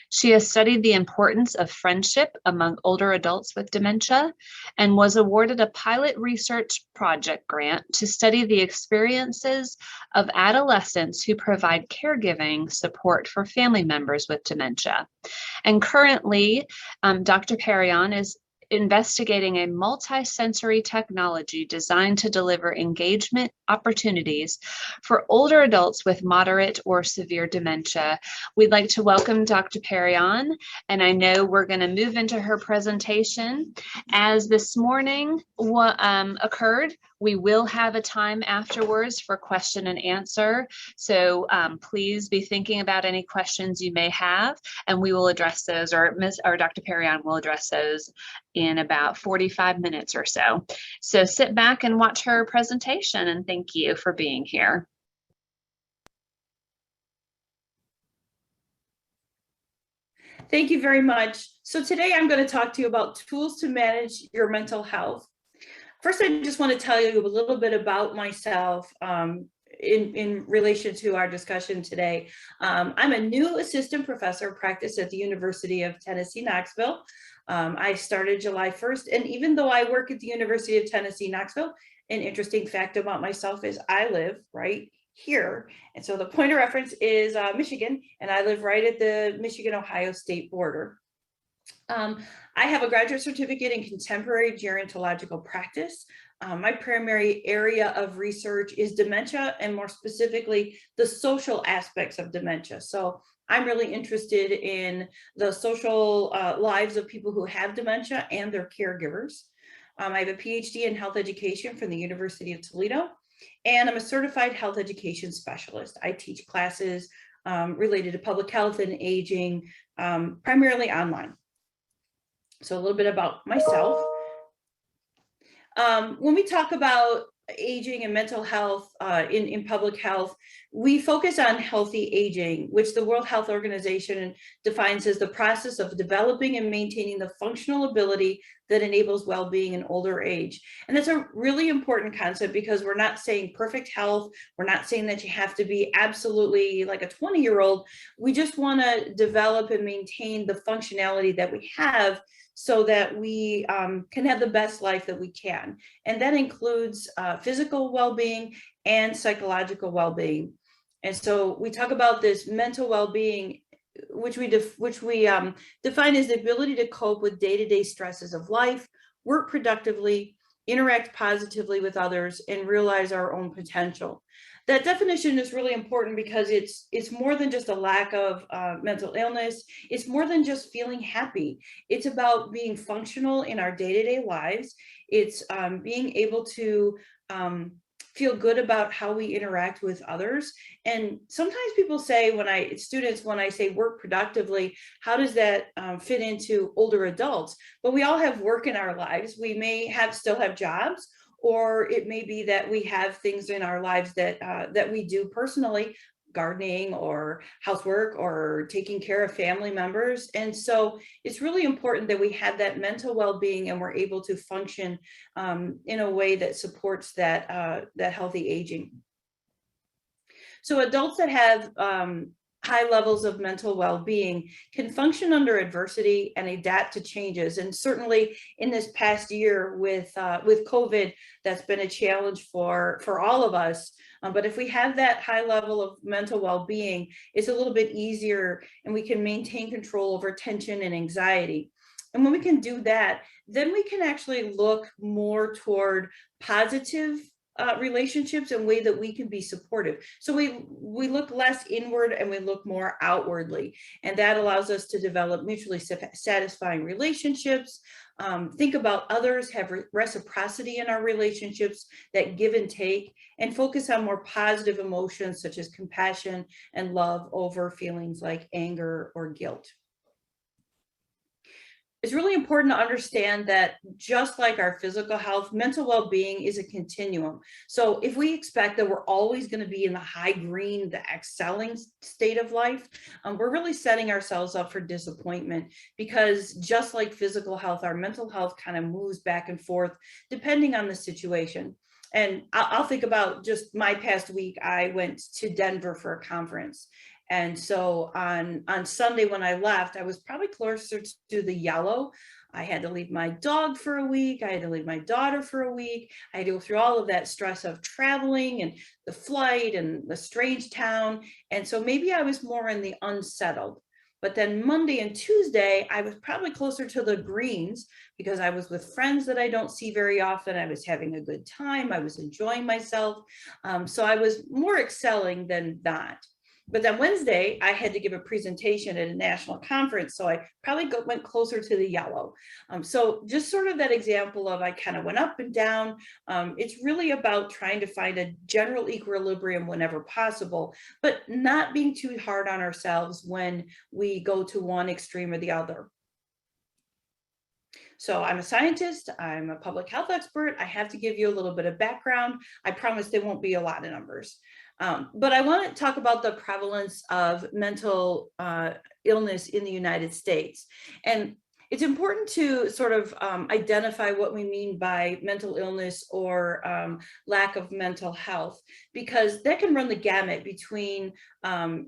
She has studied the importance of friendship among older adults with dementia and was awarded a pilot research project grant to study the experiences of adolescents who provide caregiving support for family members with dementia. And currently, Dr. Perrion is investigating a multi-sensory technology designed to deliver engagement opportunities for older adults with moderate or severe dementia. We'd like to welcome Dr. Perrion, and I know we're going to move into her presentation. As this morning occurred, we will have a time afterwards for question and answer. So please be thinking about any questions you may have, and we will address those, or Dr. Perrion will address those in about 45 minutes or so. So sit back and watch her presentation, and thank you for being here. Thank you very much. So today I'm going to talk to you about tools to manage your mental health. First, I just want to tell you a little bit about myself in relation to our discussion today. I'm a new assistant professor of practice at the University of Tennessee, Knoxville. I started July 1st, and even though I work at the University of Tennessee, Knoxville, an interesting fact about myself is I live right here. And so the point of reference is Michigan, and I live right at the Michigan-Ohio state border. I have a graduate certificate in contemporary gerontological practice. My primary area of research is dementia, and more specifically, the social aspects of dementia. So I'm really interested in the social lives of people who have dementia and their caregivers. I have a PhD in health education from the University of Toledo, and I'm a certified health education specialist. I teach classes related to public health and aging, primarily online. So a little bit about myself. When we talk about aging and mental health in public health, we focus on healthy aging, which the World Health Organization defines as the process of developing and maintaining the functional ability that enables well-being in older age. And that's a really important concept, because we're not saying perfect health. We're not saying that you have to be absolutely like a 20-year-old. We just want to develop and maintain the functionality that we have, so that we can have the best life that we can. And that includes physical well-being and psychological well-being. And so we talk about this mental well-being, which we define as the ability to cope with day-to-day stresses of life, work productively, interact positively with others, and realize our own potential. That definition is really important because it's more than just a lack of mental illness. It's more than just feeling happy. It's about being functional in our day-to-day lives. It's being able to feel good about how we interact with others. And sometimes people say, when I say work productively, how does that fit into older adults? But we all have work in our lives. We may still have jobs, or it may be that we have things in our lives that we do personally, gardening or housework or taking care of family members. And so it's really important that we have that mental well-being and we're able to function in a way that supports that healthy aging. So adults that have high levels of mental well-being can function under adversity and adapt to changes. And certainly in this past year with COVID, that's been a challenge for all of us. But if we have that high level of mental well-being, it's a little bit easier and we can maintain control over tension and anxiety. And when we can do that, then we can actually look more toward positive relationships and way that we can be supportive. So we look less inward and we look more outwardly. And that allows us to develop mutually satisfying relationships, think about others, have reciprocity in our relationships, that give and take, and focus on more positive emotions such as compassion and love over feelings like anger or guilt. It's really important to understand that just like our physical health, mental well-being is a continuum. So if we expect that we're always going to be in the high green, the excelling state of life, we're really setting ourselves up for disappointment, because just like physical health, our mental health kind of moves back and forth depending on the situation. And I'll think about just my past week. I went to Denver for a conference. And so on Sunday when I left, I was probably closer to the yellow. I had to leave my dog for a week. I had to leave my daughter for a week. I had to go through all of that stress of traveling and the flight and the strange town. And so maybe I was more in the unsettled. But then Monday and Tuesday, I was probably closer to the greens because I was with friends that I don't see very often. I was having a good time. I was enjoying myself. So I was more excelling than not. But then Wednesday, I had to give a presentation at a national conference. So I probably went closer to the yellow. So just sort of that example of I kind of went up and down. It's really about trying to find a general equilibrium whenever possible, but not being too hard on ourselves when we go to one extreme or the other. So I'm a scientist, I'm a public health expert. I have to give you a little bit of background. I promise there won't be a lot of numbers. But I want to talk about the prevalence of mental illness in the United States. And it's important to sort of identify what we mean by mental illness or lack of mental health, because that can run the gamut between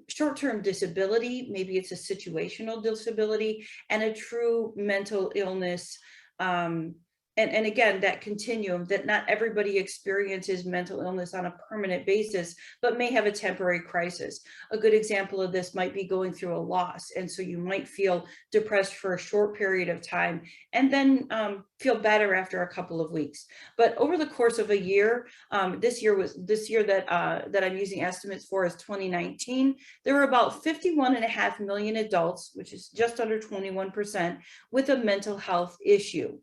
short-term disability, maybe it's a situational disability, and a true mental illness. And again, that continuum, that not everybody experiences mental illness on a permanent basis, but may have a temporary crisis. A good example of this might be going through a loss. And so you might feel depressed for a short period of time and then feel better after a couple of weeks. But over the course of a year, this year that I'm using estimates for is 2019, there were about 51.5 million adults, which is just under 21%, with a mental health issue.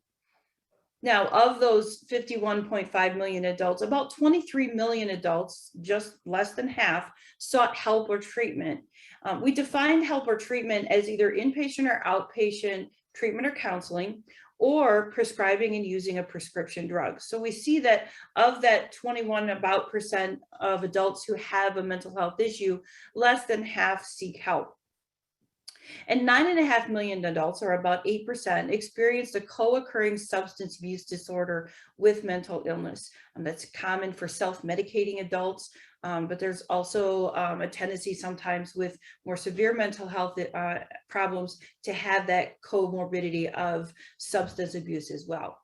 Now, of those 51.5 million adults, about 23 million adults, just less than half, sought help or treatment. We define help or treatment as either inpatient or outpatient treatment or counseling, or prescribing and using a prescription drug. So we see that of that 21% of adults who have a mental health issue, less than half seek help. And 9.5 million adults, or about 8%, experienced a co-occurring substance abuse disorder with mental illness. That's common for self-medicating adults, but there's also a tendency sometimes with more severe mental health problems to have that comorbidity of substance abuse as well.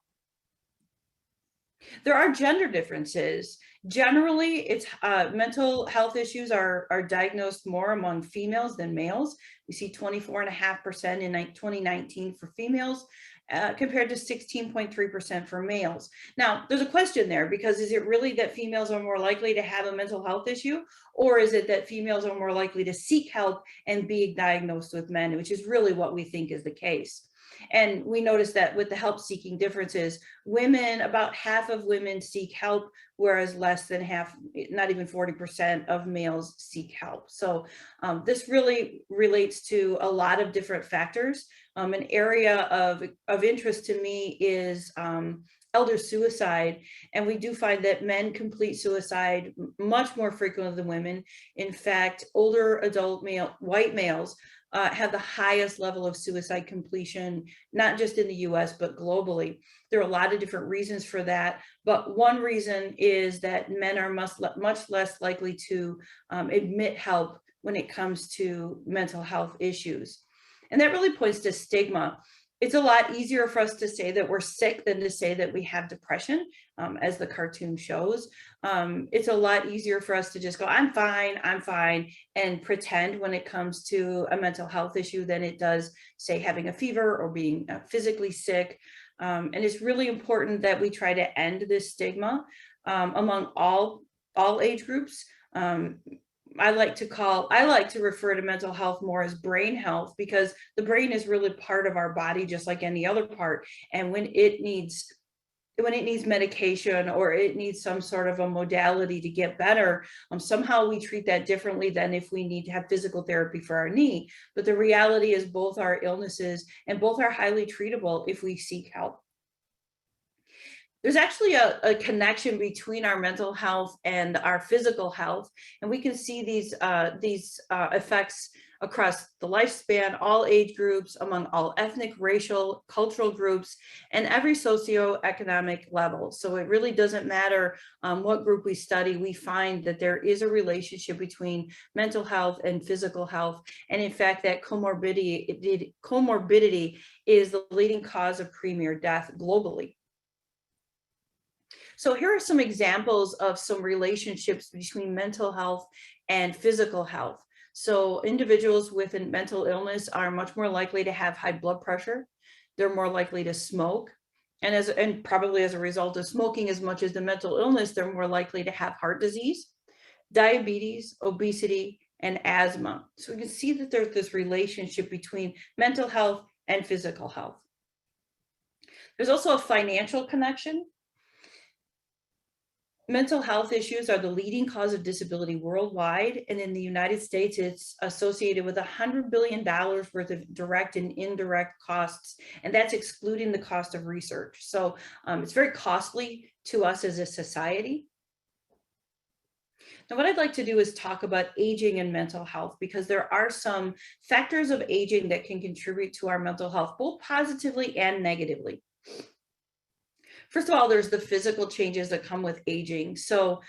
There are gender differences. Generally, it's mental health issues are diagnosed more among females than males. We see 24.5% in 2019 for females, compared to 16.3% for males. Now, there's a question there, because is it really that females are more likely to have a mental health issue, or is it that females are more likely to seek help and be diagnosed with men, which is really what we think is the case. And we noticed that with the help seeking differences, women, about half of women seek help, whereas less than half, not even 40% of males seek help. So this really relates to a lot of different factors. An area of interest to me is elder suicide. And we do find that men complete suicide much more frequently than women. In fact, older adult white males have the highest level of suicide completion, not just in the US, but globally. There are a lot of different reasons for that, but one reason is that men are much less likely to admit help when it comes to mental health issues. And that really points to stigma. It's a lot easier for us to say that we're sick than to say that we have depression, as the cartoon shows. It's a lot easier for us to just go, I'm fine, and pretend when it comes to a mental health issue than it does, say, having a fever or being physically sick. And it's really important that we try to end this stigma among all age groups. I like to refer to mental health more as brain health, because the brain is really part of our body, just like any other part. And when it needs medication or it needs some sort of a modality to get better, somehow we treat that differently than if we need to have physical therapy for our knee. But the reality is both are illnesses and both are highly treatable if we seek help. There's actually a connection between our mental health and our physical health, and we can see these effects across the lifespan, all age groups, among all ethnic, racial, cultural groups, and every socioeconomic level. So it really doesn't matter what group we study, we find that there is a relationship between mental health and physical health. And in fact, that comorbidity is the leading cause of premature death globally. So here are some examples of some relationships between mental health and physical health. So individuals with a mental illness are much more likely to have high blood pressure. They're more likely to smoke. And probably as a result of smoking as much as the mental illness, they're more likely to have heart disease, diabetes, obesity, and asthma. So we can see that there's this relationship between mental health and physical health. There's also a financial connection. Mental health issues are the leading cause of disability worldwide, and in the United States, it's associated with $100 billion worth of direct and indirect costs, and that's excluding the cost of research. So it's very costly to us as a society. Now, what I'd like to do is talk about aging and mental health, because there are some factors of aging that can contribute to our mental health, both positively and negatively. First of all, there's the physical changes that come with aging. So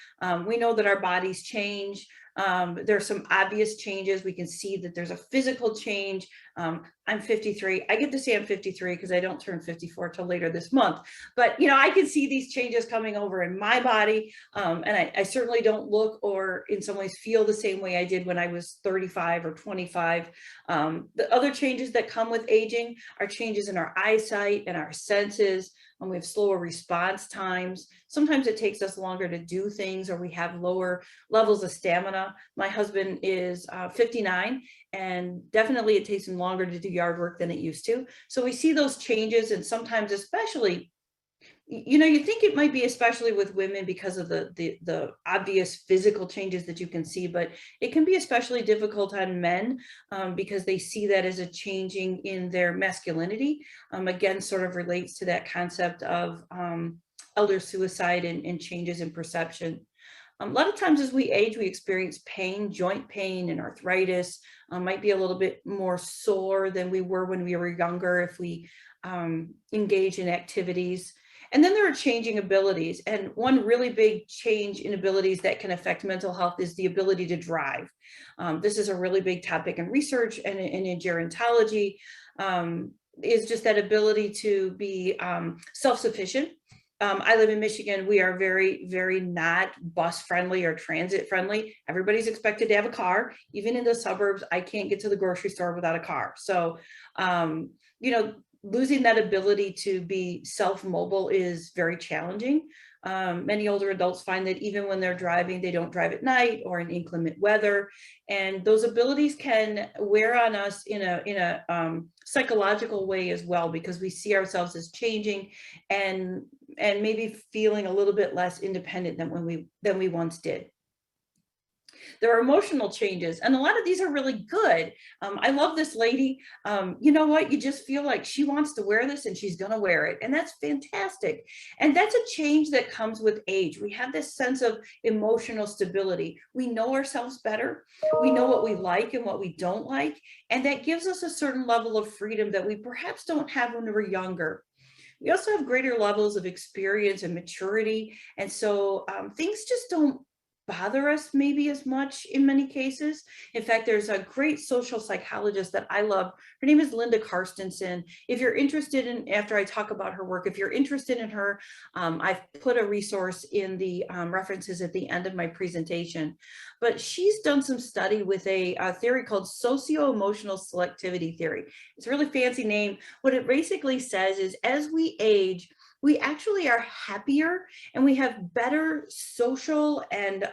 we know that our bodies change. There's some obvious changes. We can see that there's a physical change. I'm 53. I get to say I'm 53 because I don't turn 54 till later this month. But I can see these changes coming over in my body. And I certainly don't look or in some ways feel the same way I did when I was 35 or 25. The other changes that come with aging are changes in our eyesight and our senses. We have slower response times. Sometimes it takes us longer to do things, or we have lower levels of stamina. My husband is 59, and definitely it takes him longer to do yard work than it used to. So we see those changes, and sometimes especially, you think it might be especially with women because of the obvious physical changes that you can see, but it can be especially difficult on men because they see that as a changing in their masculinity. Again, sort of relates to that concept of elder suicide and changes in perception. A lot of times as we age, we experience pain, joint pain and arthritis, might be a little bit more sore than we were when we were younger if we engage in activities. And then there are changing abilities. And one really big change in abilities that can affect mental health is the ability to drive. This is a really big topic in research and in gerontology, is just that ability to be self-sufficient. I live in Michigan. We are very, very not bus friendly or transit friendly. Everybody's expected to have a car. Even in the suburbs, I can't get to the grocery store without a car. So, losing that ability to be self-mobile is very challenging. Many older adults find that even when they're driving, they don't drive at night or in inclement weather. And those abilities can wear on us in a psychological way as well, because we see ourselves as changing and maybe feeling a little bit less independent than we once did. There are emotional changes, and a lot of these are really good. I love this lady. You know what? You just feel like she wants to wear this and she's going to wear it. And that's fantastic. And that's a change that comes with age. We have this sense of emotional stability. We know ourselves better. We know what we like and what we don't like. And that gives us a certain level of freedom that we perhaps don't have when we were younger. We also have greater levels of experience and maturity. And so things just don't bother us maybe as much in many cases. In fact, there's a great social psychologist that I love. Her name is Linda Carstensen. If you're interested in, after I talk about her work, if you're interested in her, I've put a resource in the references at the end of my presentation. But she's done some study with a theory called socio-emotional selectivity theory. It's a really fancy name. What it basically says is, as we age, we actually are happier and we have better social and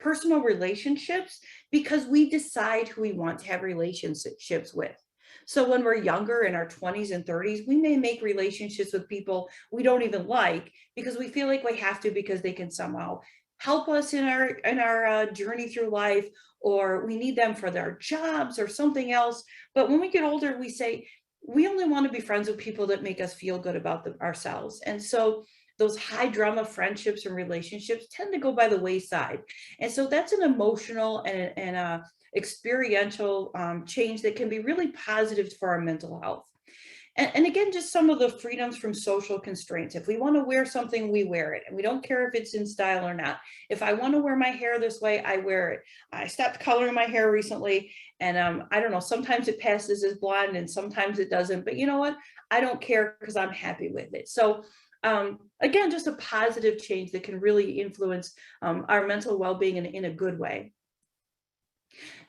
personal relationships because we decide who we want to have relationships with. So when we're younger, in our 20s and 30s, we may make relationships with people we don't even like because we feel like we have to, because they can somehow help us in our journey through life, or we need them for their jobs or something else. But when we get older, we say, we only want to be friends with people that make us feel good about ourselves. And so those high drama friendships and relationships tend to go by the wayside. And so that's an emotional and a experiential change that can be really positive for our mental health. And again, just some of the freedoms from social constraints. If we want to wear something, we wear it. And we don't care if it's in style or not. If I want to wear my hair this way, I wear it. I stopped coloring my hair recently. And I don't know, sometimes it passes as blonde and sometimes it doesn't. But you know what? I don't care because I'm happy with it. So again, just a positive change that can really influence our mental well-being in a good way.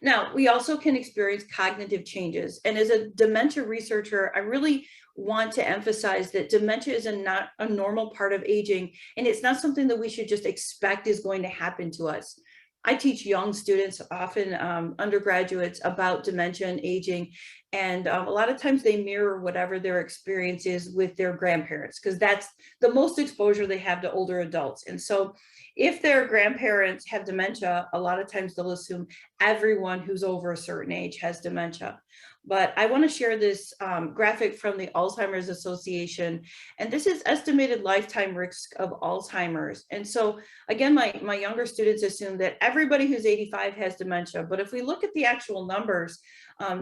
Now, we also can experience cognitive changes. And as a dementia researcher, I really want to emphasize that dementia is not a normal part of aging, and it's not something that we should just expect is going to happen to us. I teach young students, often undergraduates, about dementia and aging. And a lot of times they mirror whatever their experience is with their grandparents, because that's the most exposure they have to older adults. And so if their grandparents have dementia, a lot of times they'll assume everyone who's over a certain age has dementia. But I want to share this graphic from the Alzheimer's Association. And this is estimated lifetime risk of Alzheimer's. And so again, my younger students assume that everybody who's 85 has dementia. But if we look at the actual numbers,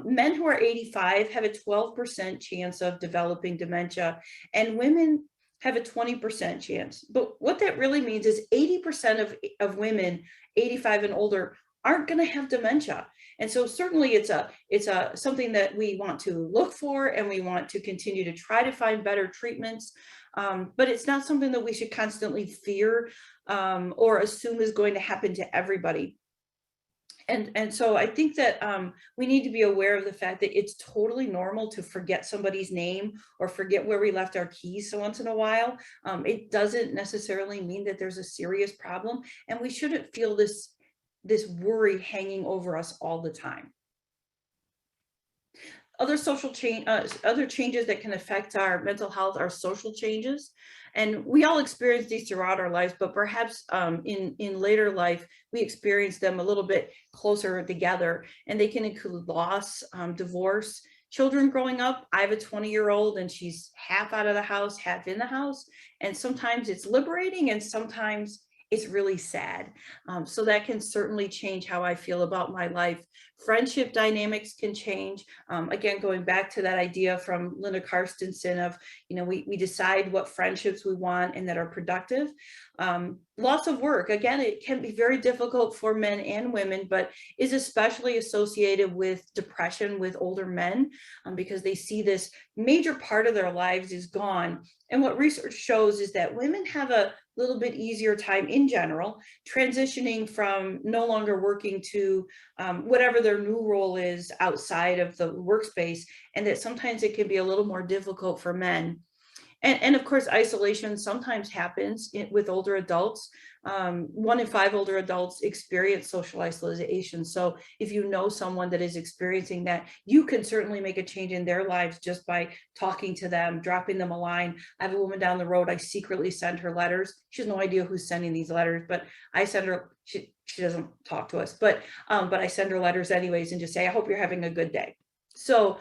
men who are 85 have a 12% chance of developing dementia, and women have a 20% chance. But what that really means is 80% of women 85 and older aren't going to have dementia. And so certainly it's something that we want to look for, and we want to continue to try to find better treatments. But it's not something that we should constantly fear or assume is going to happen to everybody. And so I think that we need to be aware of the fact that it's totally normal to forget somebody's name or forget where we left our keys once in a while. It doesn't necessarily mean that there's a serious problem, and we shouldn't feel this worry hanging over us all the time. Other changes that can affect our mental health are social changes. And we all experience these throughout our lives, but perhaps in later life, we experience them a little bit closer together. And they can include loss, divorce, children growing up. I have a 20-year-old and she's half out of the house, half in the house. And sometimes it's liberating and sometimes it's really sad. So that can certainly change how I feel about my life. Friendship dynamics can change. Again, going back to that idea from Linda Carstensen of, we decide what friendships we want and that are productive. Loss of work, again, it can be very difficult for men and women, but is especially associated with depression with older men because they see this major part of their lives is gone. And what research shows is that women have a little bit easier time in general, transitioning from no longer working to whatever their new role is outside of the workspace, and that sometimes it can be a little more difficult for men. And of course, isolation sometimes happens with older adults. 1 in 5 older adults experience social isolation. So if you know someone that is experiencing that, you can certainly make a change in their lives just by talking to them, dropping them a line. I have a woman down the road, I secretly send her letters. She has no idea who's sending these letters, but I send her, she doesn't talk to us, but I send her letters anyways and just say, I hope you're having a good day. So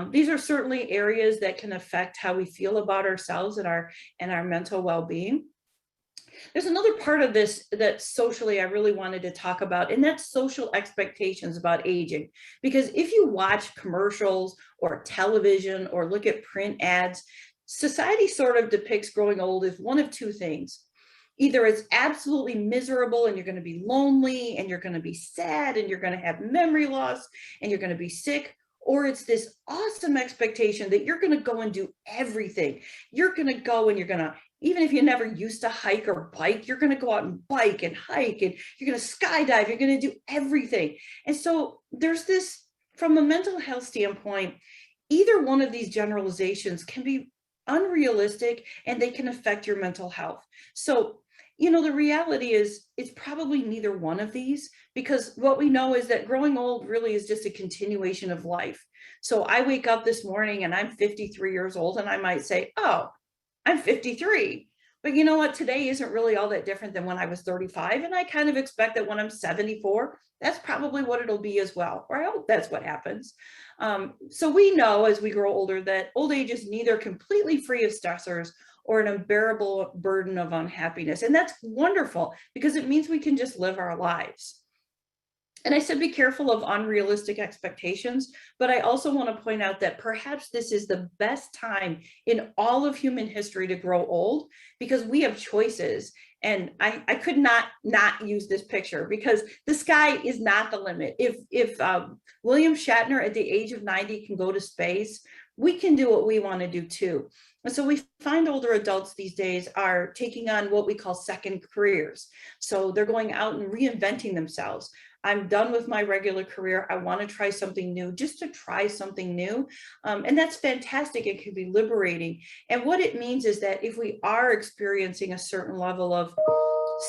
these are certainly areas that can affect how we feel about ourselves and our mental well-being. There's another part of this that socially I really wanted to talk about, and that's social expectations about aging. Because if you watch commercials or television or look at print ads, society sort of depicts growing old as one of two things. Either it's absolutely miserable and you're going to be lonely and you're going to be sad and you're going to have memory loss and you're going to be sick, or it's this awesome expectation that you're going to go and do everything. You're going to go and you're going to, even if you never used to hike or bike, you're going to go out and bike and hike, and you're going to skydive, you're going to do everything. And so there's this, from a mental health standpoint, either one of these generalizations can be unrealistic and they can affect your mental health. So, you know, the reality is it's probably neither one of these, because what we know is that growing old really is just a continuation of life. So I wake up this morning and I'm 53 years old and I might say, oh, I'm 53. But you know what? Today isn't really all that different than when I was 35. And I kind of expect that when I'm 74, that's probably what it'll be as well. Or I hope that's what happens. So we know as we grow older that old age is neither completely free of stressors or an unbearable burden of unhappiness. And that's wonderful, because it means we can just live our lives. And I said, be careful of unrealistic expectations, but I also want to point out that perhaps this is the best time in all of human history to grow old, because we have choices. And I could not use this picture, because the sky is not the limit. If William Shatner at the age of 90 can go to space, we can do what we want to do too. And so we find older adults these days are taking on what we call second careers. So they're going out and reinventing themselves. I'm done with my regular career. I want to try something new, just to try something new. And that's fantastic. It can be liberating. And what it means is that if we are experiencing a certain level of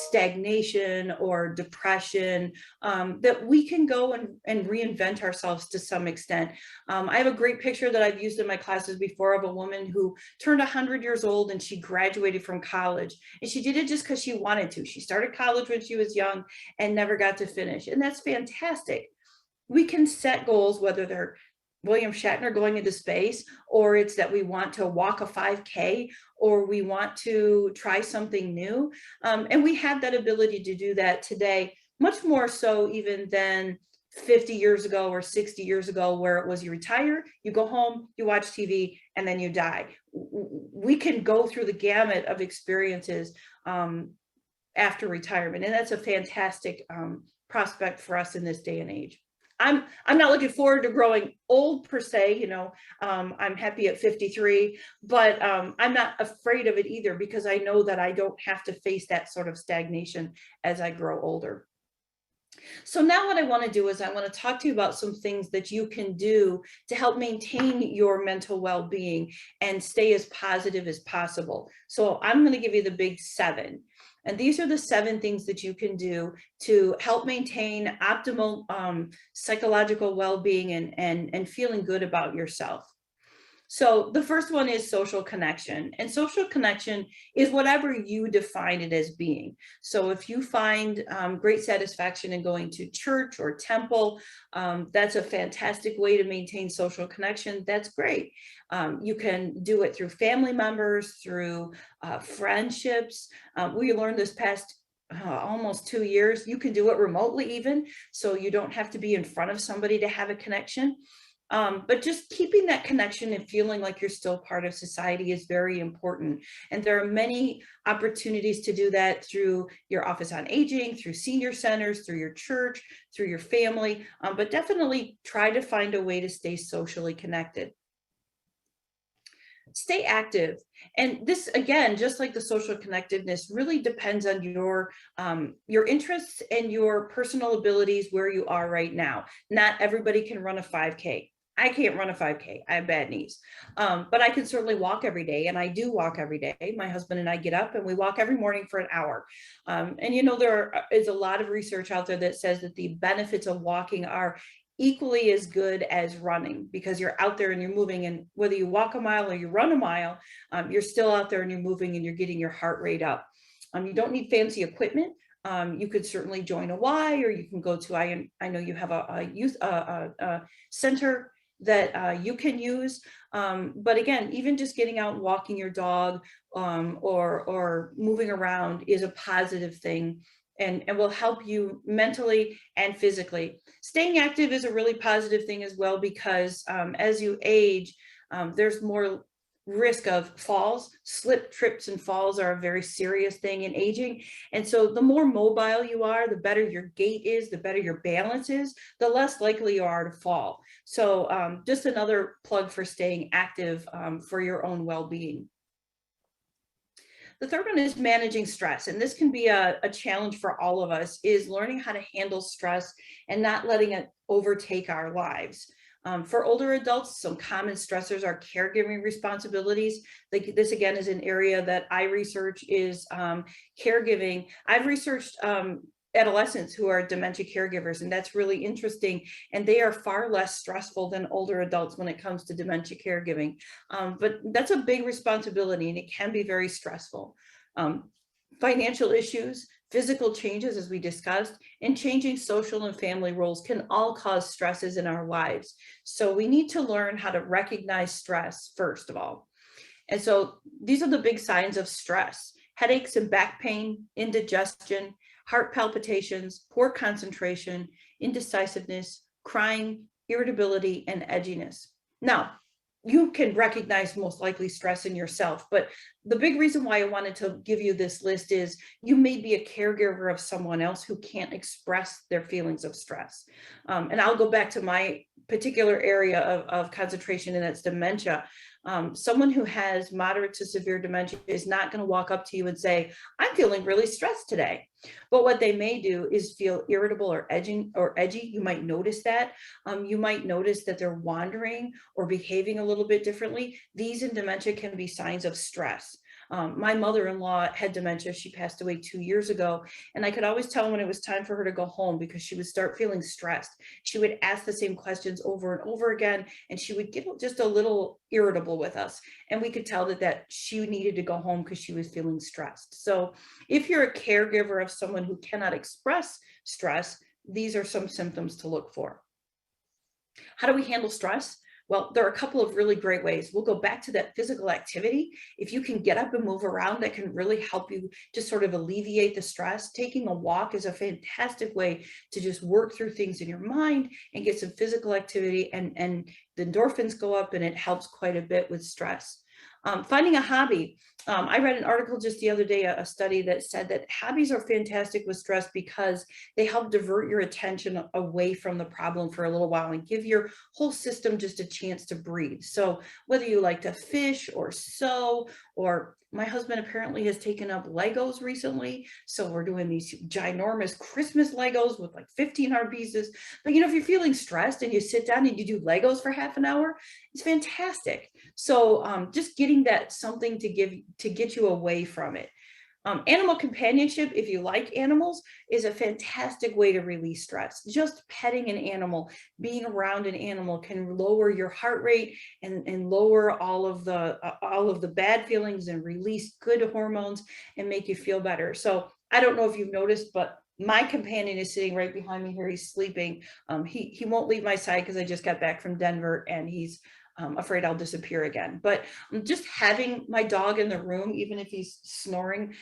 stagnation or depression, that we can go and reinvent ourselves to some extent. I have a great picture that I've used in my classes before of a woman who turned 100 years old and she graduated from college. And she did it just because she wanted to. She started college when she was young and never got to finish. And that's fantastic. We can set goals, whether they're William Shatner going into space, or it's that we want to walk a 5K, or we want to try something new. And we have that ability to do that today, much more so even than 50 years ago or 60 years ago, where it was you retire, you go home, you watch TV, and then you die. We can go through the gamut of experiences after retirement. And that's a fantastic prospect for us in this day and age. I'm not looking forward to growing old per se, you know, I'm happy at 53, but I'm not afraid of it either, because I know that I don't have to face that sort of stagnation as I grow older. So now what I want to do is I want to talk to you about some things that you can do to help maintain your mental well-being and stay as positive as possible. So I'm going to give you the big 7. And these are the 7 things that you can do to help maintain optimal psychological well-being and feeling good about yourself. So the first one is social connection, and social connection is whatever you define it as being. So if you find great satisfaction in going to church or temple, that's a fantastic way to maintain social connection. That's great. You can do it through family members, through friendships. We learned this past almost 2 years, you can do it remotely even, so you don't have to be in front of somebody to have a connection. But just keeping that connection and feeling like you're still part of society is very important. And there are many opportunities to do that through your Office on Aging, through senior centers, through your church, through your family, but definitely try to find a way to stay socially connected. Stay active. And this, again, just like the social connectedness, really depends on your interests and your personal abilities where you are right now. Not everybody can run a 5K. I can't run a 5K. I have bad knees. But I can certainly walk every day, and I do walk every day. My husband and I get up and we walk every morning for an hour. And you know, there is a lot of research out there that says that the benefits of walking are equally as good as running, because you're out there and you're moving, and whether you walk a mile or you run a mile, you're still out there and you're moving and you're getting your heart rate up. You don't need fancy equipment. You could certainly join a Y, or you can go to, I know you have a youth center that you can use. But again, even just getting out and walking your dog or moving around is a positive thing, and will help you mentally and physically. Staying active is a really positive thing as well, because as you age, there's more risk of falls. Slip, trips, and falls are a very serious thing in aging. And so the more mobile you are, the better your gait is, the better your balance is, the less likely you are to fall. So just another plug for staying active for your own well-being. The third one is managing stress. And this can be a challenge for all of us, is learning how to handle stress and not letting it overtake our lives. For older adults, some common stressors are caregiving responsibilities. Like this again is an area that I research, is caregiving. I've researched adolescents who are dementia caregivers, and that's really interesting. And they are far less stressful than older adults when it comes to dementia caregiving. But that's a big responsibility, and it can be very stressful. Financial issues, physical changes, as we discussed, and changing social and family roles can all cause stresses in our lives. So we need to learn how to recognize stress, first of all. And so these are the big signs of stress: headaches and back pain, indigestion, heart palpitations, poor concentration, indecisiveness, crying, irritability, and edginess. Now, you can recognize most likely stress in yourself, but the big reason why I wanted to give you this list is you may be a caregiver of someone else who can't express their feelings of stress. And I'll go back to my particular area of concentration, and that's dementia. Someone who has moderate to severe dementia is not going to walk up to you and say, "I'm feeling really stressed today." But what they may do is feel irritable or edgy. You might notice that. You might notice that they're wandering or behaving a little bit differently. These in dementia can be signs of stress. My mother-in-law had dementia. She passed away 2 years ago. And I could always tell when it was time for her to go home, because she would start feeling stressed. She would ask the same questions over and over again, and she would get just a little irritable with us. And we could tell that she needed to go home because she was feeling stressed. So if you're a caregiver of someone who cannot express stress, these are some symptoms to look for. How do we handle stress? Well, there are a couple of really great ways. We'll go back to that physical activity. If you can get up and move around, that can really help you just sort of alleviate the stress. Taking a walk is a fantastic way to just work through things in your mind and get some physical activity, and the endorphins go up, and it helps quite a bit with stress. Finding a hobby. I read an article just the other day, a study that said that hobbies are fantastic with stress because they help divert your attention away from the problem for a little while and give your whole system just a chance to breathe. So whether you like to fish or sew, or my husband apparently has taken up Legos recently. So we're doing these ginormous Christmas Legos with like 1,500 pieces. But you know, if you're feeling stressed and you sit down and you do Legos for half an hour, it's fantastic. So just getting that something to get you away from it. Animal companionship, if you like animals, is a fantastic way to release stress. Just petting an animal, being around an animal can lower your heart rate and lower all of the bad feelings and release good hormones and make you feel better. So I don't know if you've noticed, but my companion is sitting right behind me here. He's sleeping. He won't leave my side because I just got back from Denver, and he's afraid I'll disappear again. But just having my dog in the room, even if he's snoring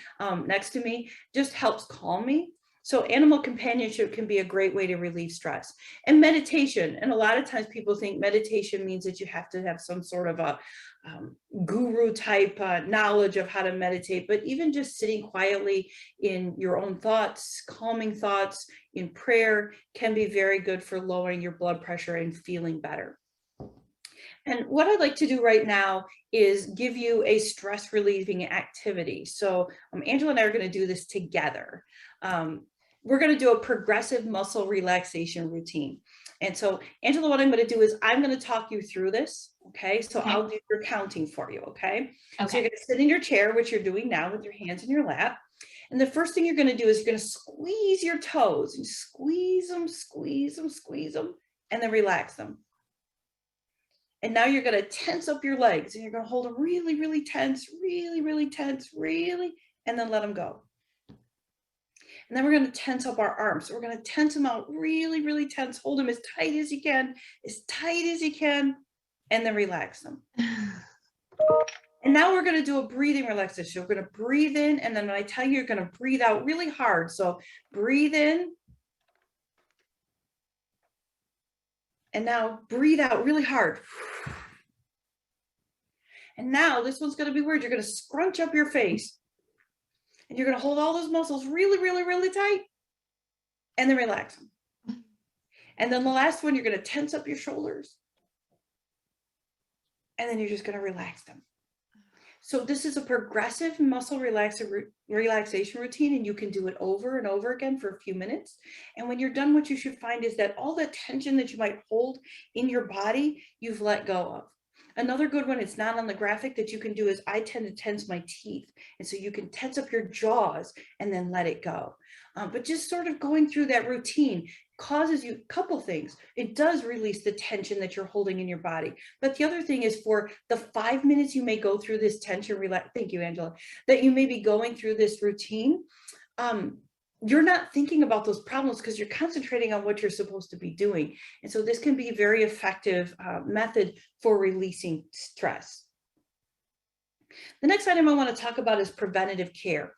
next to me, just helps calm me. So animal companionship can be a great way to relieve stress. And meditation. And a lot of times people think meditation means that you have to have some sort of a guru type knowledge of how to meditate. But even just sitting quietly in your own thoughts, calming thoughts in prayer can be very good for lowering your blood pressure and feeling better. And what I'd like to do right now is give you a stress relieving activity. So Angela and I are going to do this together. we're going to do a progressive muscle relaxation routine. And so, Angela, what I'm going to do is I'm going to talk you through this. Okay. So Okay. I'll do your counting for you. Okay. So Okay. you're going to sit in your chair, which you're doing now with your hands in your lap. And the first thing you're going to do is you're going to squeeze your toes and squeeze them, and then relax them. And now you're going to tense up your legs and you're going to hold them really, really tense, really tense, and then let them go. And then we're going to tense up our arms. So we're going to tense them out really tense. Hold them as tight as you can, and then relax them. And now we're going to do a breathing relaxation. We're going to breathe in, and then when I tell you, you're going to breathe out really hard. So breathe in. And now breathe out really hard. And now this one's going to be weird. You're going to scrunch up your face. And you're going to hold all those muscles really tight. And then relax them. And then the last one, you're going to tense up your shoulders. And then you're just going to relax them. So this is a progressive muscle relaxation routine, and you can do it over and over again for a few minutes. And when you're done, what you should find is that all the tension that you might hold in your body, you've let go of. Another good one, it's not on the graphic, that you can do is I tend to tense my teeth. And so you can tense up your jaws and then let it go. But just sort of going through that routine causes you a couple things. It does release the tension that you're holding in your body. But the other thing is, for the 5 minutes you may go through this tension, thank you, Angela, that you may be going through this routine, you're not thinking about those problems because you're concentrating on what you're supposed to be doing. And so this can be a very effective method for releasing stress. The next item I want to talk about is preventative care.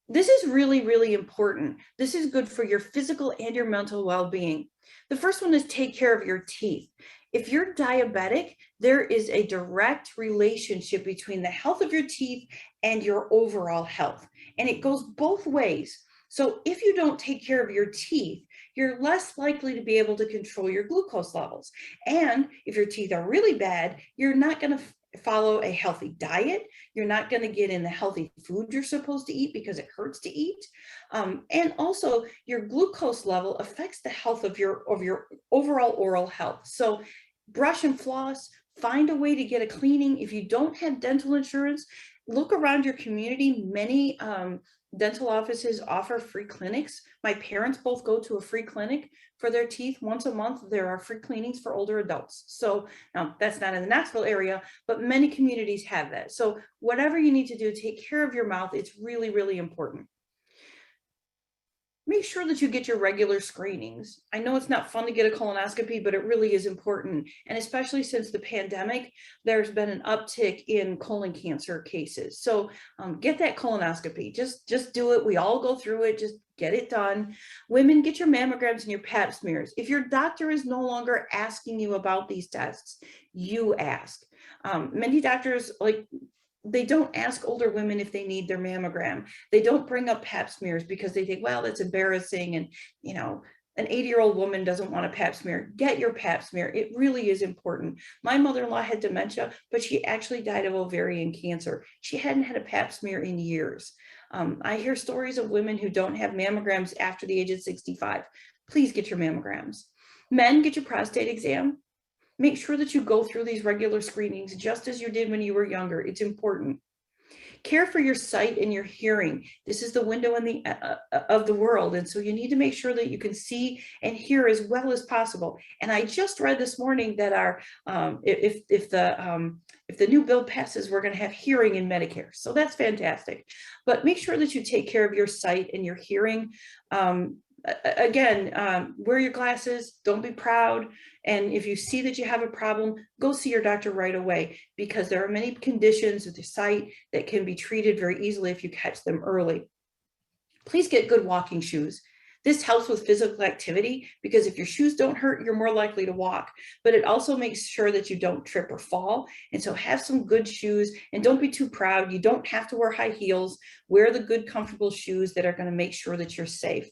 This is really important. This is good for your physical and your mental well-being. The first one is take care of your teeth. If you're diabetic, there is a direct relationship between the health of your teeth and your overall health, and it goes both ways. So if you don't take care of your teeth, you're less likely to be able to control your glucose levels. And if your teeth are really bad, you're not going to follow a healthy diet. You're not going to get in the healthy food you're supposed to eat because it hurts to eat. And also your glucose level affects the health of your overall oral health. So brush and floss, find a way to get a cleaning. If you don't have dental insurance, look around your community. Many dental offices offer free clinics. My parents both go to a free clinic for their teeth once a month. There are free cleanings for older adults. So that's not in the Knoxville area, but many communities have that. So whatever you need to do, take care of your mouth. It's really important. Make sure that you get your regular screenings. I know it's not fun to get a colonoscopy, but it really is important. And especially since the pandemic, there's been an uptick in colon cancer cases. So get that colonoscopy. Just do it. We all go through it. Just get it done. Women, get your mammograms and your pap smears. If your doctor is no longer asking you about these tests, you ask. Many doctors, they don't ask older women if they need their mammogram. They don't bring up pap smears because they think, well, that's embarrassing. And, an 80-year-old woman doesn't want a pap smear. Get your pap smear. It really is important. My mother-in-law had dementia, but she actually died of ovarian cancer. She hadn't had a pap smear in years. I hear stories of women who don't have mammograms after the age of 65. Please get your mammograms. Men, get your prostate exam. Make sure that you go through these regular screenings just as you did when you were younger. It's important. Care for your sight and your hearing. This is the window of the world. And so you need to make sure that you can see and hear as well as possible. And I just read this morning that if the new bill passes, we're going to have hearing in Medicare. So that's fantastic. But make sure that you take care of your sight and your hearing. Again, wear your glasses, don't be proud. And if you see that you have a problem, go see your doctor right away, because there are many conditions with your sight that can be treated very easily if you catch them early. Please get good walking shoes. This helps with physical activity, because if your shoes don't hurt, you're more likely to walk, but it also makes sure that you don't trip or fall. And so have some good shoes, and don't be too proud. You don't have to wear high heels. Wear the good, comfortable shoes that are going to make sure that you're safe.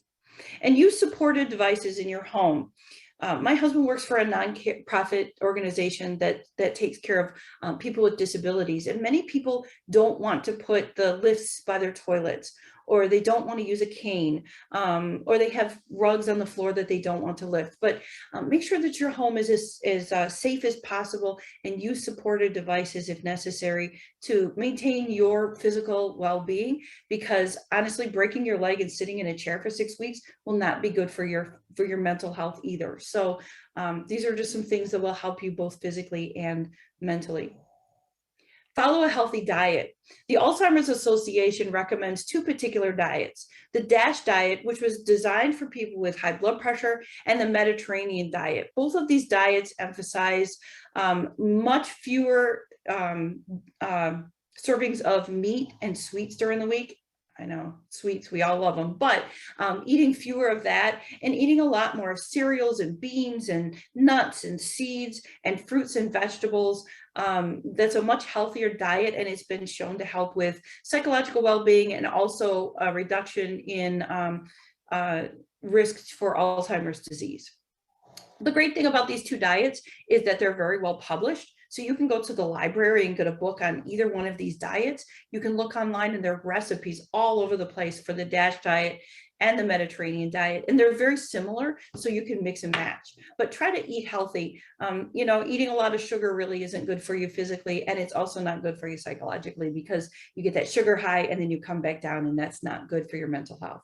And use supportive devices in your home. My husband works for a nonprofit organization that takes care of people with disabilities. And many people don't want to put the lifts by their toilets, or they don't want to use a cane, or they have rugs on the floor that they don't want to lift. But make sure that your home is as safe as possible, and use supportive devices if necessary to maintain your physical well-being, because honestly, breaking your leg and sitting in a chair for 6 weeks will not be good for your mental health either. So these are just some things that will help you both physically and mentally. Follow a healthy diet. The Alzheimer's Association recommends 2 particular diets: the DASH diet, which was designed for people with high blood pressure, and the Mediterranean diet. Both of these diets emphasize much fewer servings of meat and sweets during the week. I know, sweets, we all love them, but eating fewer of that and eating a lot more of cereals and beans and nuts and seeds and fruits and vegetables. That's a much healthier diet, and it's been shown to help with psychological well-being and also a reduction in risks for Alzheimer's disease. The great thing about these 2 diets is that they're very well published. So you can go to the library and get a book on either one of these diets. You can look online, and there are recipes all over the place for the DASH diet and the Mediterranean diet, and they're very similar, so you can mix and match. But try to eat healthy. You know, eating a lot of sugar really isn't good for you physically, and it's also not good for you psychologically, because you get that sugar high and then you come back down, and that's not good for your mental health.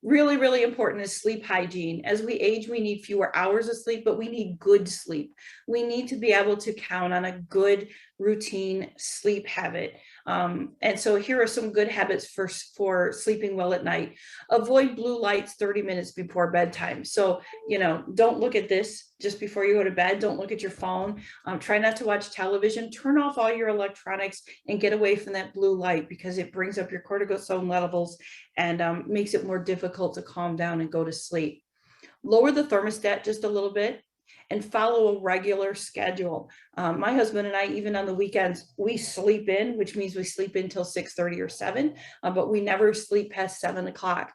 Really, really important is sleep hygiene. As we age, we need fewer hours of sleep, but we need good sleep. We need to be able to count on a good routine sleep habit. And so here are some good habits for sleeping well at night. Avoid blue lights 30 minutes before bedtime. So, you know, don't look at this just before you go to bed. Don't look at your phone. Try not to watch television. Turn off all your electronics and get away from that blue light, because it brings up your cortisol levels and makes it more difficult to calm down and go to sleep. Lower the thermostat just a little bit and follow a regular schedule. My husband and I, even on the weekends, we sleep in, which means we sleep in till 6:30 or 7, but we never sleep past 7 o'clock.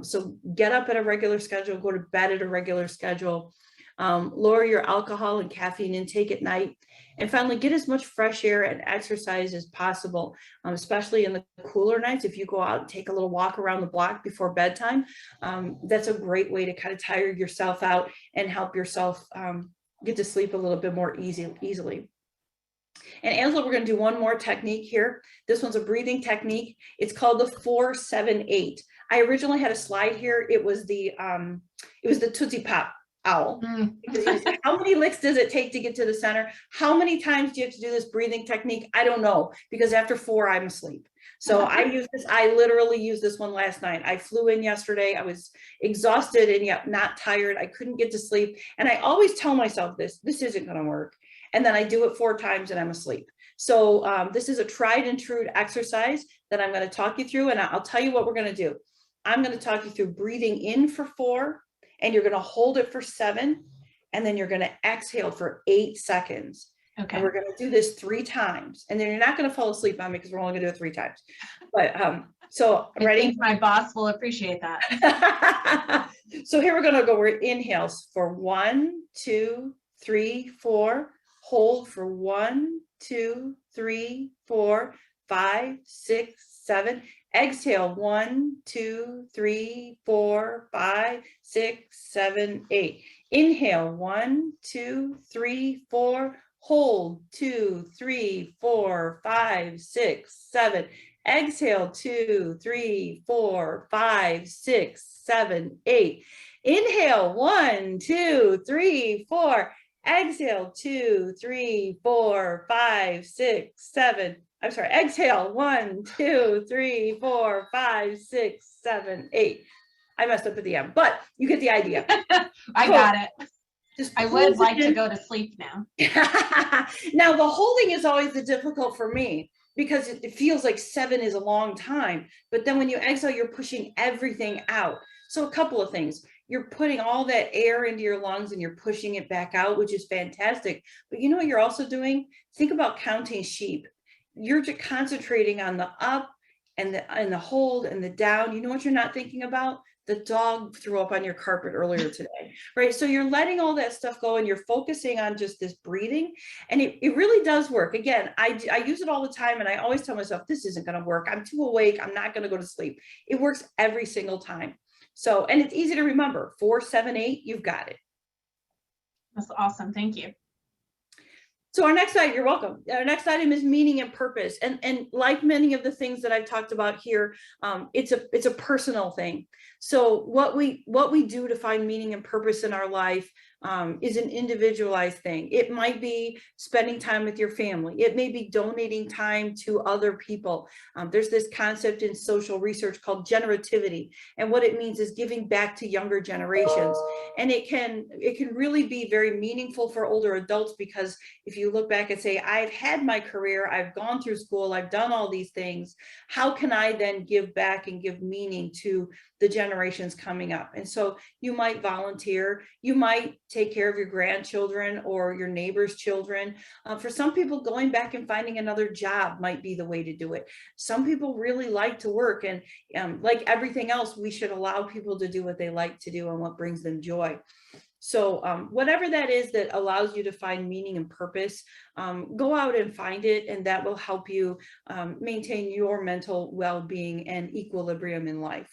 So get up at a regular schedule, go to bed at a regular schedule. Lower your alcohol and caffeine intake at night. And finally, get as much fresh air and exercise as possible, especially in the cooler nights. If you go out and take a little walk around the block before bedtime, that's a great way to kind of tire yourself out and help yourself get to sleep a little bit more easily. And Angela, we're going to do one more technique here. This one's a breathing technique. It's called the 4-7-8. I originally had a slide here. It was the Tootsie Pop owl. How many licks does it take to get to the center? How many times do you have to do this breathing technique? I don't know, because after 4, I'm asleep. So I literally used this one last night. I flew in yesterday. I was exhausted and yet not tired. I couldn't get to sleep. And I always tell myself this isn't going to work. And then I do it 4 times and I'm asleep. So this is a tried and true exercise that I'm going to talk you through. And I'll tell you what we're going to do. I'm going to talk you through breathing in for 4, and you're going to hold it for 7, and then you're going to exhale for 8 seconds. Okay. And we're going to do this 3 times, and then you're not going to fall asleep on me, because we're only going to do it 3 times. But so ready? I think my boss will appreciate that. So here we're going to go. We're inhales for 1, 2, 3, 4. Hold for 1, 2, 3, 4, 5, 6, 7. Exhale 1, 2, 3, 4, 5, 6, 7, 8. Inhale 1, 2, 3, 4. Hold 2, 3, 4, 5, 6, 7. Exhale 2, 3, 4, 5, 6, 7, 8. Inhale 1, 2, 3, 4. Exhale 2, 3, 4, 5, 6, 7. I'm sorry, exhale 1, 2, 3, 4, 5, 6, 7, 8. I messed up at the end, but you get the idea. I got it. I would like to go to sleep now. Now, the holding is always the difficult for me, because it feels like 7 is a long time. But then when you exhale, you're pushing everything out. So a couple of things. You're putting all that air into your lungs and you're pushing it back out, which is fantastic. But you know what you're also doing? Think about counting sheep. You're just concentrating on the up and the hold and the down. You know what you're not thinking about? the dog threw up on your carpet earlier today, right? So you're letting all that stuff go and you're focusing on just this breathing. And it really does work. Again, I use it all the time, and I always tell myself, this isn't going to work. I'm too awake. I'm not going to go to sleep. It works every single time. So, and it's easy to remember, 4, 7, 8, you've got it. That's awesome. Thank you. So our next item, you're welcome. Our next item is meaning and purpose. And like many of the things that I've talked about here, it's a personal thing. So what we do to find meaning and purpose in our life is an individualized thing. It might be spending time with your family. It may be donating time to other people. There's this concept in social research called generativity. And what it means is giving back to younger generations. And it can really be very meaningful for older adults, because if you look back and say, I've had my career, I've gone through school, I've done all these things, how can I then give back and give meaning to the generations coming up? And so you might volunteer, you might take care of your grandchildren or your neighbor's children. For some people, going back and finding another job might be the way to do it. Some people really like to work, and like everything else, we should allow people to do what they like to do and what brings them joy. So whatever that is that allows you to find meaning and purpose, go out and find it, and that will help you maintain your mental well-being and equilibrium in life.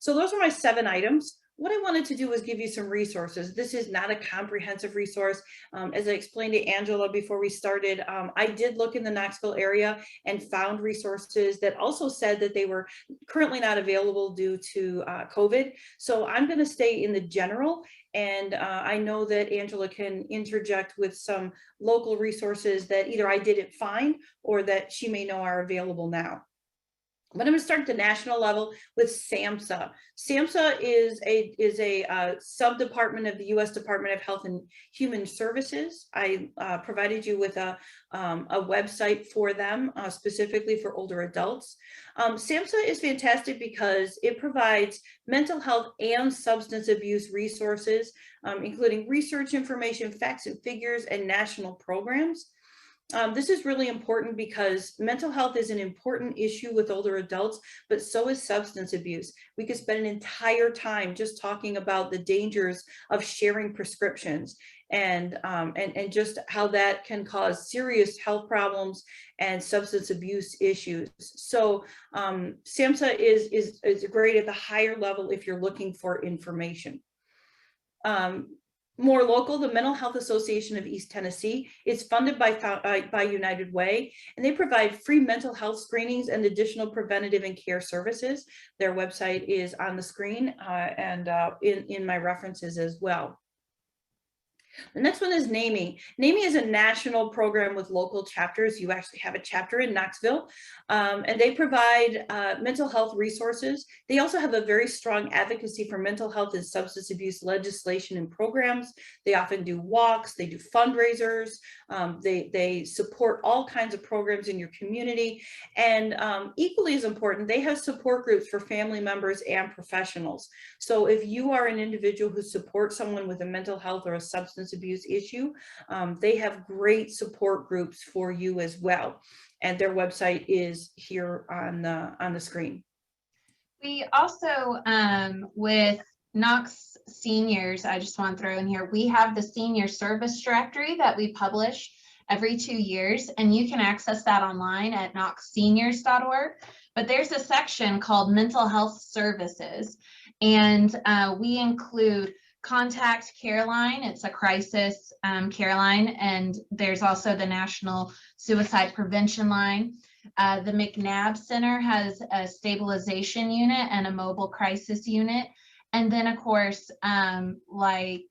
So those are my 7 items. What I wanted to do was give you some resources. This is not a comprehensive resource. As I explained to Angela before we started, I did look in the Knoxville area and found resources that also said that they were currently not available due to COVID. So I'm going to stay in the general, and I know that Angela can interject with some local resources that either I didn't find or that she may know are available now. But I'm going to start at the national level with SAMHSA. SAMHSA is a sub-department of the U.S. Department of Health and Human Services. I provided you with a website for them, specifically for older adults. SAMHSA is fantastic because it provides mental health and substance abuse resources, including research information, facts and figures, and national programs. This is really important because mental health is an important issue with older adults, but so is substance abuse. We could spend an entire time just talking about the dangers of sharing prescriptions and just how that can cause serious health problems and substance abuse issues. So SAMHSA is great at the higher level if you're looking for information. More local, the Mental Health Association of East Tennessee is funded by United Way, and they provide free mental health screenings and additional preventative and care services. Their website is on the screen and in my references as well. The next one is NAMI. NAMI is a national program with local chapters. You actually have a chapter in Knoxville, and they provide mental health resources. They also have a very strong advocacy for mental health and substance abuse legislation and programs. They often do walks, they do fundraisers, they support all kinds of programs in your community. And equally as important, they have support groups for family members and professionals. So if you are an individual who supports someone with a mental health or a substance abuse issue, they have great support groups for you as well. And their website is here on the screen. We also, with Knox seniors, I just want to throw in here, we have the senior service directory that we publish every 2 years, and you can access that online at knoxseniors.org. But there's a section called mental health services, and we include Contact Care Line. It's a crisis care line, and there's also the National Suicide Prevention Line. The McNabb Center has a stabilization unit and a mobile crisis unit. And then, of course, like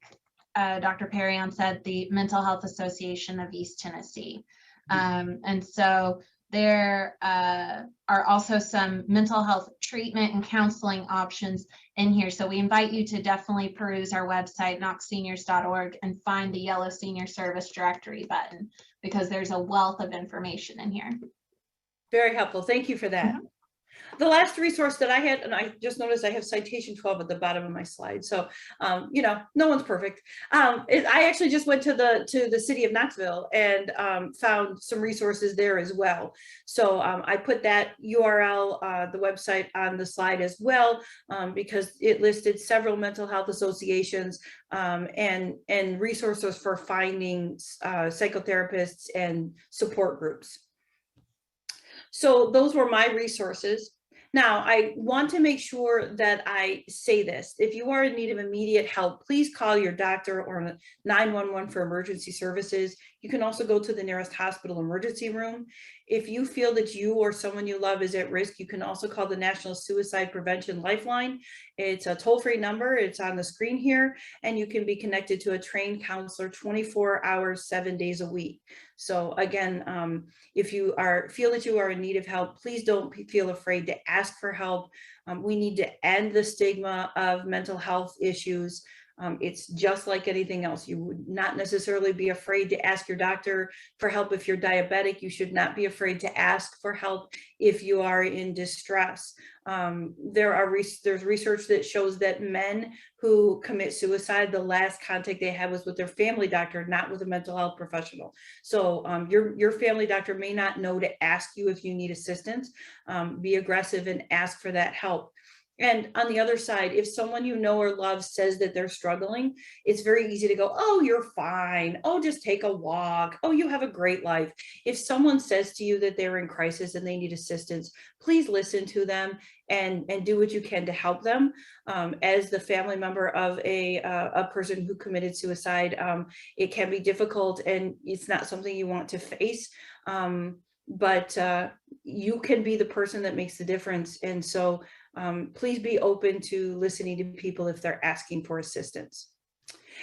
Dr. Perrion said, the Mental Health Association of East Tennessee. And so there are also some mental health treatment and counseling options in here. So we invite you to definitely peruse our website, knoxseniors.org, and find the yellow senior service directory button, because there's a wealth of information in here. Very helpful. Thank you for that. The last resource that I had, and I just noticed I have citation 12 at the bottom of my slide. So, you know, no one's perfect. I actually just went to the city of Knoxville and found some resources there as well. So I put that URL, the website, on the slide as well, because it listed several mental health associations and resources for finding psychotherapists and support groups. So those were my resources. Now, I want to make sure that I say this. If you are in need of immediate help, please call your doctor or 911 for emergency services. You can also go to the nearest hospital emergency room. If you feel that you or someone you love is at risk, you can also call the National Suicide Prevention Lifeline. It's a toll-free number. It's on the screen here, and you can be connected to a trained counselor 24 hours, 7 days a week. So again, if you feel that you are in need of help, please don't feel afraid to ask for help. We need to end the stigma of mental health issues. It's just like anything else. You would not necessarily be afraid to ask your doctor for help if you're diabetic. You should not be afraid to ask for help if you are in distress. There's research that shows that men who commit suicide, the last contact they had was with their family doctor, not with a mental health professional. So your family doctor may not know to ask you if you need assistance. Be aggressive and ask for that help. And on the other side, if someone you know or love says that they're struggling, it's very easy to go, oh, you're fine. Oh, just take a walk. Oh, you have a great life. If someone says to you that they're in crisis and they need assistance, please listen to them and do what you can to help them. As the family member of a person who committed suicide, it can be difficult and it's not something you want to face. But you can be the person that makes the difference. And so please be open to listening to people if they're asking for assistance.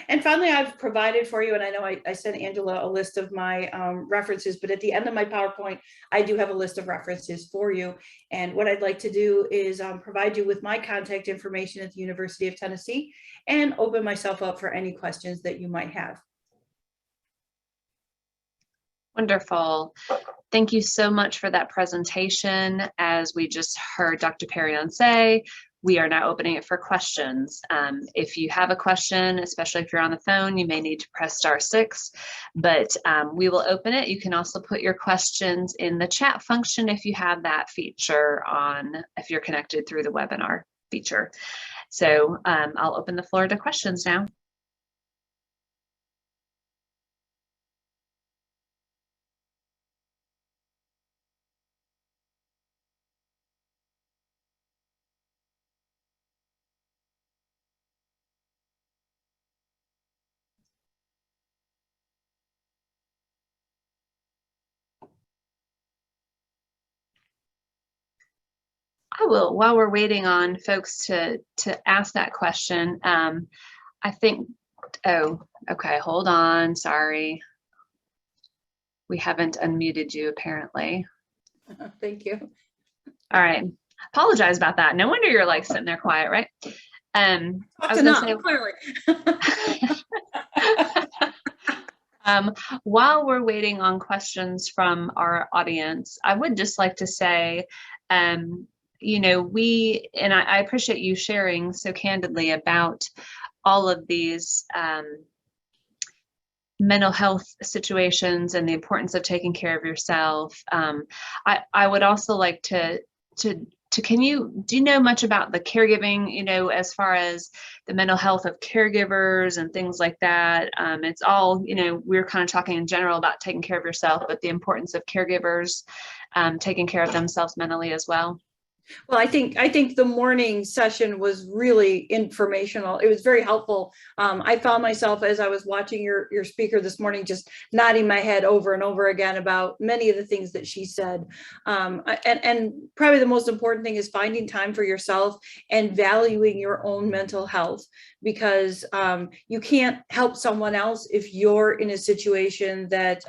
And finally, I've provided for you, and I know I sent Angela a list of my references, but at the end of my PowerPoint, I do have a list of references for you. And what I'd like to do is provide you with my contact information at the University of Tennessee and open myself up for any questions that you might have. Wonderful. Thank you so much for that presentation. As we just heard Dr. Perrion say, we are now opening it for questions. If you have a question, especially if you're on the phone, you may need to press *6, but we will open it. You can also put your questions in the chat function if you have that feature on, if you're connected through the webinar feature. So I'll open the floor to questions now. I will, while we're waiting on folks to ask that question, I think, oh, okay, hold on, sorry. We haven't unmuted you apparently. Thank you. All right, apologize about that. No wonder you're like sitting there quiet, right? I was gonna say, clearly. While we're waiting on questions from our audience, I would just like to say, you know, I appreciate you sharing so candidly about all of these mental health situations and the importance of taking care of yourself. I would also like to do you know much about the caregiving, you know, as far as the mental health of caregivers and things like that? It's all, you know, we're kind of talking in general about taking care of yourself, but the importance of caregivers taking care of themselves mentally as well. Well, I think the morning session was really informational. It was very helpful. I found myself, as I was watching your speaker this morning, just nodding my head over and over again about many of the things that she said. And probably the most important thing is finding time for yourself and valuing your own mental health, because you can't help someone else if you're in a situation that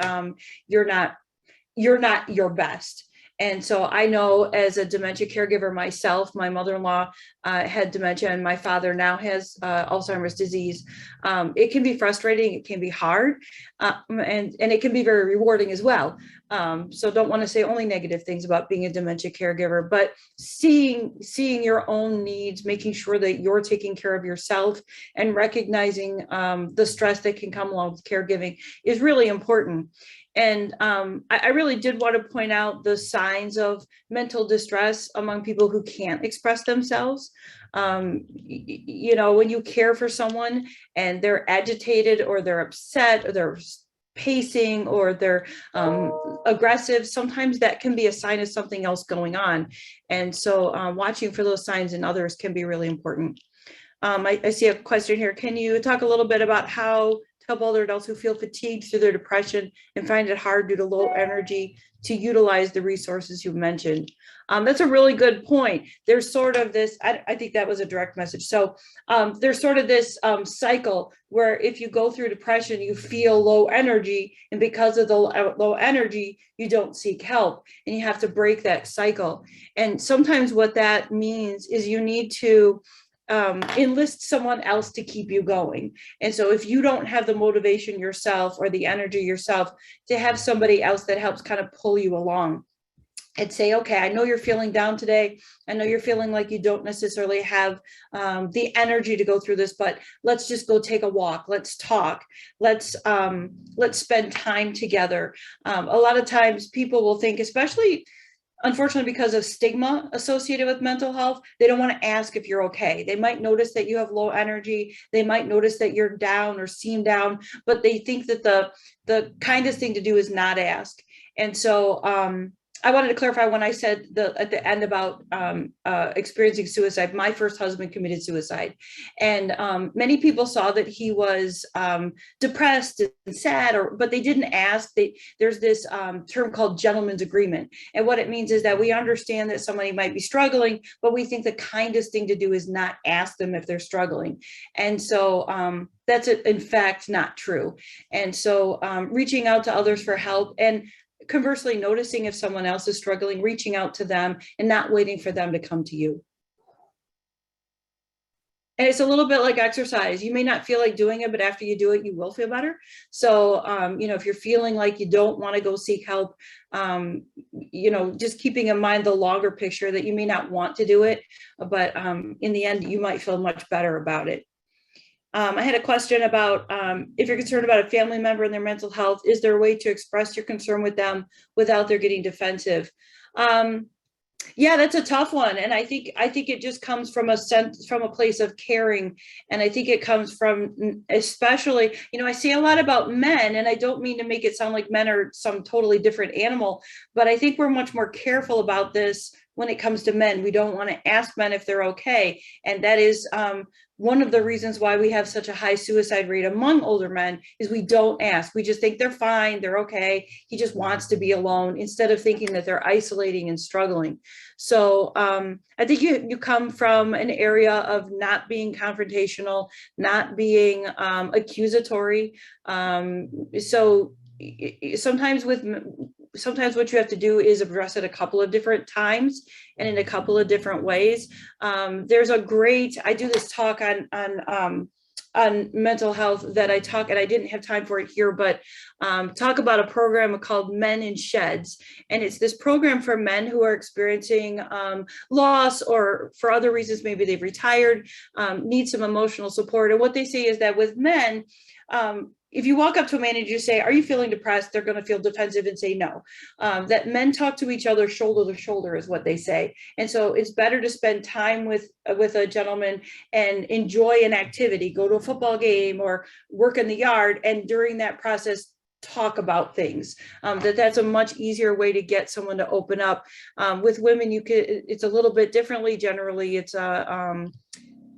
you're not your best. And so I know as a dementia caregiver myself, my mother-in-law had dementia and my father now has Alzheimer's disease. It can be frustrating, it can be hard, and it can be very rewarding as well. So don't want to say only negative things about being a dementia caregiver, but seeing your own needs, making sure that you're taking care of yourself and recognizing the stress that can come along with caregiving is really important. And I really did want to point out the signs of mental distress among people who can't express themselves. You know, when you care for someone and they're agitated or they're upset or they're pacing or they're aggressive, sometimes that can be a sign of something else going on. And so watching for those signs in others can be really important. I see a question here. Can you talk a little bit about how to help older adults who feel fatigued through their depression and find it hard due to low energy to utilize the resources you mentioned? That's a really good point. There's sort of this, I think that was a direct message. So there's sort of this cycle where if you go through depression, you feel low energy, and because of the low energy, you don't seek help, and you have to break that cycle. And sometimes what that means is you need to enlist someone else to keep you going. And so if you don't have the motivation yourself or the energy yourself, to have somebody else that helps kind of pull you along and say, okay, I know you're feeling down today. I know you're feeling like you don't necessarily have the energy to go through this, but let's just go take a walk. Let's talk. Let's spend time together. A lot of times people will think, especially unfortunately, because of stigma associated with mental health, they don't want to ask if you're okay. They might notice that you have low energy. They might notice that you're down or seem down, but they think that the kindest thing to do is not ask. And so I wanted to clarify when I said at the end about experiencing suicide. My first husband committed suicide, and many people saw that he was depressed and sad, but they didn't ask. There's this term called gentleman's agreement, and what it means is that we understand that somebody might be struggling, but we think the kindest thing to do is not ask them if they're struggling. And so that's in fact not true. And so reaching out to others for help, and conversely, noticing if someone else is struggling, reaching out to them and not waiting for them to come to you. And it's a little bit like exercise. You may not feel like doing it, but after you do it, you will feel better. So, you know, if you're feeling like you don't want to go seek help, you know, just keeping in mind the longer picture that you may not want to do it, but in the end, you might feel much better about it. I had a question about if you're concerned about a family member and their mental health, is there a way to express your concern with them without their getting defensive? Yeah, that's a tough one. And I think it just comes from a place of caring. And I think it comes from, especially, you know, I see a lot about men, and I don't mean to make it sound like men are some totally different animal, but I think we're much more careful about this when it comes to men. We don't want to ask men if they're okay. And that is one of the reasons why we have such a high suicide rate among older men, is we don't ask. We just think they're fine, they're okay. He just wants to be alone, instead of thinking that they're isolating and struggling. So I think you come from an area of not being confrontational, not being accusatory. So sometimes what you have to do is address it a couple of different times and in a couple of different ways. There's I do this talk on mental health that I talk, and I didn't have time for it here, but talk about a program called Men in Sheds. And it's this program for men who are experiencing loss, or for other reasons, maybe they've retired, need some emotional support. And what they say is that with men, if you walk up to a man and you say, are you feeling depressed? They're going to feel defensive and say no. That men talk to each other shoulder to shoulder is what they say. And so it's better to spend time with a gentleman and enjoy an activity, go to a football game or work in the yard. And during that process, talk about things. That's a much easier way to get someone to open up. With women, it's a little bit differently. Generally, it's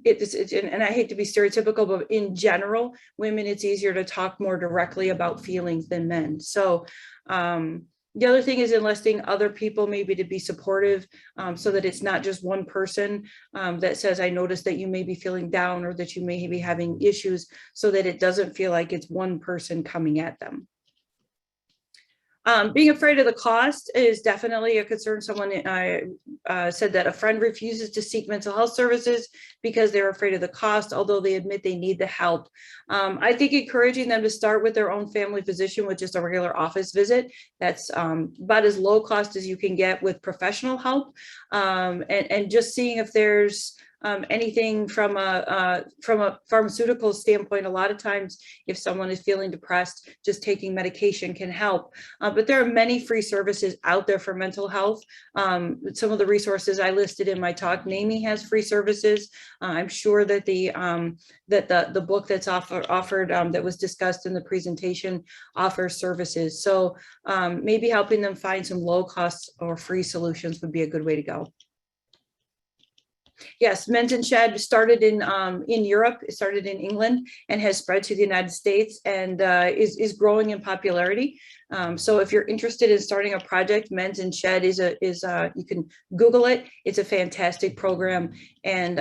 and I hate to be stereotypical, but in general, women, it's easier to talk more directly about feelings than men. So the other thing is enlisting other people maybe to be supportive, so that it's not just one person that says, I noticed that you may be feeling down or that you may be having issues, so that it doesn't feel like it's one person coming at them. Being afraid of the cost is definitely a concern. Someone said that a friend refuses to seek mental health services because they're afraid of the cost, although they admit they need the help. I think encouraging them to start with their own family physician with just a regular office visit, that's about as low cost as you can get with professional help, and just seeing if there's anything from a pharmaceutical standpoint. A lot of times, if someone is feeling depressed, just taking medication can help. But there are many free services out there for mental health. Some of the resources I listed in my talk, NAMI has free services. I'm sure that the book that's offered that was discussed in the presentation offers services. So maybe helping them find some low cost or free solutions would be a good way to go. Yes, Mend and Shed started in Europe. It started in England and has spread to the United States and is growing in popularity. So if you're interested in starting a project, Mend and Shed is you can Google it. It's a fantastic program, and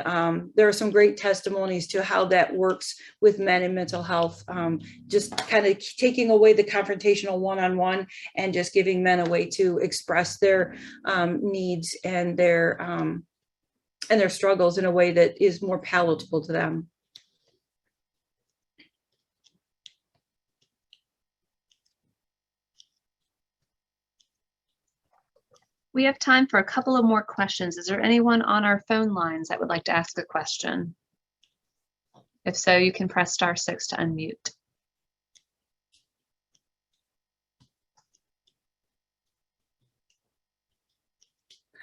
there are some great testimonies to how that works with men in mental health. Just kind of taking away the confrontational one-on-one and just giving men a way to express their needs and their struggles in a way that is more palatable to them. We have time for a couple of more questions. Is there anyone on our phone lines that would like to ask a question? If so, you can press *6 to unmute.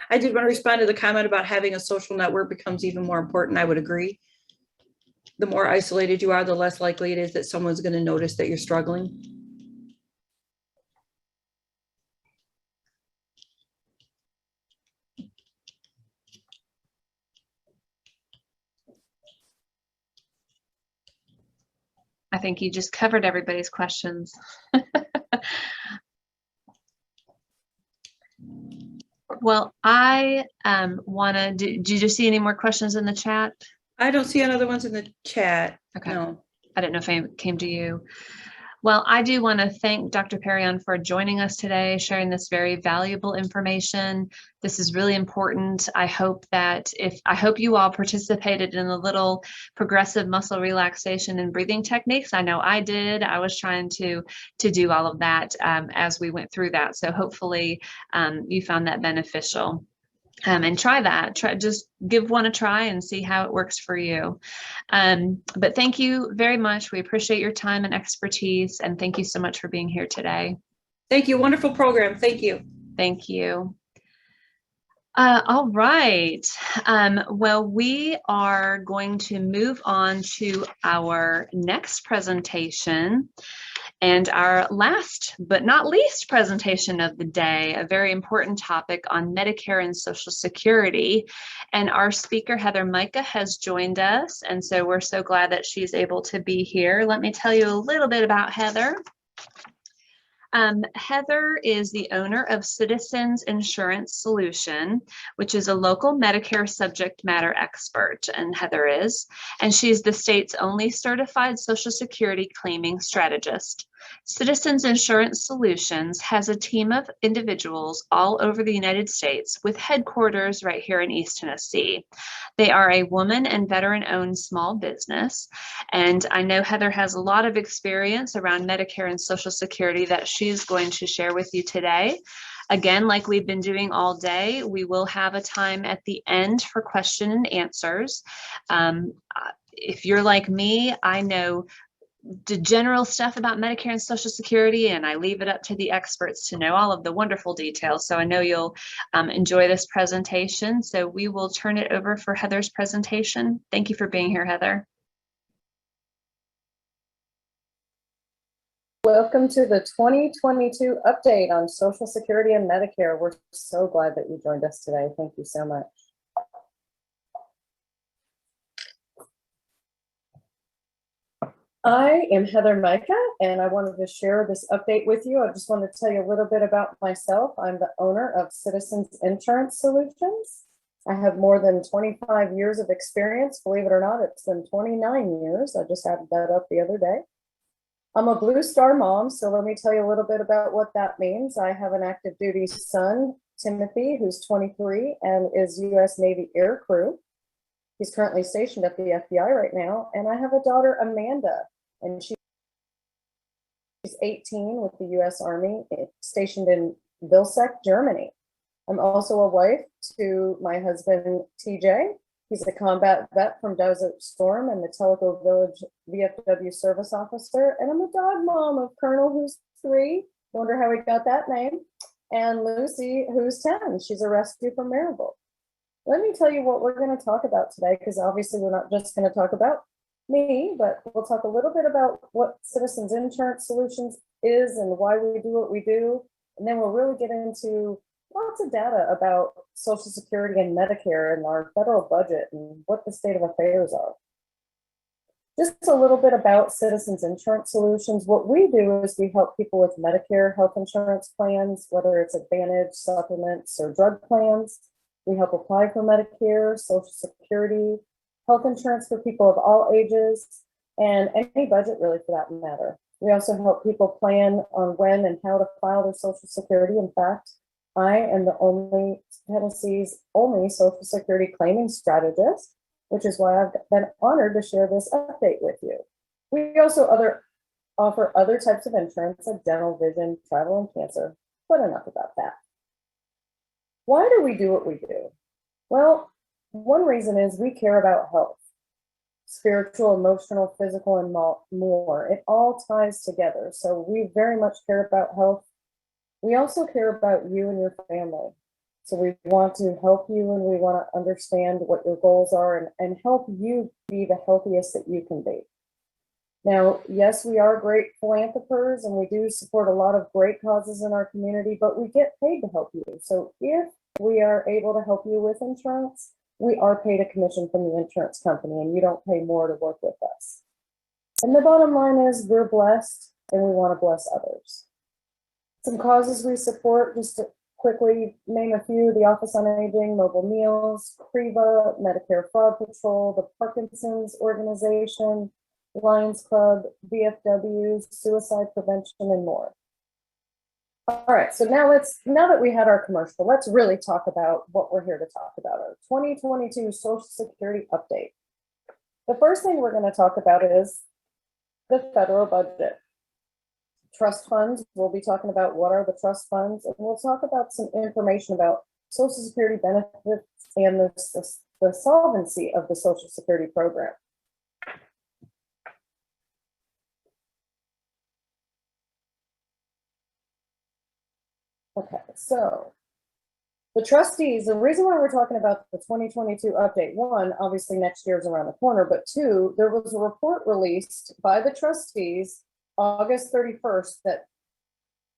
I did want to respond to the comment about having a social network becomes even more important. I would agree. The more isolated you are, the less likely it is that someone's going to notice that you're struggling. I think you just covered everybody's questions. Well, I did you see any more questions in the chat? I don't see any other ones in the chat. Okay. No. I didn't know if it came to you. Well, I do want to thank Dr. Perrion for joining us today, sharing this very valuable information. This is really important. I hope you all participated in the little progressive muscle relaxation and breathing techniques. I know I did. I was trying to do all of that as we went through that. So hopefully you found that beneficial. And try that. Just give one a try and see how it works for you. But thank you very much. We appreciate your time and expertise, and thank you so much for being here today. Thank you. Wonderful program. Thank you. Thank you. All right. Well, we are going to move on to our next presentation. And our last but not least presentation of the day, a very important topic on Medicare and Social Security. And our speaker, Heather Micah, has joined us. And so we're so glad that she's able to be here. Let me tell you a little bit about Heather. Heather is the owner of Citizens Insurance Solution, which is a local Medicare subject matter expert, and Heather is, and she's the state's only certified Social Security claiming strategist. Citizens Insurance Solutions has a team of individuals all over the United States with headquarters right here in East Tennessee. They are a woman and veteran-owned small business, and I know Heather has a lot of experience around Medicare and Social Security that she's going to share with you today. Again, like we've been doing all day, we will have a time at the end for question and answers. If you're like me, I know the general stuff about Medicare and Social Security, and I leave it up to the experts to know all of the wonderful details. So I know you'll enjoy this presentation. So we will turn it over for Heather's presentation. Thank you for being here, Heather. Welcome to the 2022 update on Social Security and Medicare. We're so glad that you joined us today. Thank you so much. I am Heather Micah, and I wanted to share this update with you. I just want to tell you a little bit about myself. I'm the owner of Citizens Insurance Solutions. I have more than 25 years of experience. Believe it or not, it's been 29 years. I just added that up the other day. I'm a Blue Star mom, so let me tell you a little bit about what that means. I have an active duty son, Timothy, who's 23 and is U.S. Navy Air Crew. He's currently stationed at the FBI right now. And I have a daughter, Amanda, and she's 18 with the U.S. Army, stationed in Vilseck, Germany. I'm also a wife to my husband, TJ. He's a combat vet from Desert Storm and the Tellico Village VFW service officer. And I'm a dog mom of Colonel, who's 3. Wonder how he got that name. And Lucy, who's 10. She's a rescue from Maryville. Let me tell you what we're going to talk about today, because obviously we're not just going to talk about me, but we'll talk a little bit about what Citizens Insurance Solutions is and why we do what we do. And then we'll really get into lots of data about Social Security and Medicare and our federal budget and what the state of affairs are. Just a little bit about Citizens Insurance Solutions. What we do is we help people with Medicare health insurance plans, whether it's Advantage, supplements, or drug plans. We help apply for Medicare, Social Security, health insurance for people of all ages, and any budget really for that matter. We also help people plan on when and how to file their Social Security. In fact, I am the Tennessee's only Social Security claiming strategist, which is why I've been honored to share this update with you. We also offer other types of insurance like dental, vision, travel, and cancer, but enough about that. Why do we do what we do? Well, one reason is we care about health, spiritual, emotional, physical, and more. It all ties together. So we very much care about health. We also care about you and your family. So we want to help you and we want to understand what your goals are and help you be the healthiest that you can be. Now, yes, we are great philanthropers and we do support a lot of great causes in our community, but we get paid to help you. So if we are able to help you with insurance, we are paid a commission from the insurance company and you don't pay more to work with us. And the bottom line is we're blessed and we want to bless others. Some causes we support, just to quickly name a few: the Office on Aging, Mobile Meals, CREVA, Medicare Fraud Patrol, the Parkinson's Organization, Lions Club, VFW, Suicide Prevention, and more. All right, so now that we had our commercial, let's really talk about what we're here to talk about, our 2022 Social Security update. The first thing we're going to talk about is the federal budget. Trust funds, we'll be talking about what are the trust funds, and we'll talk about some information about Social Security benefits and the solvency of the Social Security program. Okay, so the trustees, the reason why we're talking about the 2022 update, one, obviously next year is around the corner, but two, there was a report released by the trustees August 31st that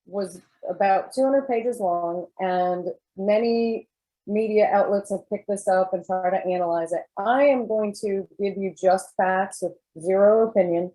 was about 200 pages long, and many media outlets have picked this up and tried to analyze it. I am going to give you just facts with zero opinion,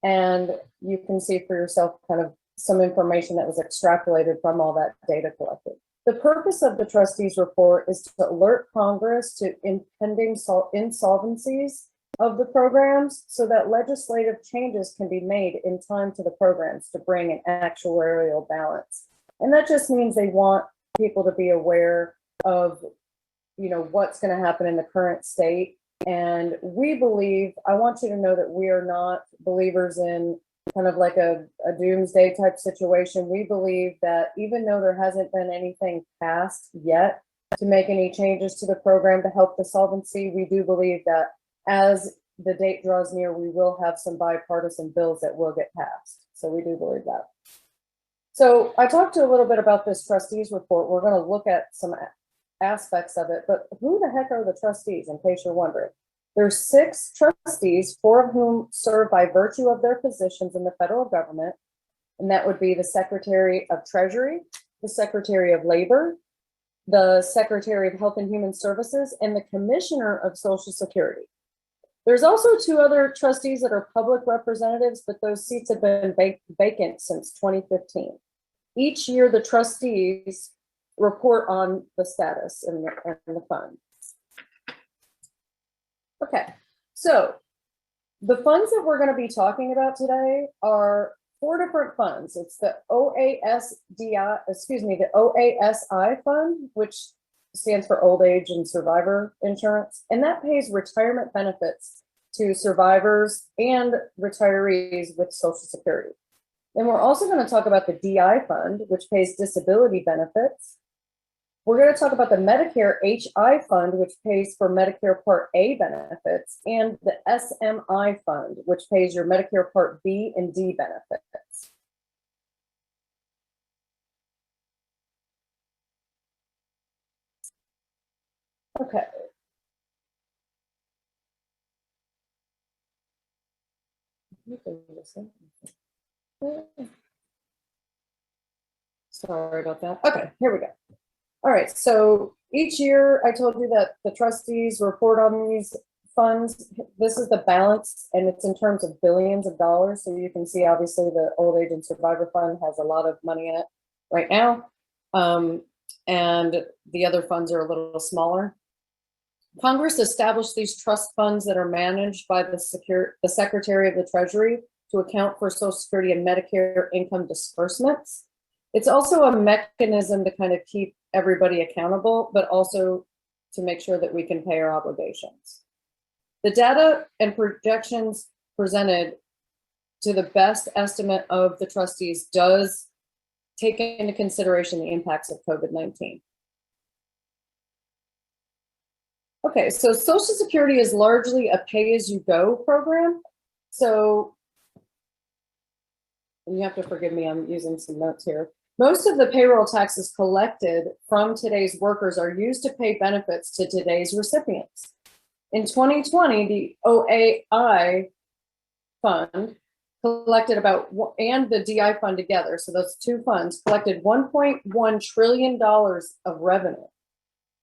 and you can see for yourself kind of some information that was extrapolated from all that data collected. The purpose of the trustees report is to alert Congress to impending insolvencies of the programs so that legislative changes can be made in time to the programs to bring an actuarial balance. And that just means they want people to be aware of, what's going to happen in the current state. And we believe, I want you to know that we are not believers in kind of like a doomsday type situation. We believe that even though there hasn't been anything passed yet to make any changes to the program to help the solvency, we do believe that as the date draws near, we will have some bipartisan bills that will get passed. So we do believe that. So I talked a little bit about this trustees report. We're going to look at some aspects of it, but who the heck are the trustees, in case you're wondering? There's 6 trustees, 4 of whom serve by virtue of their positions in the federal government, and that would be the Secretary of Treasury, the Secretary of Labor, the Secretary of Health and Human Services, and the Commissioner of Social Security. There's also 2 other trustees that are public representatives, but those seats have been vacant since 2015. Each year, the trustees report on the status and the fund. Okay, so The funds that we're going to be talking about today are 4 different funds. It's the the OASI fund, which stands for Old Age and Survivor Insurance, and that pays retirement benefits to survivors and retirees with Social Security. Then we're also going to talk about the DI fund, which pays disability benefits. We're going to talk about the Medicare HI fund, which pays for Medicare Part A benefits, and the SMI fund, which pays your Medicare Part B and D benefits. Okay. Sorry about that. Okay, here we go. All right, so each year I told you that the trustees report on these funds. This is the balance, and it's in terms of billions of dollars. So you can see, obviously, the Old Age and Survivor Fund has a lot of money in it right now. And the other funds are a little smaller. Congress established these trust funds that are managed by the Secretary of the Treasury to account for Social Security and Medicare income disbursements. It's also a mechanism to kind of keep everybody accountable, but also to make sure that we can pay our obligations. The data and projections presented to the best estimate of the trustees does take into consideration the impacts of COVID-19. Okay, so Social Security is largely a pay-as-you-go program. So, and you have to forgive me, I'm using some notes here. Most of the payroll taxes collected from today's workers are used to pay benefits to today's recipients. In 2020, the OAI fund collected about, and the DI fund together, so those two funds collected $1.1 trillion of revenue.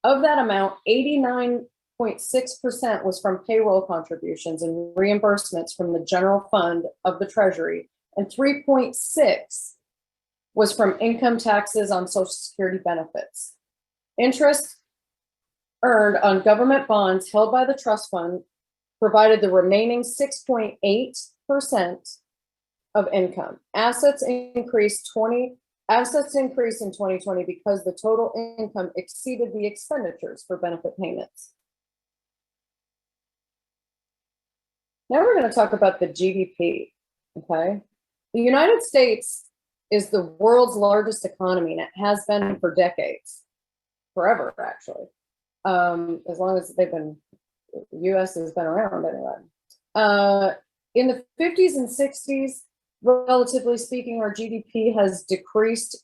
Of that amount, 89.6% was from payroll contributions and reimbursements from the general fund of the Treasury, and 3.6 was from income taxes on Social Security benefits. Interest earned on government bonds held by the trust fund provided the remaining 6.8% of income. Assets increased in 2020 because the total income exceeded the expenditures for benefit payments. Now we're going to talk about the GDP, okay? The United States is the world's largest economy, and it has been for decades, forever actually. As long as the US has been around anyway. In the 50s and 60s, relatively speaking, our GDP has decreased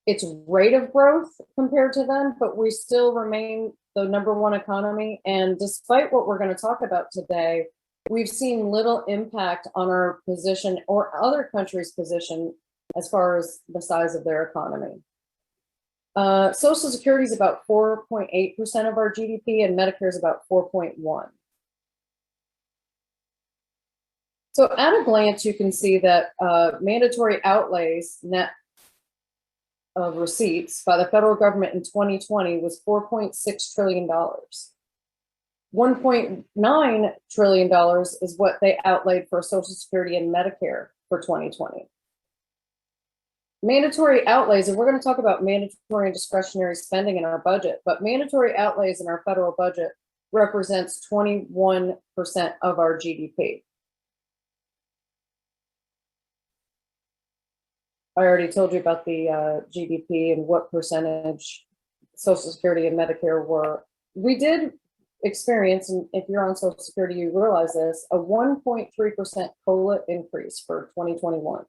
its rate of growth compared to then, but we still remain the #1 economy. And despite what we're going to talk about today, we've seen little impact on our position or other countries' position as far as the size of their economy. Social Security is about 4.8% of our GDP, and Medicare is about 4.1%. So at a glance, you can see that mandatory outlays net of receipts by the federal government in 2020 was $4.6 trillion. $1.9 trillion is what they outlaid for Social Security and Medicare for 2020. Mandatory outlays, and we're going to talk about mandatory and discretionary spending in our budget, but mandatory outlays in our federal budget represents 21% of our GDP. I already told you about the GDP and what percentage Social Security and Medicare were. We did experience, and if you're on Social Security, you realize this, a 1.3% COLA increase for 2021.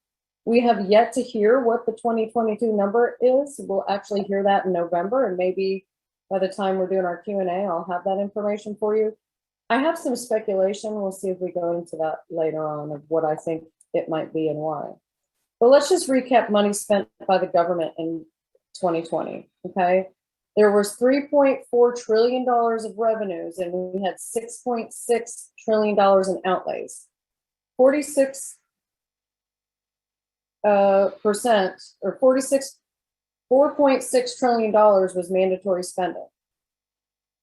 We have yet to hear what the 2022 number is. We'll actually hear that in November, and maybe by the time we're doing our Q&A, I'll have that information for you. I have some speculation. We'll see if we go into that later on of what I think it might be and why. But let's just recap money spent by the government in 2020, okay? There was $3.4 trillion of revenues, and we had $6.6 trillion in outlays. 46% or $4.6 trillion was mandatory spending.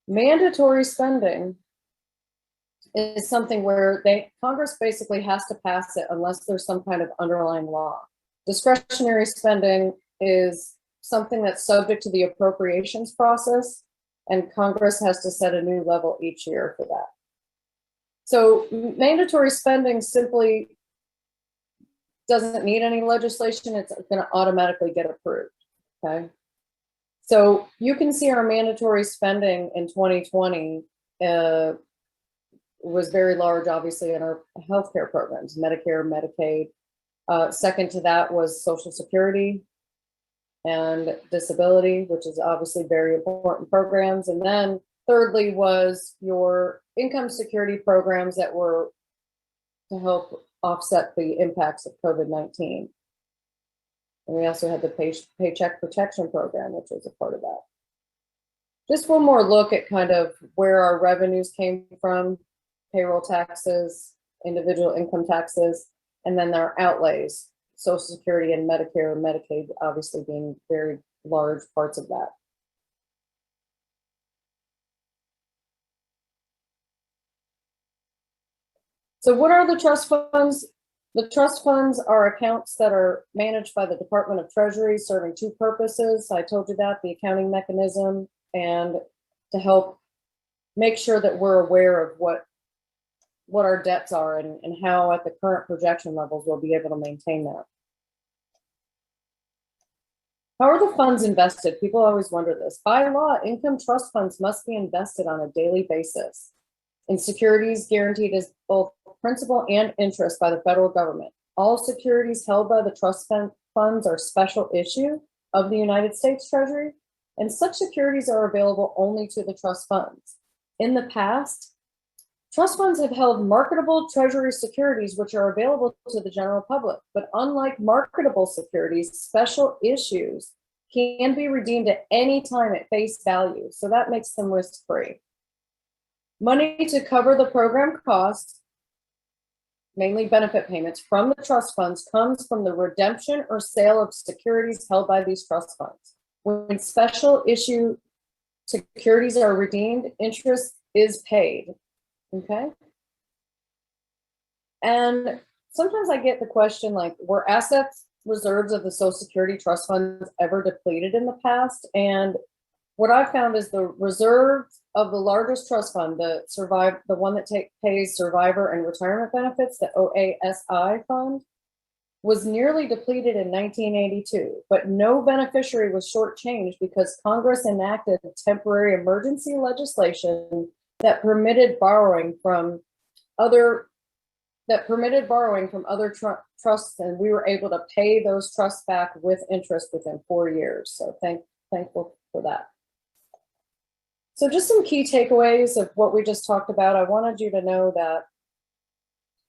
Mandatory spending is something where Congress basically has to pass it unless there's some kind of underlying law. Discretionary spending is something that's subject to the appropriations process, and Congress has to set a new level each year for that. So mandatory spending simply doesn't need any legislation. It's going to automatically get approved, okay? So you can see our mandatory spending in 2020 was very large, obviously, in our healthcare programs, Medicare, Medicaid. Second to that was Social Security and disability, which is obviously very important programs. And then thirdly was your income security programs that were to help offset the impacts of COVID-19. And we also had the Paycheck Protection Program, which was a part of that. Just one more look at kind of where our revenues came from: payroll taxes, individual income taxes, and then our outlays, Social Security and Medicare and Medicaid obviously being very large parts of that. So what are the trust funds? The trust funds are accounts that are managed by the Department of Treasury, serving two purposes. I told you that, the accounting mechanism, and to help make sure that we're aware of what our debts are and how at the current projection levels we'll be able to maintain that. How are the funds invested? People always wonder this. By law, income trust funds must be invested on a daily basis in securities guaranteed as both principal and interest by the federal government. All securities held by the trust funds are special issue of the United States Treasury, and such securities are available only to the trust funds. In the past, trust funds have held marketable Treasury securities which are available to the general public, but unlike marketable securities, special issues can be redeemed at any time at face value, so that makes them risk-free. Money to cover the program costs, mainly benefit payments from the trust funds, comes from the redemption or sale of securities held by these trust funds. When special issue securities are redeemed, interest is paid, okay? And sometimes I get the question, like, were assets reserves of the Social Security trust funds ever depleted in the past? And what I've found is the reserves of the largest trust fund, the one that pays survivor and retirement benefits, the OASI fund, was nearly depleted in 1982, but no beneficiary was shortchanged because Congress enacted temporary emergency legislation that permitted borrowing from other trusts, and we were able to pay those trusts back with interest within 4 years. So thankful for that. So just some key takeaways of what we just talked about. I wanted you to know that,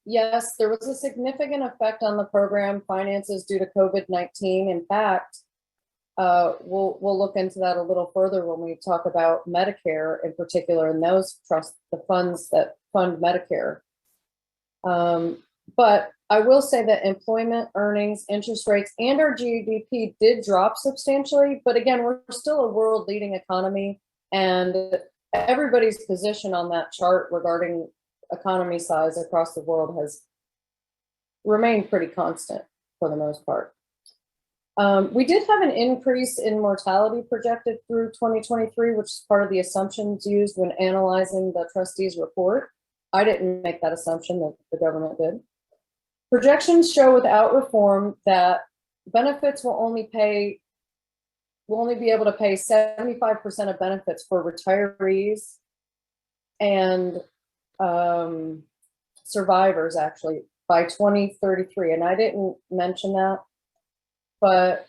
yes, there was a significant effect on the program finances due to COVID-19. In fact, we'll look into that a little further when we talk about Medicare in particular, and those trusts, the funds that fund Medicare. But I will say that employment, earnings, interest rates, and our GDP did drop substantially. But again, we're still a world-leading economy, and everybody's position on that chart regarding economy size across the world has remained pretty constant for the most part. We did have an increase in mortality projected through 2023, which is part of the assumptions used when analyzing the trustees' report. I didn't make that assumption, that the government did. Projections show without reform that benefits will only be able to pay 75% of benefits for retirees and survivors, actually, by 2033. And I didn't mention that, but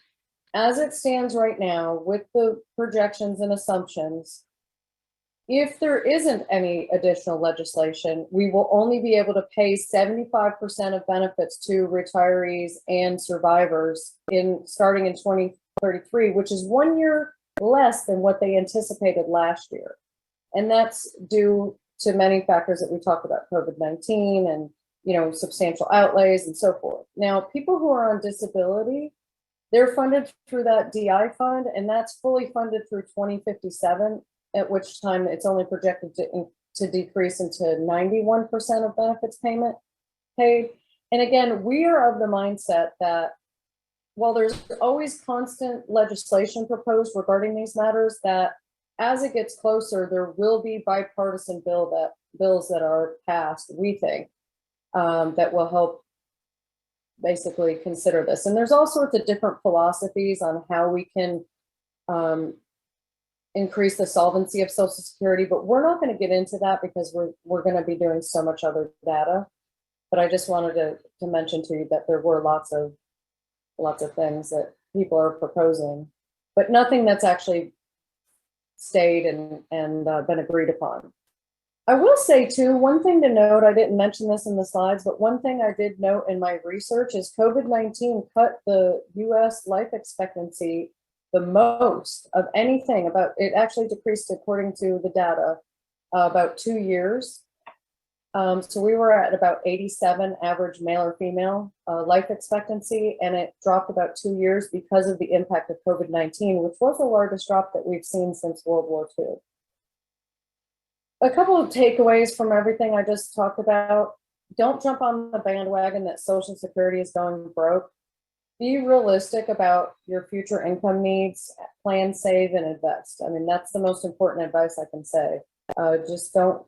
as it stands right now with the projections and assumptions, if there isn't any additional legislation, we will only be able to pay 75% of benefits to retirees and survivors starting in 2033, which is 1 year less than what they anticipated last year. And that's due to many factors that we talked about, COVID-19 and, substantial outlays and so forth. Now, people who are on disability, they're funded through that DI fund, and that's fully funded through 2057, at which time it's only projected to to decrease into 91% of benefits payment paid. And again, we are of the mindset that while there's always constant legislation proposed regarding these matters, that as it gets closer, there will be bipartisan bills that are passed, we think, that will help basically consider this. And there's all sorts of different philosophies on how we can increase the solvency of Social Security, but we're not going to get into that because we're going to be doing so much other data. But I just wanted to mention to you that there were lots of things that people are proposing, but nothing that's actually stayed and been agreed upon. I will say too, one thing to note, I didn't mention this in the slides, but one thing I did note in my research is COVID-19 cut the US life expectancy the most of anything. It actually decreased, according to the data, about 2 years. So we were at about 87 average male or female life expectancy, and it dropped about 2 years because of the impact of COVID-19, which was the largest drop that we've seen since World War II. A couple of takeaways from everything I just talked about. Don't jump on the bandwagon that Social Security is going broke. Be realistic about your future income needs, plan, save, and invest. I mean, that's the most important advice I can say. Just don't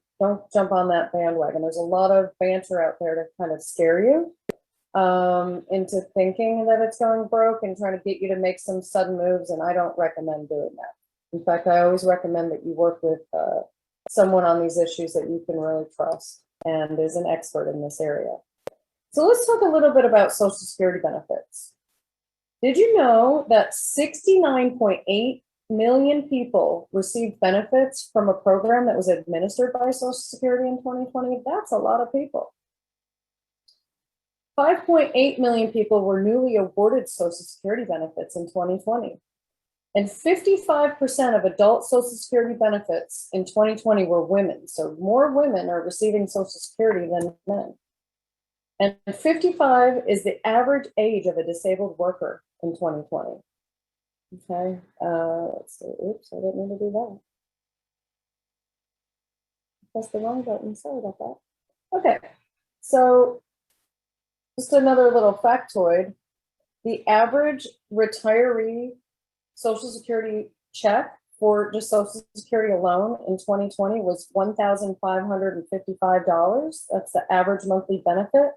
jump on that bandwagon. There's a lot of banter out there to kind of scare you into thinking that it's going broke and trying to get you to make some sudden moves, and I don't recommend doing that. In fact, I always recommend that you work with someone on these issues that you can really trust and is an expert in this area. So let's talk a little bit about Social Security benefits. Did you know that 69.8 million people received benefits from a program that was administered by Social Security in 2020? That's a lot of people. 5.8 million people were newly awarded Social Security benefits in 2020. And 55% of adult Social Security benefits in 2020 were women. So more women are receiving Social Security than men. And 55 is the average age of a disabled worker in 2020. Okay, let's see. Oops, I didn't mean to do that. Pressed the wrong button. Sorry about that. Okay, so just another little factoid. The average retiree Social Security check for just Social Security alone in 2020 was $1,555. That's the average monthly benefit.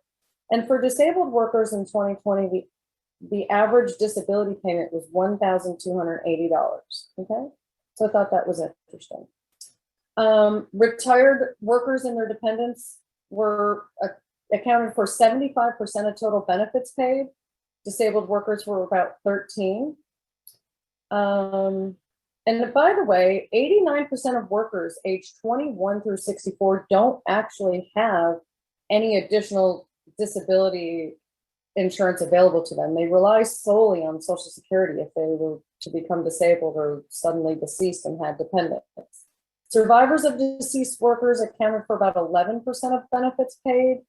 And for disabled workers in 2020, the average disability payment was $1,280. Okay, so I thought that was interesting. Retired workers and their dependents were accounted for 75% of total benefits paid. Disabled workers were about 13%. And by the way, 89% of workers aged 21 through 64 don't actually have any additional disability insurance available to them. They rely solely on Social Security if they were to become disabled or suddenly deceased and had dependents. Survivors of deceased workers accounted for about 11% of benefits paid,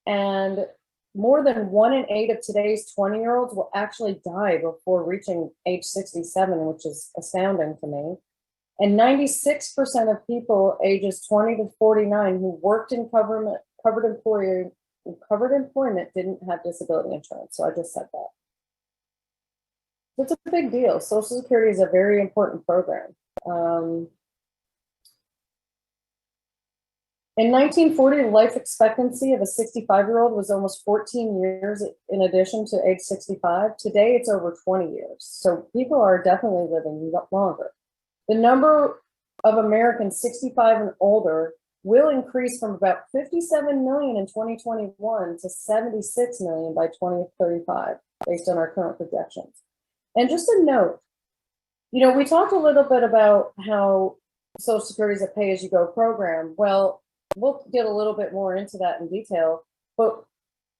and more than 1 in 8 of today's 20-year-olds will actually die before reaching age 67, which is astounding to me. And 96% of people ages 20 to 49 who worked in covered employment didn't have disability insurance. So I just said that. It's a big deal. Social Security is a very important program. In 1940, the life expectancy of a 65-year-old was almost 14 years in addition to age 65. Today, it's over 20 years. So people are definitely living longer. The number of Americans 65 and older will increase from about 57 million in 2021 to 76 million by 2035, based on our current projections. And just a note, we talked a little bit about how Social Security is a pay-as-you-go program. Well, we'll get a little bit more into that in detail, but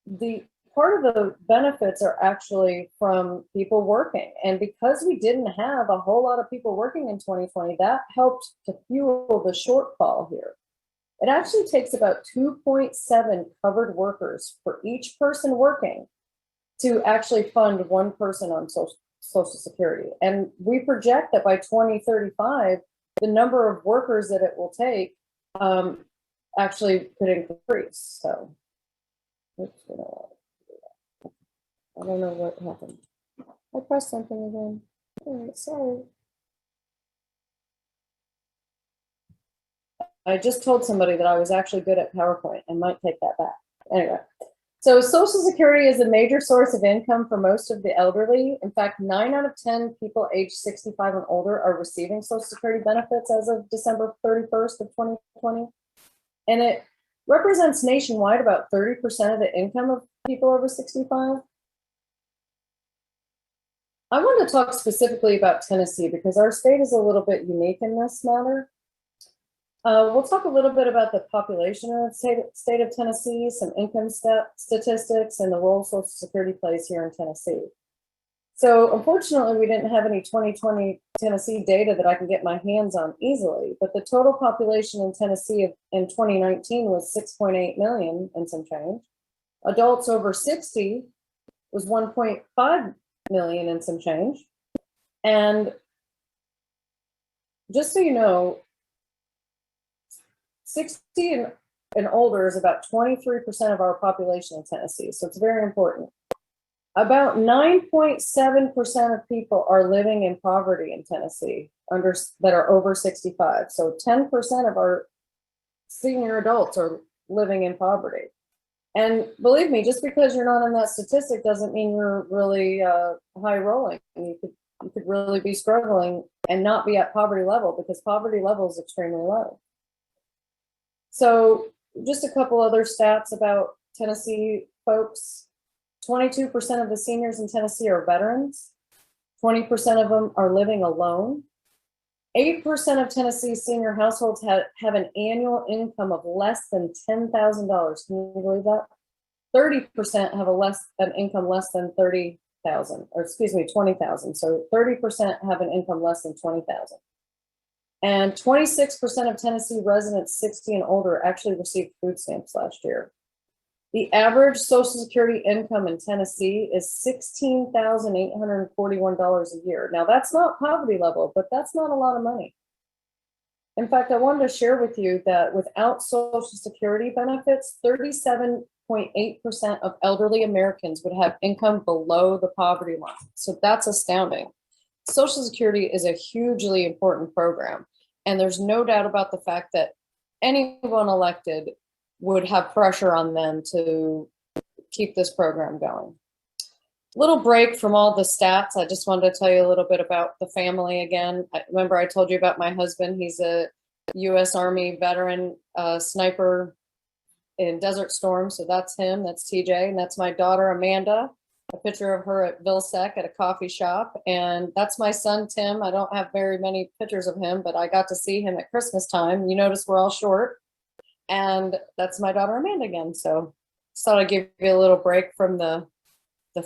the part of the benefits are actually from people working. And because we didn't have a whole lot of people working in 2020, that helped to fuel the shortfall here. It actually takes about 2.7 covered workers for each person working to actually fund one person on Social Security. And we project that by 2035, the number of workers that it will take actually could increase. So, oops, I don't know what happened. I pressed something again. All right, sorry. I just told somebody that I was actually good at PowerPoint and might take that back. Anyway, so Social Security is a major source of income for most of the elderly. In fact, 9 out of 10 people aged 65 and older are receiving Social Security benefits as of December 31st of 2020. And it represents nationwide about 30% of the income of people over 65. I want to talk specifically about Tennessee because our state is a little bit unique in this matter. We'll talk a little bit about the population of the state of Tennessee, some income statistics, and the role Social Security plays here in Tennessee. So unfortunately, we didn't have any 2020 Tennessee data that I can get my hands on easily, but the total population in Tennessee in 2019 was 6.8 million and some change. Adults over 60 was 1.5 million and some change. And just so you know, 60 and older is about 23% of our population in Tennessee, so it's very important. About 9.7% of people are living in poverty in Tennessee that are over 65. So 10% of our senior adults are living in poverty. And believe me, just because you're not in that statistic doesn't mean you're really high rolling. You could really be struggling and not be at poverty level because poverty level is extremely low. So just a couple other stats about Tennessee folks. 22% of the seniors in Tennessee are veterans. 20% of them are living alone. 8% of Tennessee senior households have an annual income of less than $10,000. Can you believe that? 30% have an income less than 30,000, or excuse me, 20,000. So 30% have an income less than 20,000. And 26% of Tennessee residents 60 and older actually received food stamps last year. The average Social Security income in Tennessee is $16,841 a year. Now, that's not poverty level, but that's not a lot of money. In fact, I wanted to share with you that without Social Security benefits, 37.8% of elderly Americans would have income below the poverty line. So that's astounding. Social Security is a hugely important program. And there's no doubt about the fact that anyone elected would have pressure on them to keep this program going. Little break from all the stats. I just wanted to tell you a little bit about the family again. Remember I told you about my husband. He's a U.S. Army veteran sniper in Desert Storm. So that's him, that's TJ, and that's my daughter, Amanda. A picture of her at Vilsec at a coffee shop. And that's my son, Tim. I don't have very many pictures of him, but I got to see him at Christmas time. You notice we're all short. And that's my daughter, Amanda, again. So just thought I'd give you a little break from the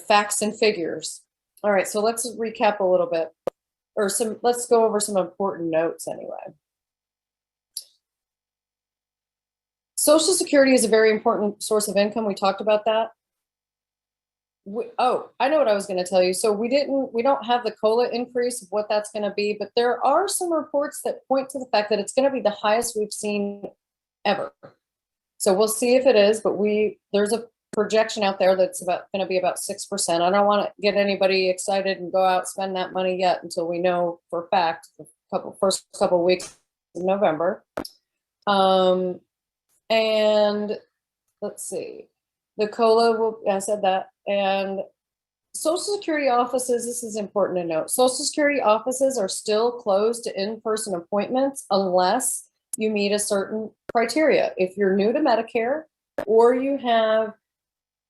facts and figures. All right, so let's recap a little bit, or let's go over some important notes anyway. Social Security is a very important source of income. We talked about that. Oh, I know what I was going to tell you. So we don't have the COLA increase of what that's going to be, but there are some reports that point to the fact that it's going to be the highest we've seen ever. So we'll see if it is, but there's a projection out there that's going to be about 6%. I don't want to get anybody excited and go out spend that money yet until we know for a fact the first couple of weeks of November. And let's see, the COLA I said that. And Social Security offices, this is important to note, Social Security offices are still closed to in-person appointments unless you meet a certain criteria. If you're new to Medicare or you have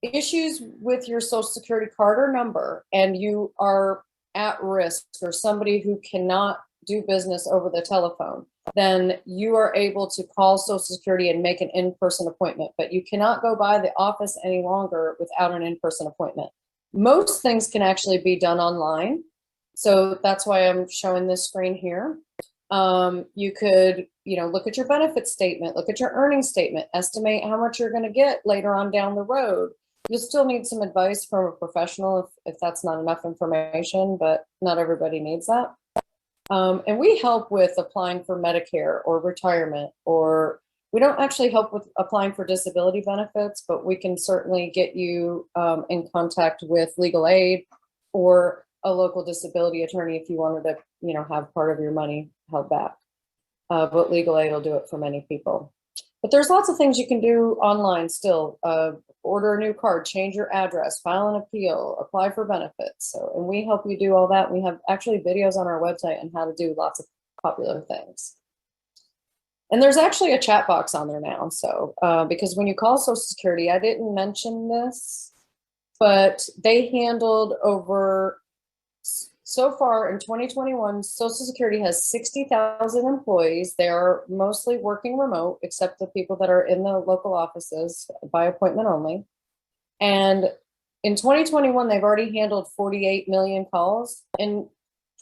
issues with your Social Security card or number and you are at risk or somebody who cannot do business over the telephone, then you are able to call Social Security and make an in-person appointment, but you cannot go by the office any longer without an in-person appointment. Most things can actually be done online. So that's why I'm showing this screen here. You could, look at your benefit statement, look at your earnings statement, estimate how much you're going to get later on down the road. You'll still need some advice from a professional if that's not enough information, but not everybody needs that. And we help with applying for Medicare or retirement or We don't actually help with applying for disability benefits, but we can certainly get you in contact with legal aid or a local disability attorney if you wanted to, you know, have part of your money held back. But legal aid will do it for many people. But there's lots of things you can do online still. Order a new card, change your address, file an appeal, apply for benefits. So, and we help you do all that. We have actually videos on our website on how to do lots of popular things. And there's actually a chat box on there now. So, because when you call Social Security, I didn't mention this, but they handled over, so far in 2021, Social Security has 60,000 employees. They are mostly working remote, except the people that are in the local offices by appointment only. And in 2021, they've already handled 48 million calls. In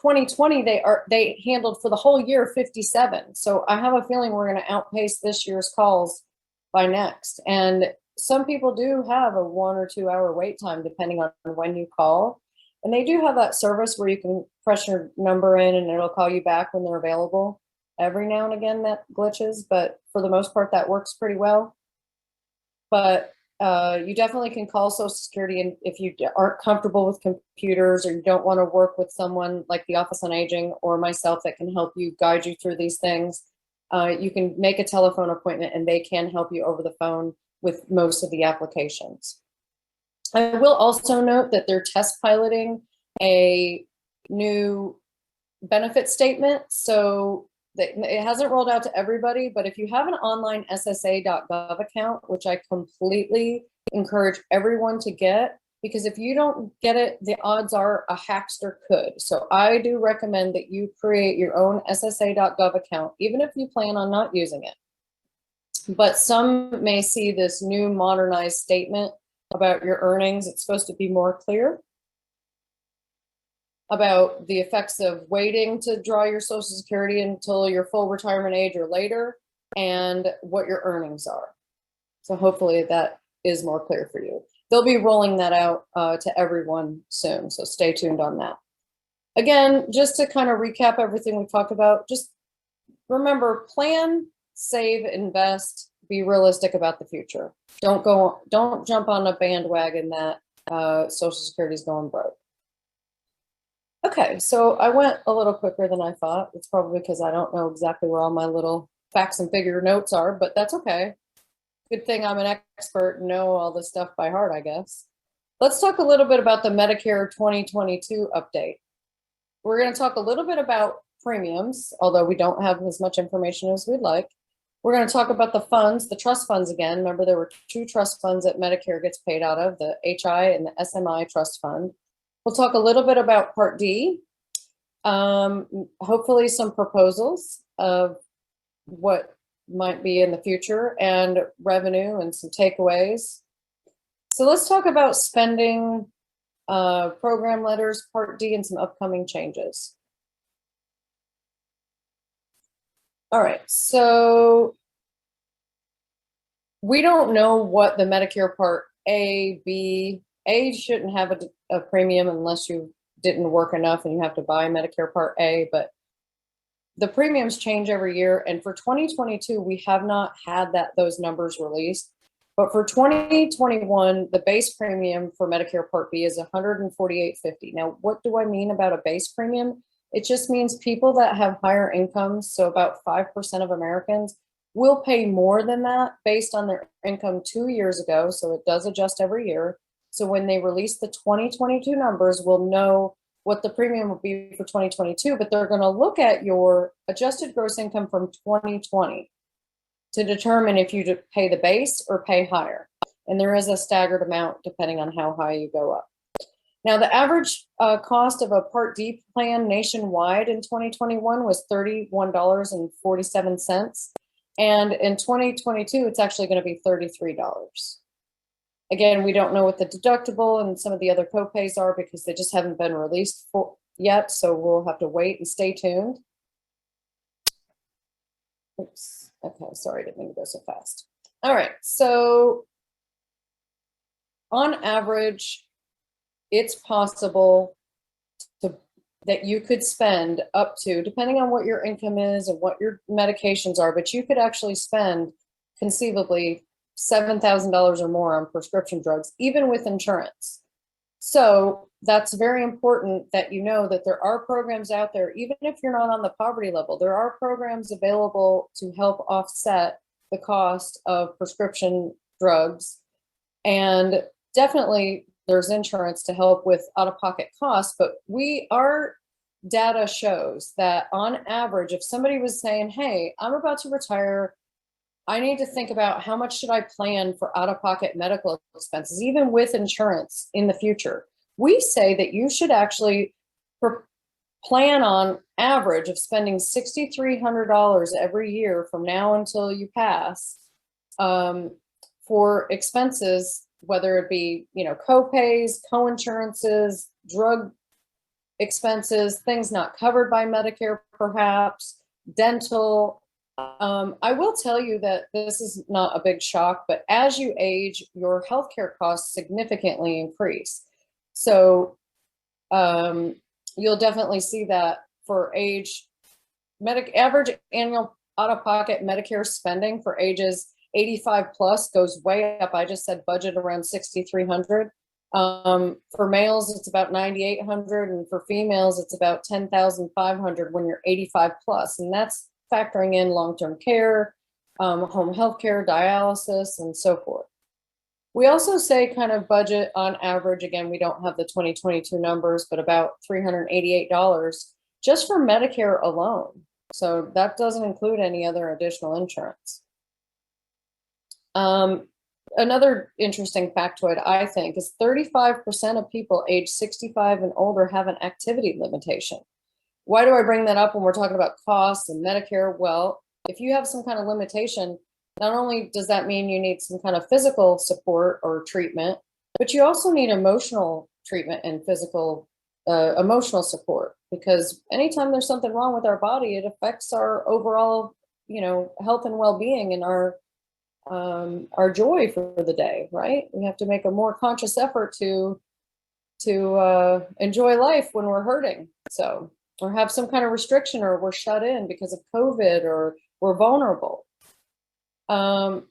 2020, they handled for the whole year 57. So I have a feeling we're going to outpace this year's calls by next. And some people do have a 1 or 2 hour wait time depending on when you call. And they do have that service where you can press your number in and it'll call you back when they're available. Every now and again that glitches, but for the most part that works pretty well. But you definitely can call Social Security, and if you aren't comfortable with computers or you don't want to work with someone like the Office on Aging or myself that can help you, guide you through these things, you can make a telephone appointment and they can help you over the phone with most of the applications. I will also note that they're test piloting a new benefit statement. So it hasn't rolled out to everybody, but if you have an online ssa.gov account, which I completely encourage everyone to get, because if you don't get it, the odds are a hackster could. So I do recommend that you create your own ssa.gov account, even if you plan on not using it. But some may see this new modernized statement about your earnings. It's supposed to be more clear about the effects of waiting to draw your Social Security until your full retirement age or later, and what your earnings are. So hopefully that is more clear for you. They'll be rolling that out to everyone soon, so stay tuned on that. Again, just to kind of recap everything we talked about, just remember, plan, save, invest, be realistic about the future. Don't jump on a bandwagon that Social Security is going broke. Okay, so I went a little quicker than I thought. It's probably because I don't know exactly where all my little facts and figure notes are, but that's okay. Good thing I'm an expert and know all this stuff by heart, I guess. Let's talk a little bit about the Medicare 2022 update. We're going to talk a little bit about premiums, although we don't have as much information as we'd like. We're going to talk about the funds, the trust funds again. Remember, there were 2 trust funds that Medicare gets paid out of, the HI and the SMI trust fund. We'll talk a little bit about Part D, hopefully some proposals of what might be in the future, and revenue and some takeaways. So let's talk about spending, program letters, Part D, and some upcoming changes. All right, so we don't know what the Medicare Part A, B, A shouldn't have a premium unless you didn't work enough and you have to buy Medicare Part A, but the premiums change every year. And for 2022, we have not had those numbers released. But for 2021, the base premium for Medicare Part B is $148.50. Now, what do I mean about a base premium? It just means people that have higher incomes, so about 5% of Americans, will pay more than that based on their income 2 years ago. So it does adjust every year. So when they release the 2022 numbers, we'll know what the premium will be for 2022, but they're going to look at your adjusted gross income from 2020 to determine if you pay the base or pay higher. And there is a staggered amount depending on how high you go up. Now, the average cost of a Part D plan nationwide in 2021 was $31.47. And in 2022, it's actually going to be $33. Again, we don't know what the deductible and some of the other copays are because they just haven't been released yet. So we'll have to wait and stay tuned. Oops. Okay, sorry, I didn't mean to go so fast. All right, so on average, it's possible that you could spend up to, depending on what your income is and what your medications are, but you could actually spend conceivably $7,000 or more on prescription drugs, even with insurance. So that's very important that you know that there are programs out there, even if you're not on the poverty level, there are programs available to help offset the cost of prescription drugs. And definitely there's insurance to help with out-of-pocket costs, but our data shows that on average, if somebody was saying, hey, I'm about to retire, I need to think about how much should I plan for out-of-pocket medical expenses, even with insurance in the future. We say that you should actually plan on average of spending $6,300 every year from now until you pass for expenses, whether it be, co-pays, co-insurances, drug expenses, things not covered by Medicare, perhaps, dental. I will tell you that this is not a big shock, but as you age, your healthcare costs significantly increase. So you'll definitely see that for average annual out-of-pocket Medicare spending for ages 85 plus goes way up. I just said budget around $6,300. For males, it's about $9,800, and for females, it's about $10,500 when you're 85 plus, and that's factoring in long-term care, home health care, dialysis, and so forth. We also say kind of budget on average, again, we don't have the 2022 numbers, but about $388 just for Medicare alone. So that doesn't include any other additional insurance. Another interesting factoid, I think, is 35% of people age 65 and older have an activity limitation. Why do I bring that up when we're talking about costs and Medicare? Well, if you have some kind of limitation, not only does that mean you need some kind of physical support or treatment, but you also need emotional treatment and physical emotional support, because anytime there's something wrong with our body, it affects our overall, health and well-being and our joy for the day, right? We have to make a more conscious effort to enjoy life when we're hurting. So, or have some kind of restriction, or we're shut in because of COVID, or we're vulnerable.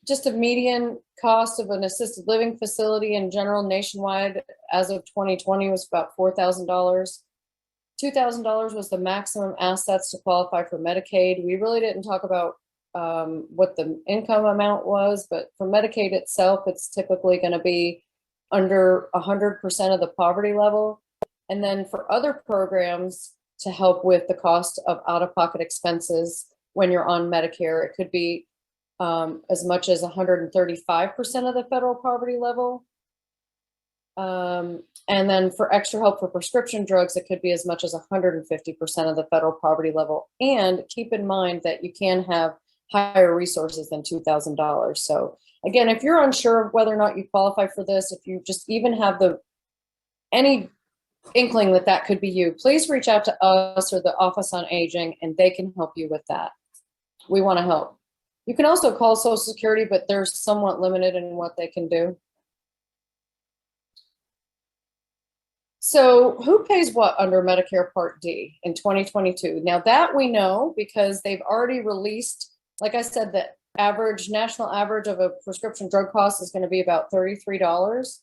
Just a median cost of an assisted living facility in general nationwide as of 2020 was about $4,000. $2,000 was the maximum assets to qualify for Medicaid. We really didn't talk about what the income amount was, but for Medicaid itself, it's typically going to be under 100% of the poverty level. And then for other programs to help with the cost of out-of-pocket expenses when you're on Medicare, it could be as much as 135% of the federal poverty level. And then for extra help for prescription drugs, it could be as much as 150% of the federal poverty level. And keep in mind that you can have higher resources than $2,000. So again, if you're unsure of whether or not you qualify for this, if you just even have any inkling that could be you, please reach out to us or the Office on Aging, and they can help you with that. We want to help. You can also call Social Security, but they're somewhat limited in what they can do. So who pays what under Medicare Part D in 2022? Now that we know, because they've already released, like I said, the national average of a prescription drug cost is going to be about $33.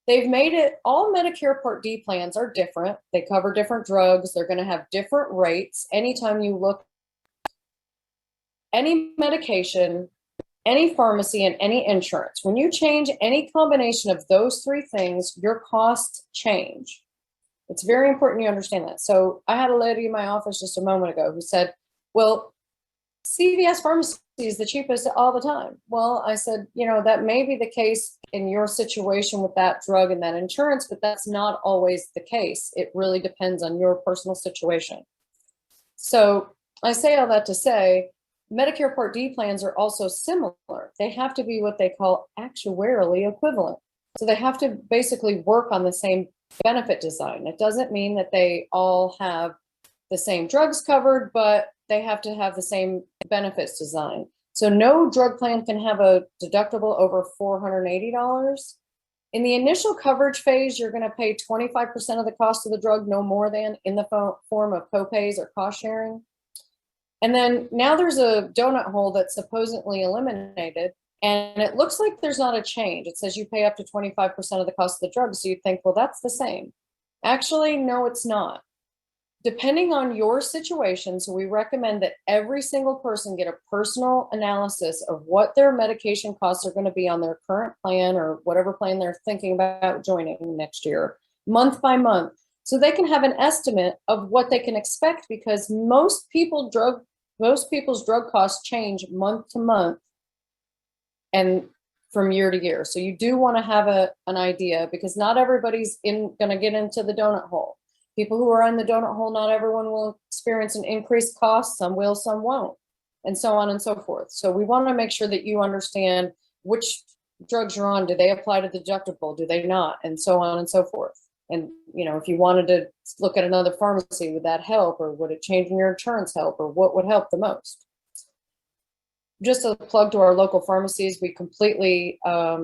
They've made it, all Medicare Part D plans are different. They cover different drugs. They're going to have different rates. Anytime you look, any medication, any pharmacy, and any insurance, when you change any combination of those three things, your costs change. It's very important you understand that. So I had a lady in my office just a moment ago who said, well, CVS pharmacy is the cheapest all the time. Well, I said, that may be the case in your situation with that drug and that insurance, but that's not always the case. It really depends on your personal situation. So I say all that to say, Medicare Part D plans are also similar. They have to be what they call actuarially equivalent. So they have to basically work on the same benefit design. It doesn't mean that they all have the same drugs covered, but they have to have the same benefits design. So no drug plan can have a deductible over $480. In the initial coverage phase, you're going to pay 25% of the cost of the drug, no more than, in the form of copays or cost sharing. And then now there's a donut hole that's supposedly eliminated, and it looks like there's not a change. It says you pay up to 25% of the cost of the drug. So you think, well, that's the same. Actually, no, it's not. Depending on your situation, so we recommend that every single person get a personal analysis of what their medication costs are going to be on their current plan or whatever plan they're thinking about joining next year, month by month, so they can have an estimate of what they can expect, because most people's drug costs change month to month and from year to year. So you do want to have an idea, because not everybody's going to get into the donut hole. People who are in the donut hole, not everyone will experience an increased cost. Some will, some won't, and so on and so forth. So we want to make sure that you understand which drugs you're on. Do they apply to the deductible? Do they not? And so on and so forth. And, you know, if you wanted to look at another pharmacy, would that help? Or would it change in your insurance help? Or what would help the most? Just a plug to our local pharmacies. We completely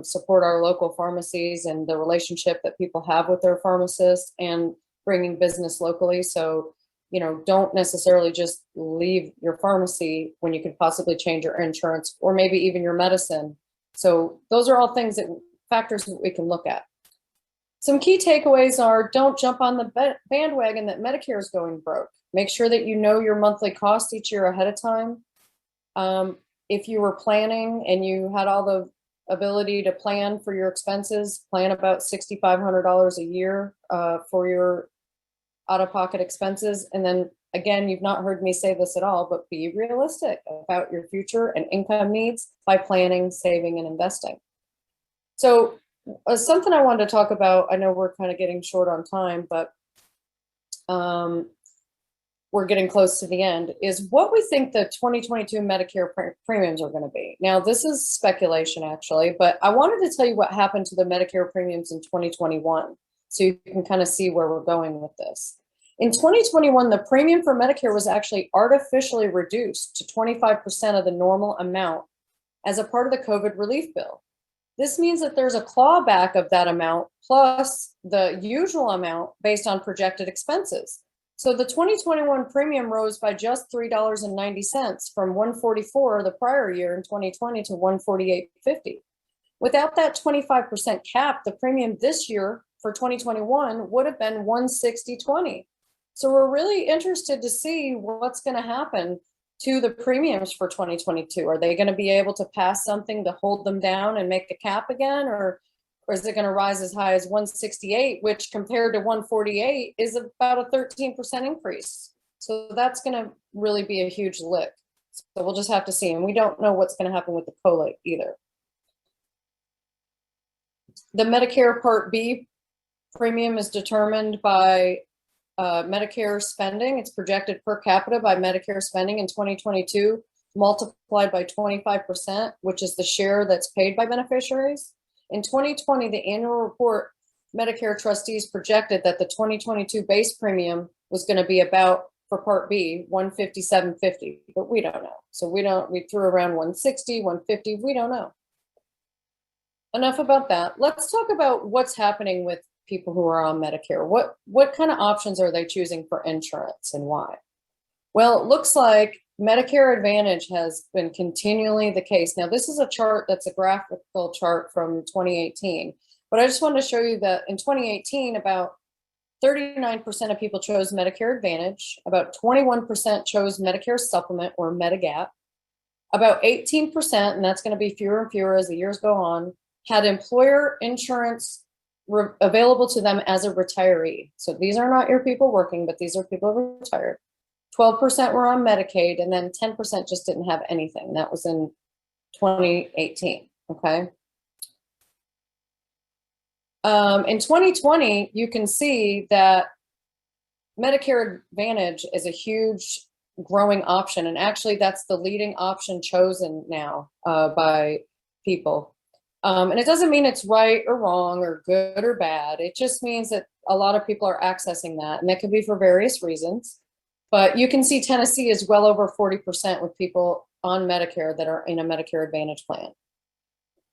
support our local pharmacies and the relationship that people have with their pharmacists and bringing business locally. So, you know, don't necessarily just leave your pharmacy when you could possibly change your insurance or maybe even your medicine. So those are all factors that we can look at. Some key takeaways are: don't jump on the bandwagon that Medicare is going broke. Make sure that you know your monthly cost each year ahead of time. If you were planning and you had all the ability to plan for your expenses, plan about $6,500 a year for your out-of-pocket expenses. And then again, you've not heard me say this at all, but be realistic about your future and income needs by planning, saving, and investing. So something I wanted to talk about, I know we're kind of getting short on time, but we're getting close to the end, is what we think the 2022 Medicare premiums are going to be. Now, this is speculation actually, but I wanted to tell you what happened to the Medicare premiums in 2021, so you can kind of see where we're going with this. In 2021, the premium for Medicare was actually artificially reduced to 25% of the normal amount as a part of the COVID relief bill. This means that there's a clawback of that amount plus the usual amount based on projected expenses. So the 2021 premium rose by just $3.90 from $144 the prior year in 2020 to $148.50. Without that 25% cap, the premium this year for 2021 would have been $160.20. So we're really interested to see what's going to happen to the premiums for 2022. Are they going to be able to pass something to hold them down and make a cap again, or is it going to rise as high as 168, which compared to 148 is about a 13% increase. So that's going to really be a huge lick. So we'll just have to see. And we don't know what's going to happen with the COLA either. The Medicare Part B premium is determined by Medicare spending. It's projected per capita by Medicare spending in 2022, multiplied by 25%, which is the share that's paid by beneficiaries. In 2020, the annual report, Medicare trustees projected that the 2022 base premium was going to be about, for Part B, $157.50, but we don't know. So we threw around 160, 150, we don't know. Enough about that. Let's talk about what's happening with people who are on Medicare. What kind of options are they choosing for insurance and why? Well, it looks like Medicare Advantage has been continually the case. Now, this is a chart that's a graphical chart from 2018, but I just wanted to show you that in 2018, about 39% of people chose Medicare Advantage, about 21% chose Medicare Supplement or Medigap, about 18%, and that's going to be fewer and fewer as the years go on, had employer insurance available to them as a retiree. So these are not your people working, but these are people who are retired. 12% were on Medicaid, and then 10% just didn't have anything. That was in 2018, okay? In 2020, you can see that Medicare Advantage is a huge growing option, and actually that's the leading option chosen now by people. And it doesn't mean it's right or wrong or good or bad. It just means that a lot of people are accessing that, and that could be for various reasons. But you can see Tennessee is well over 40% with people on Medicare that are in a Medicare Advantage plan.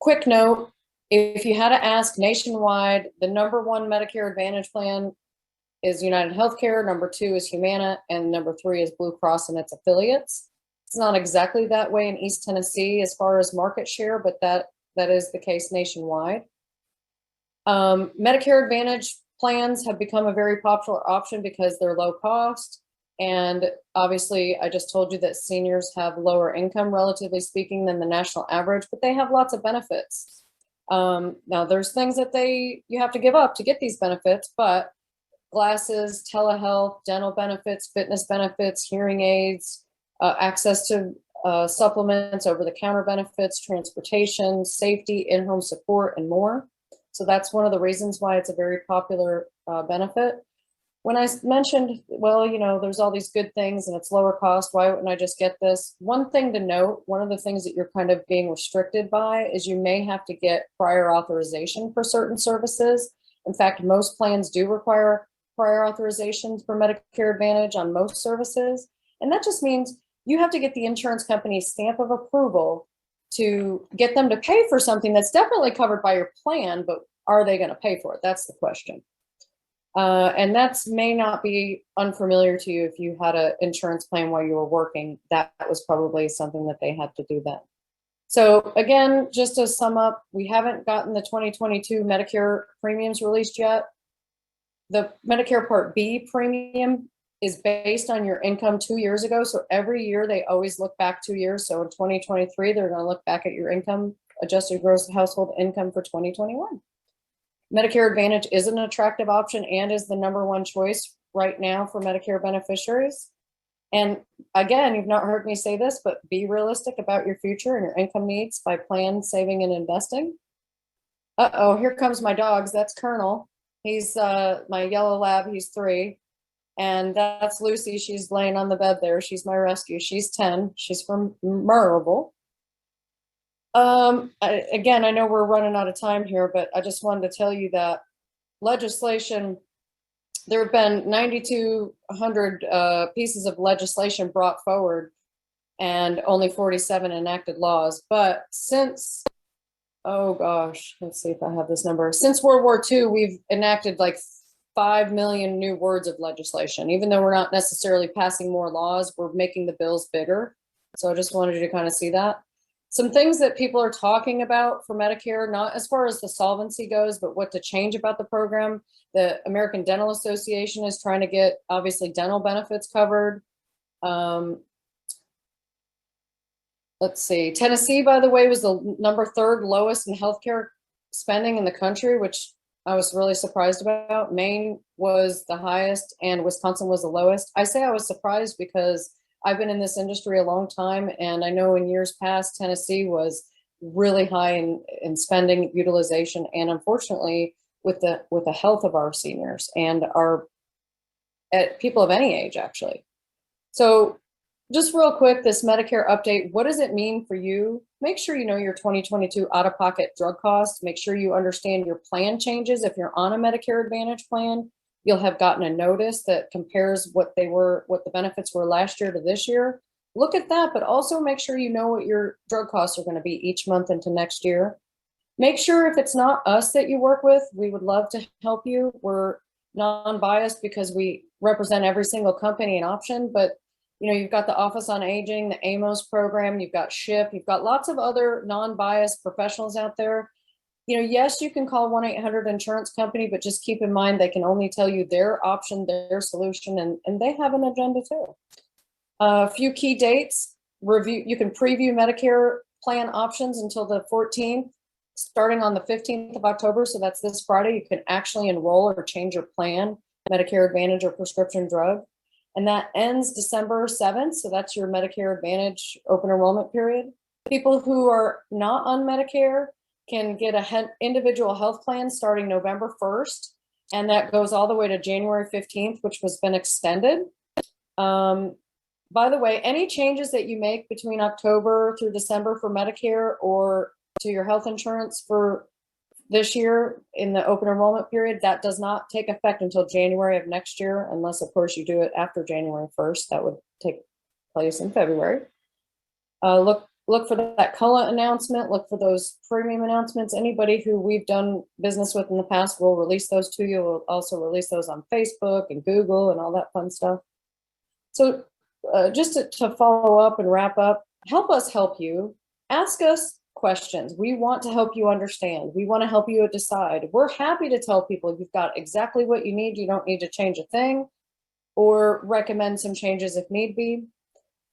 Quick note, if you had to ask nationwide, the #1 Medicare Advantage plan is United Healthcare, #2 is Humana, and #3 is Blue Cross and its affiliates. It's not exactly that way in East Tennessee as far as market share, but that is the case nationwide. Medicare Advantage plans have become a very popular option because they're low cost. And obviously, I just told you that seniors have lower income, relatively speaking, than the national average, but they have lots of benefits. Now, there's things that you have to give up to get these benefits, but glasses, telehealth, dental benefits, fitness benefits, hearing aids, access to supplements, over-the-counter benefits, transportation, safety, in-home support, and more. So that's one of the reasons why it's a very popular benefit. When I mentioned, well, you know, there's all these good things and it's lower cost, why wouldn't I just get this? One thing to note, one of the things that you're kind of being restricted by is you may have to get prior authorization for certain services. In fact, most plans do require prior authorizations for Medicare Advantage on most services. And that just means you have to get the insurance company's stamp of approval to get them to pay for something that's definitely covered by your plan, but are they going to pay for it? That's the question. And that's may not be unfamiliar to you if you had an insurance plan while you were working. That was probably something that they had to do then. So again, just to sum up, we haven't gotten the 2022 Medicare premiums released yet. The Medicare Part B premium is based on your income 2 years ago. So every year they always look back 2 years. So in 2023, they're going to look back at your income, adjusted gross household income for 2021. Medicare Advantage is an attractive option and is the #1 choice right now for Medicare beneficiaries. And again, you've not heard me say this, but be realistic about your future and your income needs by plan, saving, and investing. Uh-oh, here comes my dogs. That's Colonel. He's my yellow lab. He's 3. And that's Lucy. She's laying on the bed there. She's my rescue. She's 10. She's from Maryville. Again, I know we're running out of time here, but I just wanted to tell you that legislation, there have been 9,200 pieces of legislation brought forward and only 47 enacted laws. But since, oh gosh, let's see if I have this number. Since World War II, we've enacted like 5 million new words of legislation. Even though we're not necessarily passing more laws, we're making the bills bigger. So I just wanted you to kind of see that. Some things that people are talking about for Medicare, not as far as the solvency goes, but what to change about the program. The American Dental Association is trying to get, obviously, dental benefits covered. Let's see. Tennessee, by the way, was the #3 lowest in healthcare spending in the country, which I was really surprised about. Maine was the highest and Wisconsin was the lowest. I say I was surprised because I've been in this industry a long time, and I know in years past, Tennessee was really high in spending utilization, and unfortunately, with the health of our seniors and our people of any age, actually. So just real quick, this Medicare update, what does it mean for you? Make sure you know your 2022 out-of-pocket drug costs. Make sure you understand your plan changes. If you're on a Medicare Advantage plan, you'll have gotten a notice that compares what the benefits were last year to this year. Look at that, but also make sure you know what your drug costs are going to be each month into next year. Make sure if it's not us that you work with, we would love to help you. We're non-biased because we represent every single company and option, but you know, you've got the Office on Aging, the AMOS program, you've got SHIP, you've got lots of other non-biased professionals out there. You know, yes, you can call 1-800-insurance company, but just keep in mind they can only tell you their option, their solution, and they have an agenda too. A few key dates, you can preview Medicare plan options until the 14th, starting on the 15th of October. So that's this Friday. You can actually enroll or change your plan, Medicare Advantage or prescription drug. And that ends December 7th. So that's your Medicare Advantage open enrollment period. People who are not on Medicare can get a individual health plan starting November 1st. And that goes all the way to January 15th, which has been extended. By the way, any changes that you make between October through December for Medicare or to your health insurance for this year in the open enrollment period, that does not take effect until January of next year, unless of course you do it after January 1st. That would take place in February. Look for that COLA announcement, look for those premium announcements. Anybody who we've done business with in the past will release those to you. We'll also release those on Facebook and Google and all that fun stuff. So just to follow up and wrap up, help us help you. Ask us questions. We want to help you understand. We want to help you decide. We're happy to tell people you've got exactly what you need. You don't need to change a thing, or recommend some changes if need be.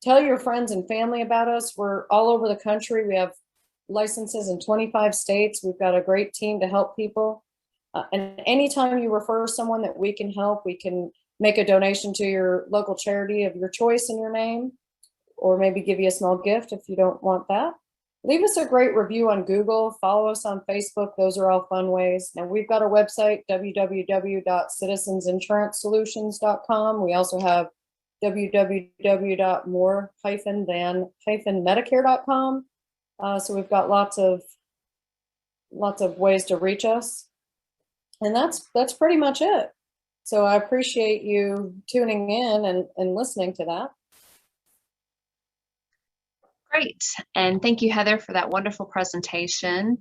Tell your friends and family about us. We're all over the country. We have licenses in 25 states. We've got a great team to help people. And anytime you refer someone that we can help, we can make a donation to your local charity of your choice in your name, or maybe give you a small gift if you don't want that. Leave us a great review on Google. Follow us on Facebook. Those are all fun ways. Now, we've got a website, www.citizensinturancesolutions.com. We also have www.more-than-medicare.com. So we've got lots of ways to reach us. And that's pretty much it. So I appreciate you tuning in and listening to that. Great. And thank you, Heather, for that wonderful presentation.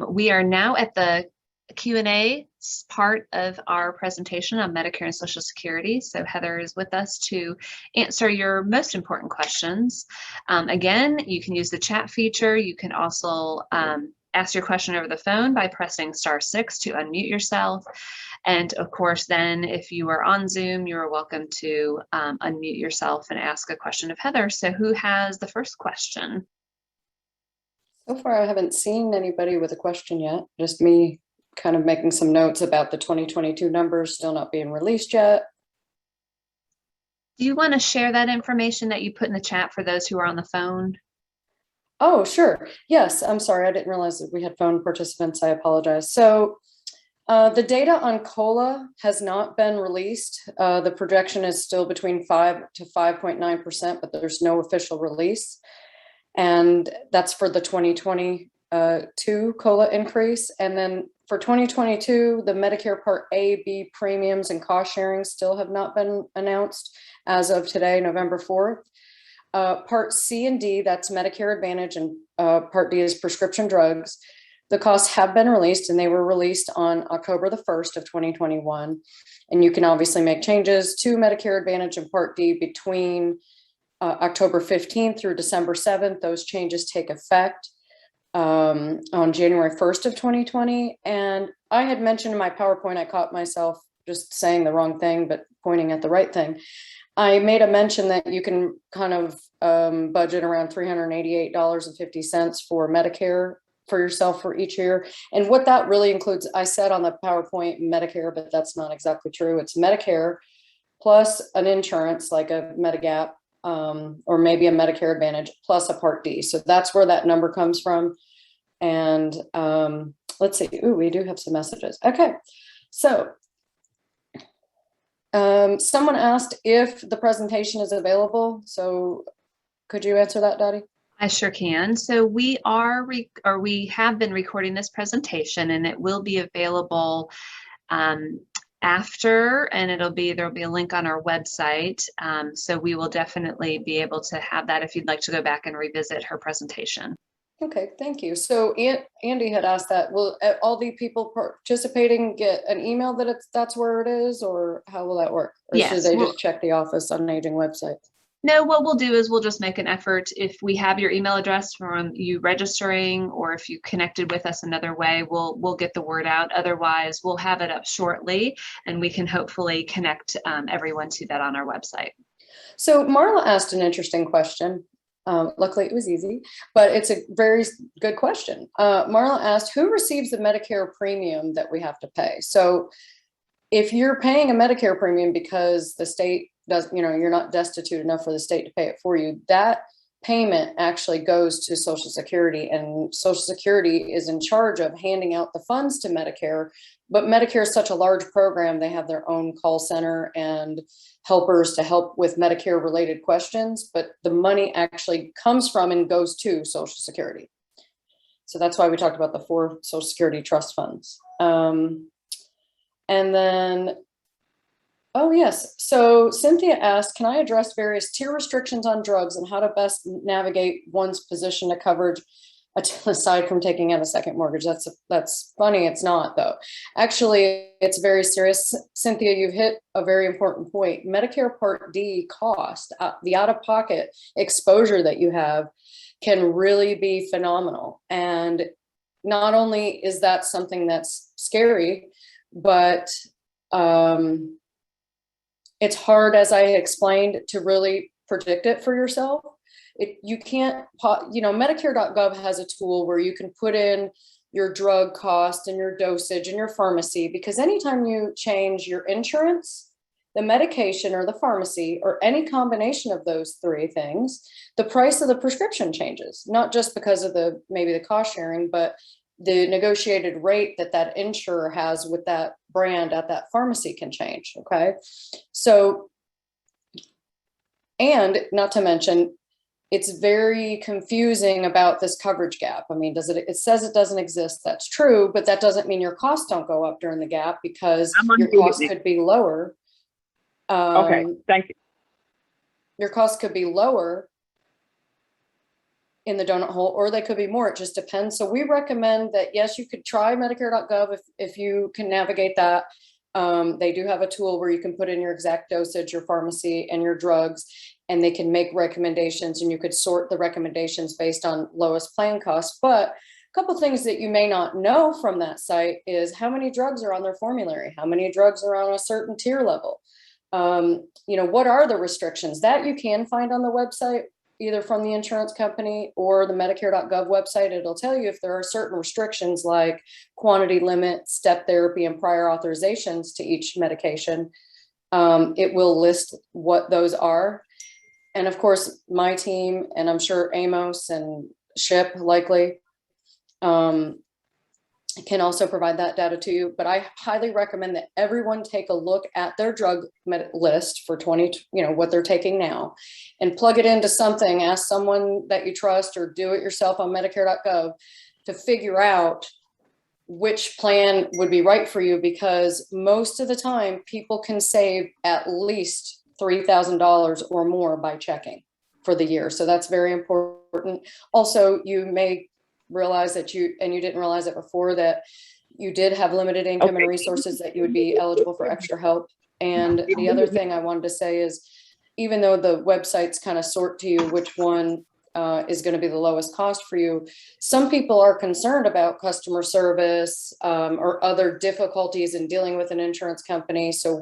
We are now at the Q&A part of our presentation on Medicare and Social Security. So Heather is with us to answer your most important questions. Again, you can use the chat feature. You can also ask your question over the phone by pressing *6 to unmute yourself. And of course, then if you are on Zoom, you are welcome to unmute yourself and ask a question of Heather. So who has the first question? So far, I haven't seen anybody with a question yet, just me kind of making some notes about the 2022 numbers still not being released yet. Do you want to share that information that you put in the chat for those who are on the phone? Oh, sure. Yes, I'm sorry. I didn't realize that we had phone participants. I apologize. So the data on COLA has not been released. The projection is still between 5 to 5.9%, but there's no official release. And that's for the 2022 COLA increase. And then for 2022, the Medicare Part A, B premiums and cost sharing still have not been announced as of today, November 4th. Part C and D, that's Medicare Advantage, and Part D is prescription drugs. The costs have been released, and they were released on October the 1st of 2021. And you can obviously make changes to Medicare Advantage and Part D between October 15th through December 7th. Those changes take effect on January 1st of 2020. And I had mentioned in my PowerPoint, I caught myself just saying the wrong thing, but pointing at the right thing. I made a mention that you can kind of budget around $388.50 for Medicare for yourself for each year. And what that really includes, I said on the PowerPoint Medicare, but that's not exactly true. It's Medicare plus an insurance like a Medigap or maybe a Medicare Advantage plus a Part D. So that's where that number comes from. And let's see. Ooh, we do have some messages. Okay. So someone asked if the presentation is available. So could you answer that, Dottie? I sure can. So we have been recording this presentation, and it will be available after, and there'll be a link on our website. So we will definitely be able to have that if you'd like to go back and revisit her presentation. Okay, thank you. So Andy had asked that, will all the people participating get an email that that's where it is, or how will that work? Or yes, should they just check the Office on Aging website? No, what we'll do is we'll just make an effort. If we have your email address from you registering, or if you connected with us another way, we'll get the word out. Otherwise, we'll have it up shortly, and we can hopefully connect everyone to that on our website. So Marla asked an interesting question. Luckily, it was easy, but it's a very good question. Marla asked, who receives the Medicare premium that we have to pay? So if you're paying a Medicare premium because the state does, you're not destitute enough for the state to pay it for you, that payment actually goes to Social Security, and Social Security is in charge of handing out the funds to Medicare. But Medicare is such a large program, they have their own call center and helpers to help with Medicare related questions, but the money actually comes from and goes to Social Security. So that's why we talked about the 4 Social Security trust funds. And then, oh yes, so Cynthia asked, can I address various tier restrictions on drugs and how to best navigate one's position to coverage? aside from taking out a second mortgage. That's funny. It's not, though. Actually, it's very serious. Cynthia, you've hit a very important point. Medicare Part D cost, the out-of-pocket exposure that you have can really be phenomenal. And not only is that something that's scary, but it's hard, as I explained, to really predict it for yourself. You can't, Medicare.gov has a tool where you can put in your drug cost and your dosage and your pharmacy, because anytime you change your insurance, the medication or the pharmacy, or any combination of those three things, the price of the prescription changes, not just because of maybe the cost sharing, but the negotiated rate that insurer has with that brand at that pharmacy can change. Okay. So, and not to mention, it's very confusing about this coverage gap. I mean, it says it doesn't exist. That's true, but that doesn't mean your costs don't go up during the gap, because your costs could be lower. Okay, thank you. Your costs could be lower in the donut hole, or they could be more. It just depends. So we recommend that, yes, you could try Medicare.gov if you can navigate that. They do have a tool where you can put in your exact dosage, your pharmacy, and your drugs, and they can make recommendations, and you could sort the recommendations based on lowest plan cost. But a couple things that you may not know from that site is how many drugs are on their formulary, how many drugs are on a certain tier level. What are the restrictions that you can find on the website, either from the insurance company or the Medicare.gov website. It'll tell you if there are certain restrictions like quantity limit, step therapy, and prior authorizations to each medication. It will list what those are. And of course, my team, and I'm sure Amos and Ship likely, can also provide that data to you. But I highly recommend that everyone take a look at their drug list for what they're taking now, and plug it into something. Ask someone that you trust, or do it yourself on Medicare.gov to figure out which plan would be right for you, because most of the time people can save at least $3,000 or more by checking for the year. So that's very important. Also, you may realize that you didn't realize it before, that you did have limited income and resources, that you would be eligible for extra help. And the other thing I wanted to say is, even though the websites kind of sort to you which one is going to be the lowest cost for you, some people are concerned about customer service or other difficulties in dealing with an insurance company. So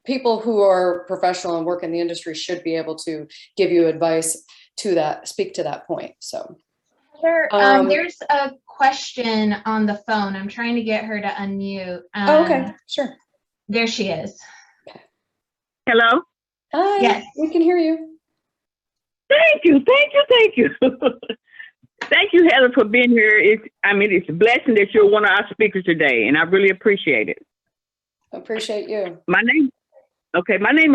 people who are professional and work in the industry should be able to give you advice to that, speak to that point. So. Sure. There's a question on the phone. I'm trying to get her to unmute. Okay, sure. There she is. Okay. Hello? Hi, yes, we can hear you. Thank you. Thank you, Heather, for being here. It's a blessing that you're one of our speakers today, and I really appreciate it. Appreciate you. My name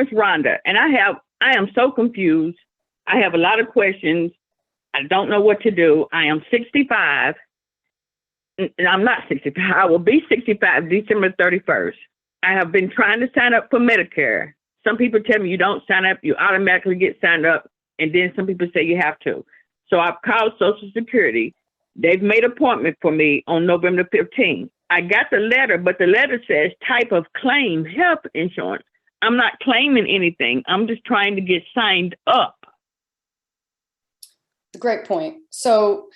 is Rhonda, and I am so confused. I have a lot of questions. I don't know what to do. I am 65. And I'm not 65. I will be 65 December 31st. I have been trying to sign up for Medicare. Some people tell me you don't sign up, you automatically get signed up. And then some people say you have to. So I've called Social Security. They've made an appointment for me on November 15th. I got the letter, but the letter says type of claim, health insurance. I'm not claiming anything. I'm just trying to get signed up. Great point. So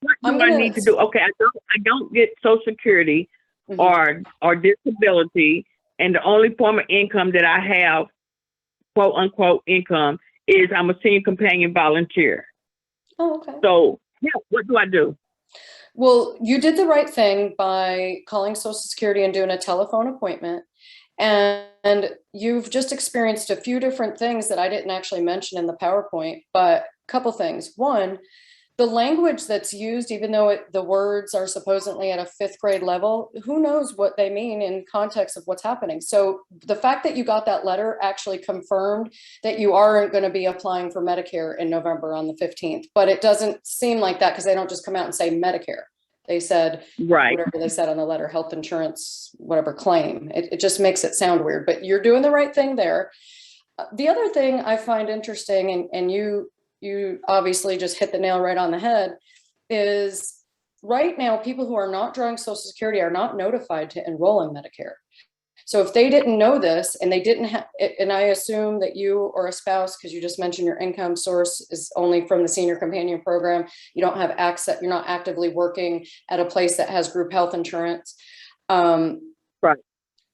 what do I need to do? Okay, I don't get Social Security or disability, and the only form of income that I have, quote unquote income, is I'm a senior companion volunteer. Oh, okay. So yeah, what do I do? Well, you did the right thing by calling Social Security and doing a telephone appointment. And you've just experienced a few different things that I didn't actually mention in the PowerPoint, but a couple things. One, the language that's used, even though the words are supposedly at a 5th grade level, who knows what they mean in context of what's happening. So the fact that you got that letter actually confirmed that you aren't going to be applying for Medicare in November on the 15th, but it doesn't seem like that because they don't just come out and say Medicare. They said, right, whatever they said on the letter, health insurance, whatever claim. It just makes it sound weird, but you're doing the right thing there. The other thing I find interesting, and you obviously just hit the nail right on the head, is right now, people who are not drawing Social Security are not notified to enroll in Medicare. So if they didn't know this and they didn't have, and I assume that you or a spouse, because you just mentioned your income source is only from the Senior Companion Program, you don't have access, you're not actively working at a place that has group health insurance. Right.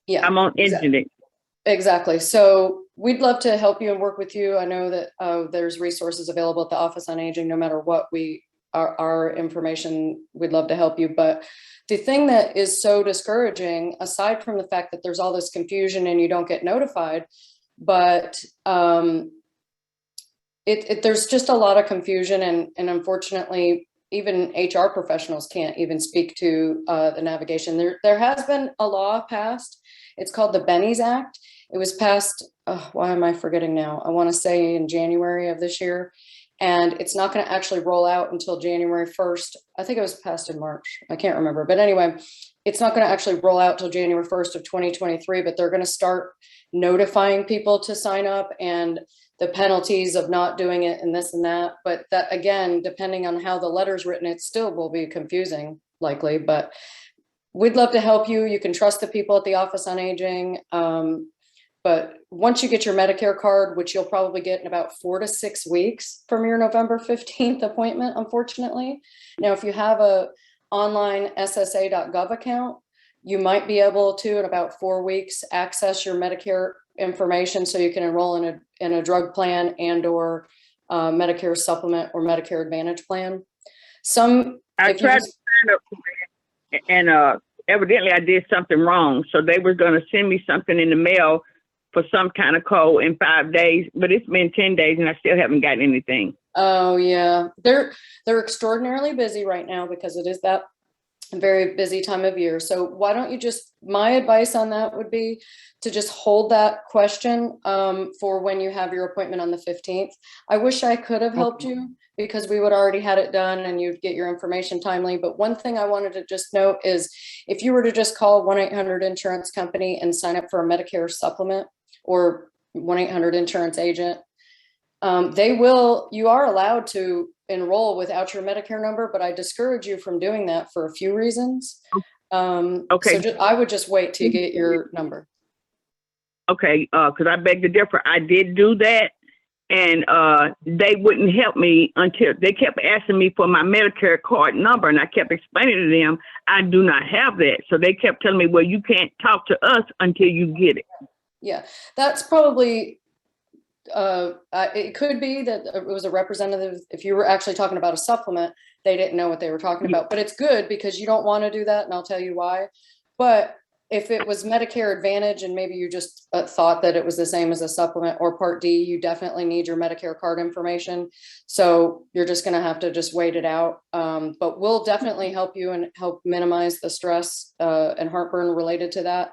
Yeah. I'm on indigent. Exactly. So we'd love to help you and work with you. I know that there's resources available at the Office on Aging, no matter what our information, we'd love to help you. But the thing that is so discouraging, aside from the fact that there's all this confusion and you don't get notified, but there's just a lot of confusion, and unfortunately, even HR professionals can't even speak to the navigation. There has been a law passed. It's called the Bennies Act. It was passed, why am I forgetting now? I want to say in January of this year. And it's not going to actually roll out until January 1st. I think it was passed in March. I can't remember. But anyway, it's not going to actually roll out till January 1st of 2023, but they're going to start notifying people to sign up and the penalties of not doing it and this and that. But that, again, depending on how the letter's written, it still will be confusing, likely. But we'd love to help you. You can trust the people at the Office on Aging. But once you get your Medicare card, which you'll probably get in about 4 to 6 weeks from your November 15th appointment, unfortunately. Now, if you have a online ssa.gov account, you might be able to, in about 4 weeks, access your Medicare information so you can enroll in a drug plan and or Medicare supplement or Medicare Advantage plan. I tried to sign up and evidently I did something wrong. So they were going to send me something in the mail for some kind of code in 5 days, but it's been 10 days and I still haven't gotten anything. Oh yeah, they're extraordinarily busy right now because it is that very busy time of year. So why don't you my advice on that would be to just hold that question for when you have your appointment on the 15th. I wish I could have helped you because we would already had it done and you'd get your information timely. But one thing I wanted to just note is if you were to just call 1-800 Insurance Company and sign up for a Medicare supplement or 1-800 Insurance Agent, you are allowed to enroll without your Medicare number, but I discourage you from doing that for a few reasons. Okay. So I would just wait till you get your number. Okay, because I beg to differ. I did do that, and they wouldn't help me until they kept asking me for my Medicare card number, and I kept explaining to them I do not have that. So they kept telling me, well, you can't talk to us until you get it. Yeah, that's probably, it could be that it was a representative. If you were actually talking about a supplement, they didn't know what they were talking about, but it's good because you don't want to do that. And I'll tell you why. But if it was Medicare Advantage and maybe you just thought that it was the same as a supplement or Part D, you definitely need your Medicare card information. So you're just going to have to just wait it out. But we'll definitely help you and help minimize the stress and heartburn related to that.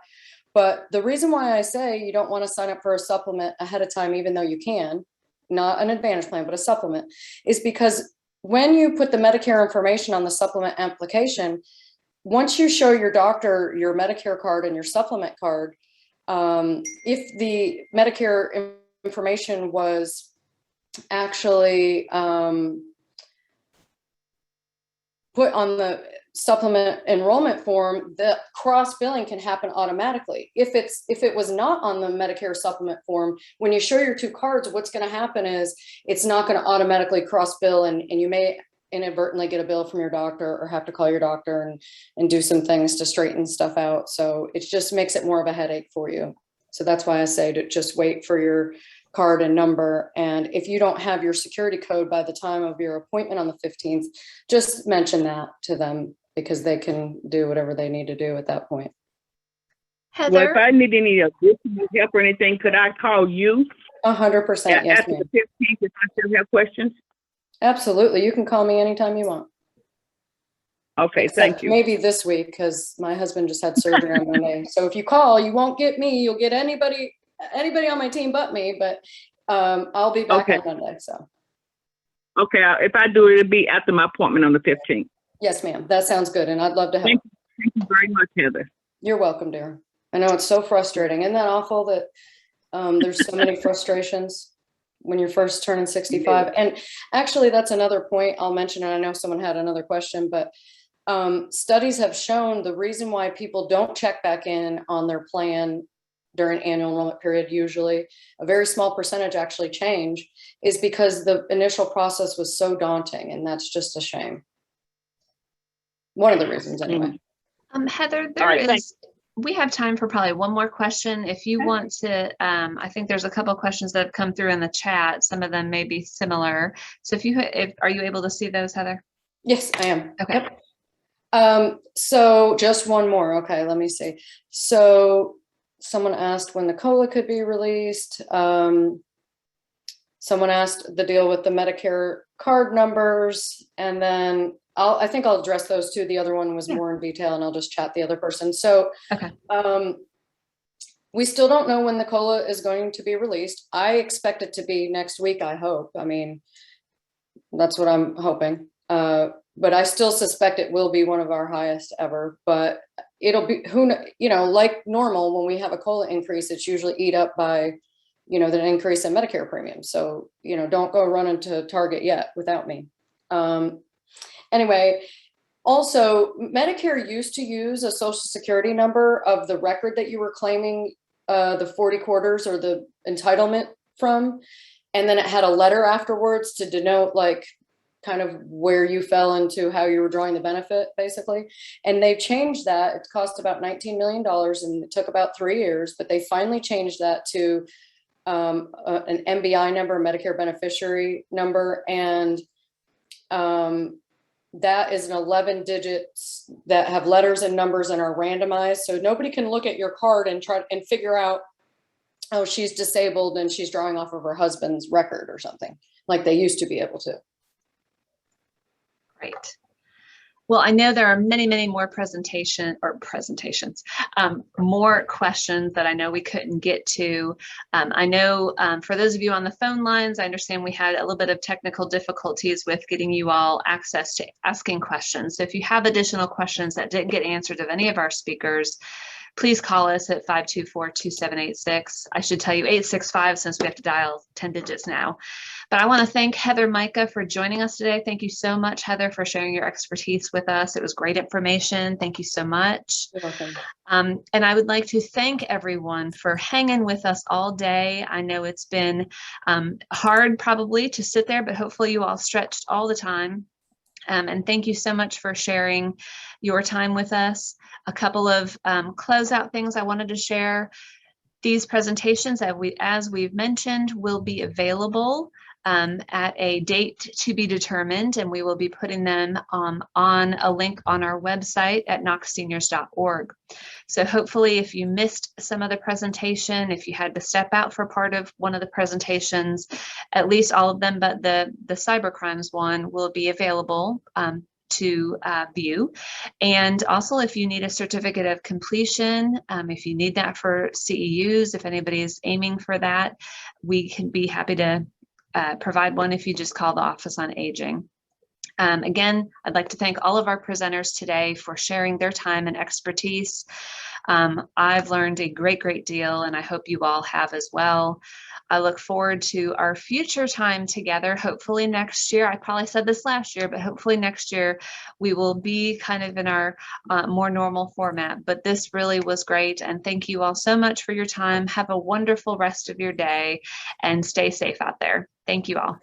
But the reason why I say you don't want to sign up for a supplement ahead of time, even though you can, not an Advantage plan, but a supplement, is because when you put the Medicare information on the supplement application, once you show your doctor your Medicare card and your supplement card, if the Medicare information was actually put on the supplement enrollment form, the cross billing can happen automatically. If it was not on the Medicare supplement form, when you show your two cards, what's going to happen is it's not going to automatically cross bill, and you may inadvertently get a bill from your doctor or have to call your doctor and do some things to straighten stuff out. So it just makes it more of a headache for you. So that's why I say to just wait for your card and number. And if you don't have your security code by the time of your appointment on the 15th, just mention that to them because they can do whatever they need to do at that point. Heather? Well, if I need any additional help or anything, could I call you? 100%, yes, after ma'am. the 15th if I still have questions? Absolutely. You can call me anytime you want. Okay, Except thank you. maybe this week because my husband just had surgery on Monday. So if you call, you won't get me. You'll get anybody on my team but me. But I'll be back on Monday. So. Okay, if I do, it'll be after my appointment on the 15th. Yes, ma'am. That sounds good, and I'd love to help. Thank you very much, Heather. You're welcome, dear. I know it's so frustrating. Isn't that awful that there's so many frustrations? when you're first turning 65. And actually, that's another point I'll mention. And I know someone had another question, but studies have shown the reason why people don't check back in on their plan during annual enrollment period, usually a very small percentage actually change, is because the initial process was so daunting, and that's just a shame. One of the reasons anyway. Heather, Thanks. we have time for probably one more question. If you want to, I think there's a couple questions that have come through in the chat. Some of them may be similar. So are you able to see those, Heather? Yes, I am. Okay. Yep. So just one more. Okay, let me see. So someone asked when the COLA could be released. Someone asked the deal with the Medicare card numbers, and then I think I'll address those two. The other one was more in detail, and I'll just chat the other person. So okay. We still don't know when the COLA is going to be released. I expect it to be next week, I hope. I mean, that's what I'm hoping. But I still suspect it will be one of our highest ever, but it'll be, like normal, when we have a COLA increase, it's usually eat up by, the increase in Medicare premiums. So, don't go running to Target yet without me. Anyway, also Medicare used to use a Social Security number of the record that you were claiming the 40 quarters or the entitlement from. And then it had a letter afterwards to denote like kind of where you fell into how you were drawing the benefit, basically. And they've changed that. It cost about $19 million and it took about 3 years, but they finally changed that to an MBI number, Medicare beneficiary number. And that is an 11 digits that have letters and numbers and are randomized. So nobody can look at your card and try and figure out, oh, she's disabled and she's drawing off of her husband's record or something like they used to be able to. Great. Well, I know there are many, many more more questions that I know we couldn't get to. I know for those of you on the phone lines, I understand we had a little bit of technical difficulties with getting you all access to asking questions. So if you have additional questions that didn't get answered of any of our speakers, please call us at 524-2786. I should tell you 865 since we have to dial 10 digits now. But I want to thank Heather Micah for joining us today. Thank you so much, Heather, for sharing your expertise with us. It was great information. Thank you so much. You're welcome. And I would like to thank everyone for hanging with us all day. I know it's been hard probably to sit there, but hopefully you all stretched all the time. And thank you so much for sharing your time with us. A couple of closeout things I wanted to share. These presentations, as we've mentioned, will be available at a date to be determined, and we will be putting them on a link on our website at knoxseniors.org. So hopefully if you missed some of the presentation, if you had to step out for part of one of the presentations, at least all of them but the cybercrimes one will be available to view. And also if you need a certificate of completion, if you need that for CEUs, if anybody is aiming for that, we can be happy to provide one if you just call the Office on Aging. Again, I'd like to thank all of our presenters today for sharing their time and expertise. I've learned a great deal, and I hope you all have as well. I look forward to our future time together. Hopefully next year, I probably said this last year, but hopefully next year we will be kind of in our more normal format. But this really was great, and thank you all so much for your time. Have a wonderful rest of your day and stay safe out there. Thank you all.